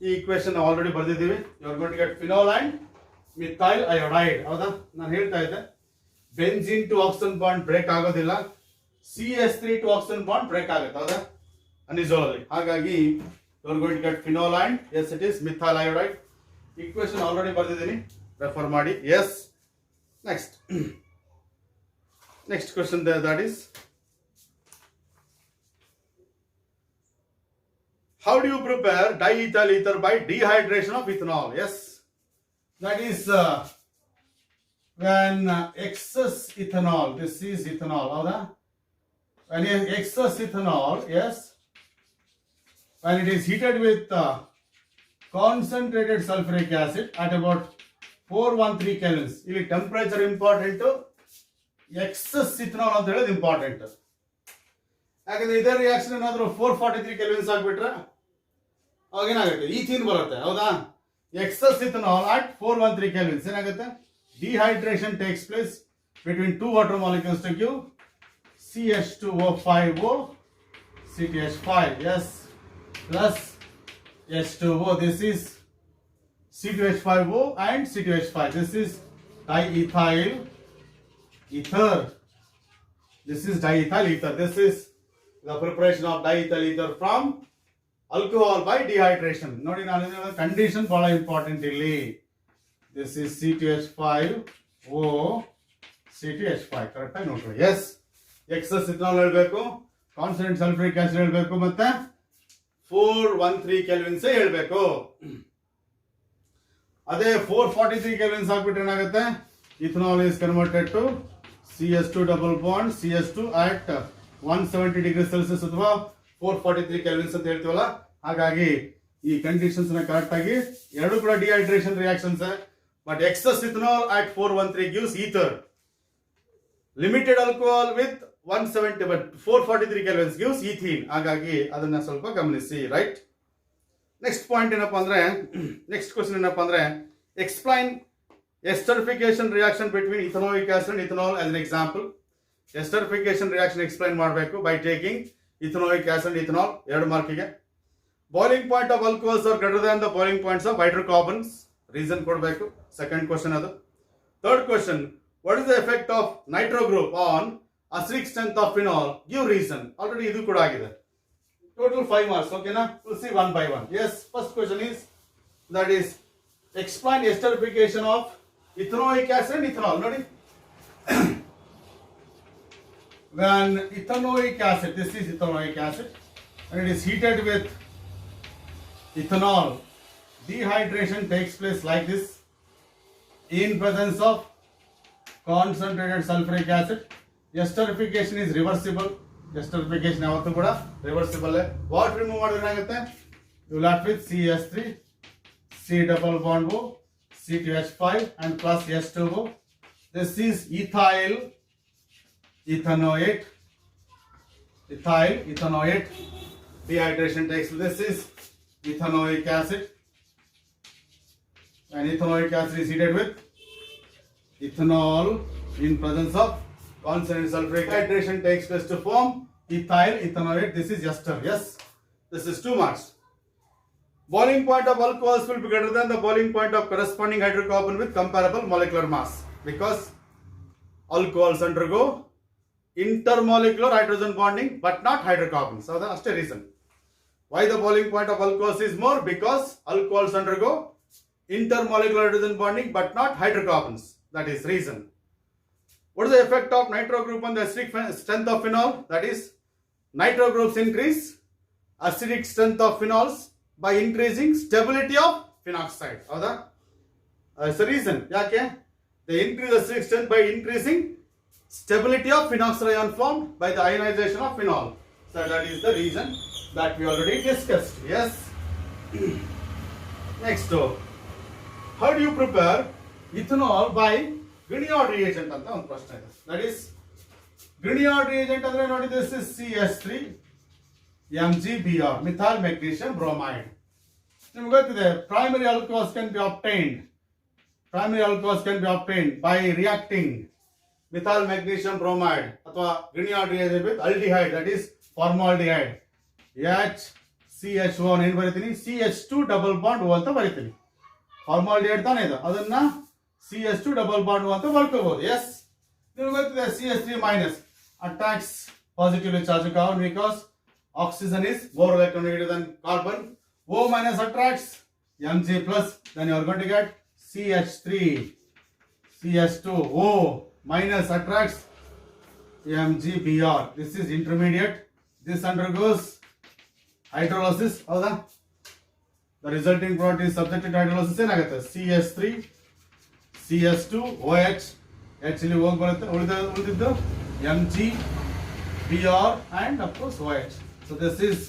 ಈ equation already ಬರೆದಿದ್ದೀವಿ. You are going to get phenol and methyl iodide. ಹೌದಾ? ನಾನು ಹೇಳ್ತಾ ಇದ್ದೆ benzene to oxygen bond break ಆಗೋದಿಲ್ಲ, CH3 to oxygen bond break ಆಗುತ್ತೆ. ಹೌದಾ? Anisole ಅಲ್ಲಿ. ಹಾಗಾಗಿ you are going to get phenol and yes it is methyl iodide. Equation already ಬರೆದಿದ್ದೀನಿ, ರೆಫರ್ ಮಾಡಿ. Yes. Next question that is how do you prepare diethyl ether by dehydration of ethanol? Yes, that is when excess ethanol, this is ethanol, howda? When excess ethanol, yes, when it is heated with concentrated sulfuric acid at about 413 kelvins. ಇಲ್ಲಿ temperature important, excess ethanol ಅಂತ ಹೇಳೋದು important. ಯಾಕಂದ್ರೆ ಇದೇ reaction ಏನಾದ್ರು 443 kelvins ಆಗ್ಬಿಟ್ರೆ ಅವಾಗ ಏನಾಗುತ್ತೆ, ethene ಬರುತ್ತೆ. ಹೌದಾ? ಎಕ್ಸಸ್ ಇಥನಾಲ್ ಅಟ್ 413 ಕೆಲ್ವಿನ್ಸ್ ಏನಾಗುತ್ತೆ, dehydration takes place between two water molecules to give CH2O5O CTH5. Yes, plus H2O. This is C2H5O and C2H5. This is diethyl ether. This is diethyl ether. This is the preparation of diethyl ether from alcohol by dehydration. ನೋಡಿ, ನಾನು condition ಬಹಳ important ಇಲ್ಲಿ. This is C2H5O CTH5. Correct ಆಗಿ ನೋಡ್ರಿ. S, excess ethanol ಹೇಳ್ಬೇಕು, concentrate sulphuric acid ಹೇಳ್ಬೇಕು, ಮತ್ತೆ 413 kelvins ಹೇಳ್ಬೇಕು. ಅದೇ 443 ಕೆಲ್ವಿನ್ಸ್ ಹಾಕ್ಬಿಟ್ರೆ ಏನಾಗುತ್ತೆ, ethanol is converted to CH2 double bond CH2 at 170 degree Celsius ಅಥವಾ 443 ಕೆಲ್ವಿನ್ಸ್ ಅಂತ ಹೇಳ್ತೀವಲ್ಲ. ಹಾಗಾಗಿ ಈ ಕಂಡೀಷನ್ಸ್ ನ ಕರೆಕ್ಟ್ ಆಗಿ ಎರಡು ಕೂಡ dehydration reactions. But excess ethanol at 413 gives ether. Limited alcohol with 170 but 443 kelvins gives ethene. ಹಾಗಾಗಿ ಅದನ್ನ ಸ್ವಲ್ಪ ಗಮನಿಸಿ, ರೈಟ್. ನೆಕ್ಸ್ಟ್ ಪಾಯಿಂಟ್ ಏನಪ್ಪಾ ಅಂದ್ರೆ, ನೆಕ್ಸ್ಟ್ ಕ್ವಶನ್ ಏನಪ್ಪಾ ಅಂದ್ರೆ, explain esterification reaction between ethanoic acid and ethanol as an example. Esterification reaction explain ಮಾಡಬೇಕು by taking ethanoic acid and ethanol, 2 ಮಾರ್ಕಿಗೆ. Boiling point of alcohols are greater than the boiling points of hydrocarbons. Reason ಕೊಡಬೇಕು, second question ಅದು. Third question, what is the effect of nitro group on acidic strength of phenol? Give reason. Already ಇದು ಕೂಡ ಆಗಿದೆ. Total 5 marks, okay na? We'll see one by one. Yes, first question is, that is, explain esterification of ethanoic acid and ethanol. Nodi, when ethanoic acid, this is ethanoic acid, and it is heated with ethanol, dehydration takes place like this in presence of concentrated sulfuric acid. Esterification is reversible. Esterification ಯಾವತ್ತೂ ಕೂಡ reversible. What remove ಮಾಡಿದ್ರೆ ಏನಾಗುತ್ತೆ? You left with CH3, C double bond O, C2H5 and plus H2O. This is ethyl ethanoate. Ethyl ethanoate. Dehydration takes place. This is ethanoic acid. And ethanoic acid is heated with ethanol in presence of concentrated sulfuric. Hydration takes place to form ethyl ethanoate. This is ester. Yes, this is 2 marks. Boiling point of alcohols will be greater than the boiling point of corresponding hydrocarbon with comparable molecular mass, because alcohols undergo intermolecular hydrogen bonding but not hydrocarbons. So that's the reason why the boiling point of alcohols is more, because alcohols undergo intermolecular hydrogen bonding but not hydrocarbons. That is reason. What is the effect of nitro group on the acidic strength of phenol? That is, nitro groups increase acidic strength of phenols by increasing stability of phenoxide. ಹೌದಾ? That's the reason. ಯಾಕೆ? They increase acidic strength by increasing stability of phenoxide ion formed by the ionization of phenol. So that is the reason that we already discussed. Yes. Next, how do you prepare ethanol by Grignard reagent ಅಂತ ಒಂದು ಪ್ರಶ್ನೆ ಇದೆ. That is, Grignard reagent ಅಂದ್ರೆ ನೋಡಿ, this is CH3 MgBr, methyl magnesium bromide. ನಿಮಗೆ ಗೊತ್ತಿದೆ, primary alcohols can be obtained. Primary alcohols can be obtained by reacting methyl magnesium bromide ಅಥವಾ Grignard reagent with aldehyde, that is formaldehyde. HCHO ಏನು ಬರೀತೀನಿ? CH2 double bond O ಅಂತ ಬರೀತೀನಿ. Formaldehyde ತಾನೇ ಇದು, ಅದನ್ನ CH2 double bond O ಅಂತ ಬರ್ಕೋಬಹುದು. S, ನಿಮಗೆ ಗೊತ್ತಿದೆ, CH3 minus attacks positively charged carbon because oxygen is more electronegative than carbon. O minus attracts Mg plus, then you are going to get CH3, CH2. O minus attracts MgBr. This is intermediate. This undergoes hydrolysis. ಹೌದಾ? The resulting product is subjected to hydrolysis. ಏನಾಗುತ್ತೆ? CH3, CH2, OH, H ಇಲ್ಲಿ ಹೋಗಿ ಬರುತ್ತೆ, ಉಳಿದಿದ್ದು MgBr and of course OH. So this is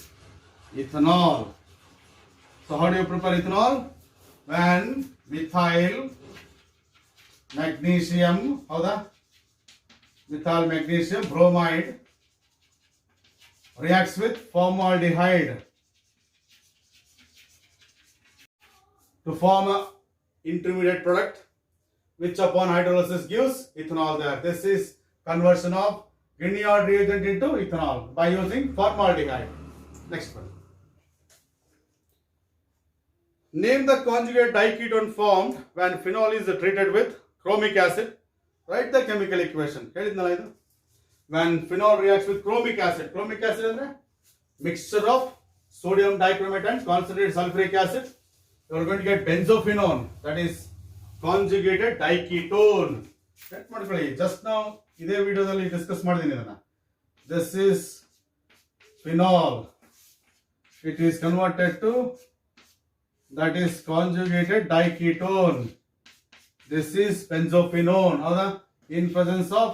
ethanol. So how do you prepare ethanol? When methyl magnesium, ಹೌದಾ? Methyl magnesium bromide reacts with formaldehyde to form a intermediate product, which upon hydrolysis gives ethanol there. This is conversion of Grignard reagent into ethanol by using formaldehyde. Next one. Name the conjugate diketone formed when phenol is treated with chromic acid. Write the chemical equation. ಹೇಳಿದ್ನಲ್ಲ ಇದು. When phenol reacts with chromic acid ಅಂದ್ರೆ mixture of sodium dichromate and concentrated sulfuric acid, you are going to get benzophenone, that is conjugated diketone. Check ಮಾಡ್ಕೊಳ್ಳಿ. Just now ಇದೇ ವಿಡಿಯೋದಲ್ಲಿ discuss ಮಾಡಿದ್ದೀನಿ ಇದನ್ನ. This is phenol. It is converted to, that is conjugated diketone. This is benzophenone. ಹೌದಾ? In presence of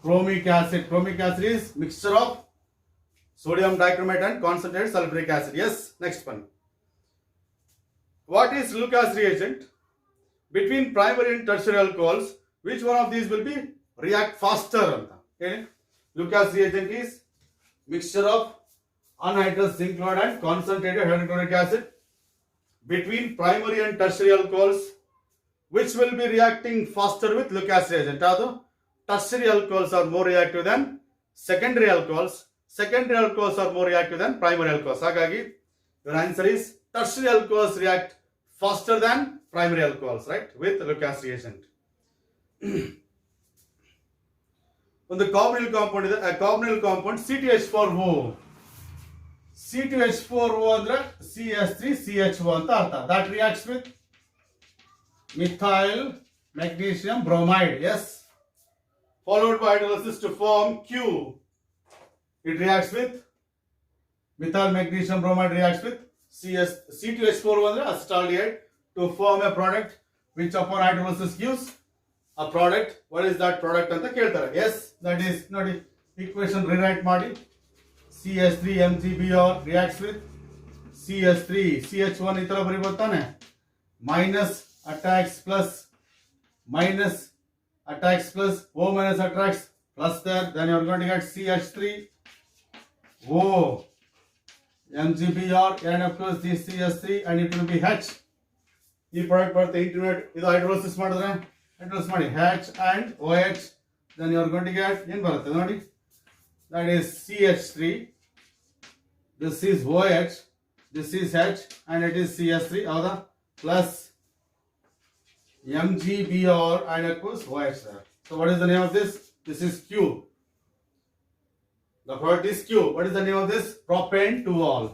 chromic acid. Chromic acid is mixture of sodium dichromate and concentrated sulfuric acid. Yes, next one. What is Lucas reagent? Between primary and tertiary alcohols, which one of these will be react faster? Lucas reagent is mixture of anhydrous zinc chloride and concentrated hydrochloric acid between primary and tertiary alcohols, which will be reacting faster with Lucas reagent. Although tertiary alcohols are more reactive than secondary alcohols. Secondary alcohols are more reactive than primary alcohols. Hagagi, your answer is tertiary alcohols react faster than primary alcohols, right? With Lucas reagent. On the carbonyl compound is a carbonyl compound C2H4O. C2H4O andre CS3CHO anta artha. That reacts with methyl magnesium bromide. Yes. Followed by hydrolysis to form Q. It reacts with methyl magnesium bromide reacts with C2H4O andre acetaldehyde to form a product which upon hydrolysis gives a product. What is that product anta keltare? Yes, that is nodi equation rewrite ಮಾಡಿ CH3 MgBr reacts with CH3 CH1 ಈ ತರ ಬರಿಬಹುದು ತಾನೆ minus attacks plus minus attacks plus O minus attracts plus there, then you are going to get CH3 O MgBr and of course this CH3 and it will be H. ಈ product ಬರುತ್ತೆ intermediate ಇದು hydrolysis ಮಾಡಿದ್ರೆ hydrolysis ಮಾಡಿ H and OH, then you are going to get ಏನು ಬರುತ್ತೆ ನೋಡಿ, that is CH3, this is OH, this is H and it is CH3 ಹೌದಾ plus MgBr and of course OH there. So what is the name of this? This is Q. The product is Q. What is the name of this? Propane 2-ol.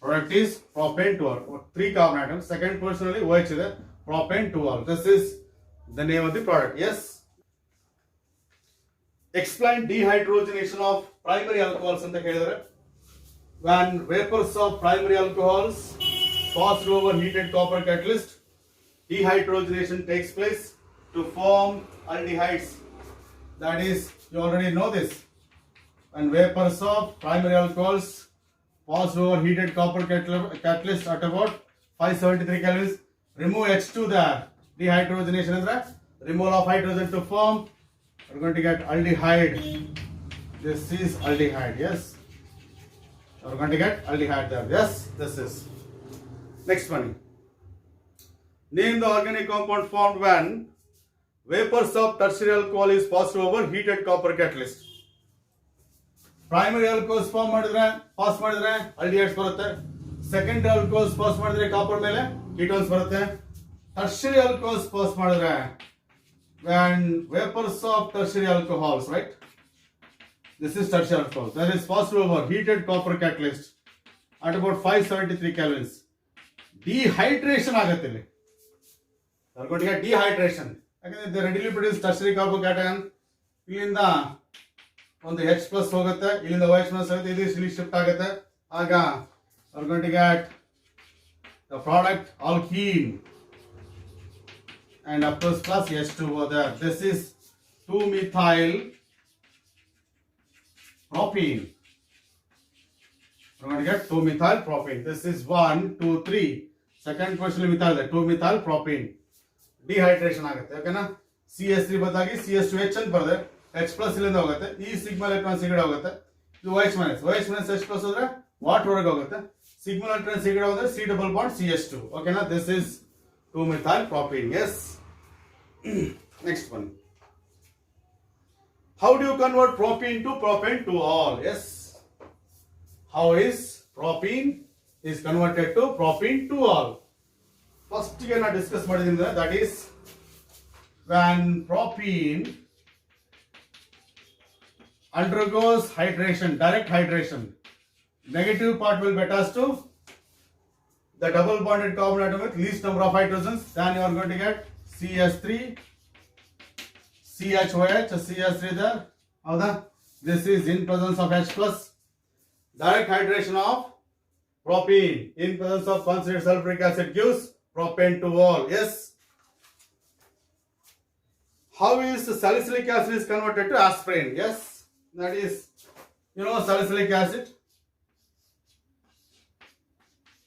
Product is propane 2-ol. 3 carbon atoms. Second portion only OH ಇದೆ. Propane 2-ol. This is the name of the product. Yes. Explain dehydrogenation of primary alcohols ಅಂತ ಹೇಳಿದರೆ, when vapors of primary alcohols pass through over heated copper catalyst, dehydrogenation takes place to form aldehydes. That is, you already know this. When vapors of primary alcohols pass over heated copper catalyst at about 573 kelvins, remove H2 there. Dehydrogenation is that removal of hydrogen to form. We're going to get aldehyde. This is aldehyde. Yes. We're going to get aldehyde there. Yes. This is. Next one. Name the organic compound formed when vapors of tertiary alcohol is passed over heated copper catalyst. Primary alcohols form ಮಾಡಿದ್ರೆ pass ಮಾಡಿದ್ರೆ aldehydes ಬರುತ್ತೆ. Secondary alcohols pass ಮಾಡಿದ್ರೆ copper ಮೇಲೆ ketones ಬರುತ್ತೆ. Tertiary alcohols pass ಮಾಡಿದ್ರೆ when vapors of tertiary alcohols, right? This is tertiary alcohol. That is passed over heated copper catalyst at about 573 kelvins. Dehydration ಆಗುತ್ತೆ ಇಲ್ಲಿ. We are going to get dehydration. ಯಾಕಂದ್ರೆ the readily produced tertiary carbocation ಇಲ್ಲಿಂದ ಒಂದು H plus ಹೋಗುತ್ತೆ, ಇಲ್ಲಿಂದ OH plus ಹೋಗುತ್ತೆ, ಇದು ಇಲ್ಲಿ ಶಿಫ್ಟ್ ಆಗುತ್ತೆ. ಆಗ we are going to get the product alkene and of course plus H2O there. This is 2-methyl propene. We're going to get 2-methyl propene. This is 1, 2, 3. Second question methyl there. 2-methyl propene. Dehydration ಆಗುತ್ತೆ. ಓಕೆನಾ? CH3 ಬದಲಾಗಿ CH2H ಅಂತ ಬರೆದೆ. H plus ಇಲ್ಲಿಂದ ಹೋಗುತ್ತೆ. ಈ sigma electrons ಈ ಕಡೆ ಹೋಗುತ್ತೆ. ಇದು OH minus. OH minus H plus ಹೋದ್ರೆ ವಾಟರ್ ಹೊರಗೆ ಹೋಗುತ್ತೆ. ಸಿಗ್ಮಾ ಎಲೆಕ್ಟ್ರಾನ್ಸ್ ಈ ಕಡೆ ಹೋದ್ರೆ C ಡಬಲ್ ಬಾಂಡ್ CH2. ಓಕೆನಾ? This is 2-methyl propene. Yes. Next one. How do you convert propene to propane 2-ol? Yes. How is propene is converted to propane 2-ol? First we are discuss ಮಾಡಿದ್ರೆ, that is when propene undergoes hydration, direct hydration, negative part will be attached to the double bonded carbon atom with least number of hydrogens. Then you are going to get CH3 CHOH CH3 there. ಹೌದಾ? This is in presence of H plus. Direct hydration of propene in presence of concentrated sulfuric acid gives propane 2-ol. Yes. How is salicylic acid is converted to aspirin? Yes. That is, you know, salicylic acid,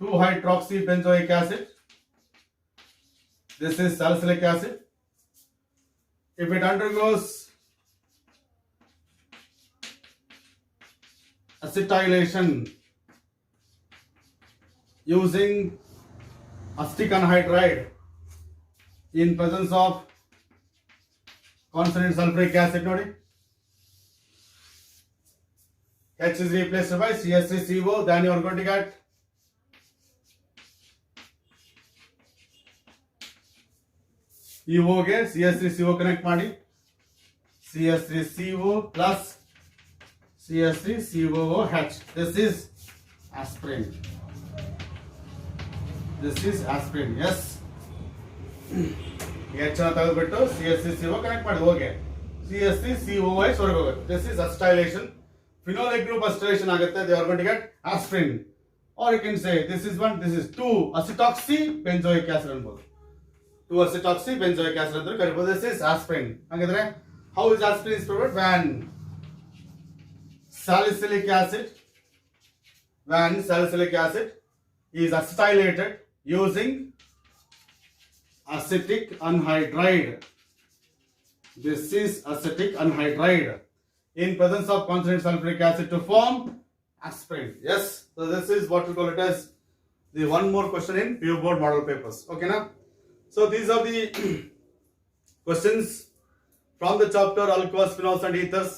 2-hydroxybenzoic acid. This is salicylic acid. If it undergoes acetylation using acetic anhydride in presence of consonant sulfuric acid ನೋಡಿ. H is replaced by CH3CO, then you are going to get EO ಗೆ CH3CO connect ಮಾಡಿ, CH3CO plus CH3COOH. This is aspirin. This is aspirin. Yes. H ಅನ್ನು ತೆಗೆದುಬಿಟ್ಟು CH3CO connect ಮಾಡಿ, ಹೋಗಿ CH3COOH ಹೊರಗೆ ಹೋಗುತ್ತೆ. This is acetylation. Phenolic group acetylation ಆಗುತ್ತೆ. They are going to get aspirin. Or you can say this is 1, this is 2 acetoxy benzoic acid ಅನ್ಬೋದು. 2 acetoxy benzoic acid ಅಂತ ಕರೀಬೋದು. This is aspirin. ಹಾಗಿದ್ರೆ how is aspirin is prepared? When salicylic acid is acetylated using acetic anhydride. This is acetic anhydride in presence of consonant sulfuric acid to form aspirin. Yes, so this is what we call it as the one more question in PU board model papers. Okay now, so these are the questions from the chapter alcohols, phenols and ethers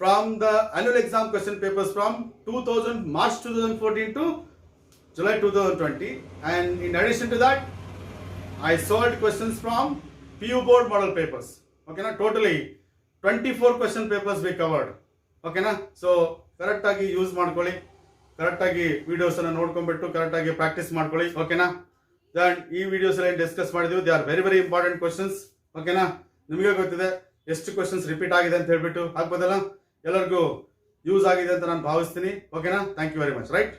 from the annual exam question papers from March 2014 to July 2020, and in addition to that I solved questions from PU board model papers. Okay na, totally 24 question papers we covered. Okay na, so correct agi use ಮಾಡ್ಕೊಳ್ಳಿ, correct agi videos ಅನ್ನು ನೋಡ್ಕೊಂಡ್ಬಿಟ್ಟು correct agi practice ಮಾಡ್ಕೊಳ್ಳಿ. Okay na, then ಈ videos ಅಲ್ಲಿ discuss ಮಾಡಿದ್ವಿ, they are very very important questions. Okay na, ನಿಮಗೆ ಗೊತ್ತಿದೆ ಎಷ್ಟು questions repeat ಆಗಿದೆ ಅಂತ ಹೇಳ್ಬಿಟ್ಟು ಆಗ್ಬೋದಲ್ಲ, ಎಲ್ಲರಿಗೂ ಯೂಸ್ ಆಗಿದೆ ಅಂತ ನಾನು ಭಾವಿಸ್ತೀನಿ. ಓಕೆನಾ, thank you very much. Right.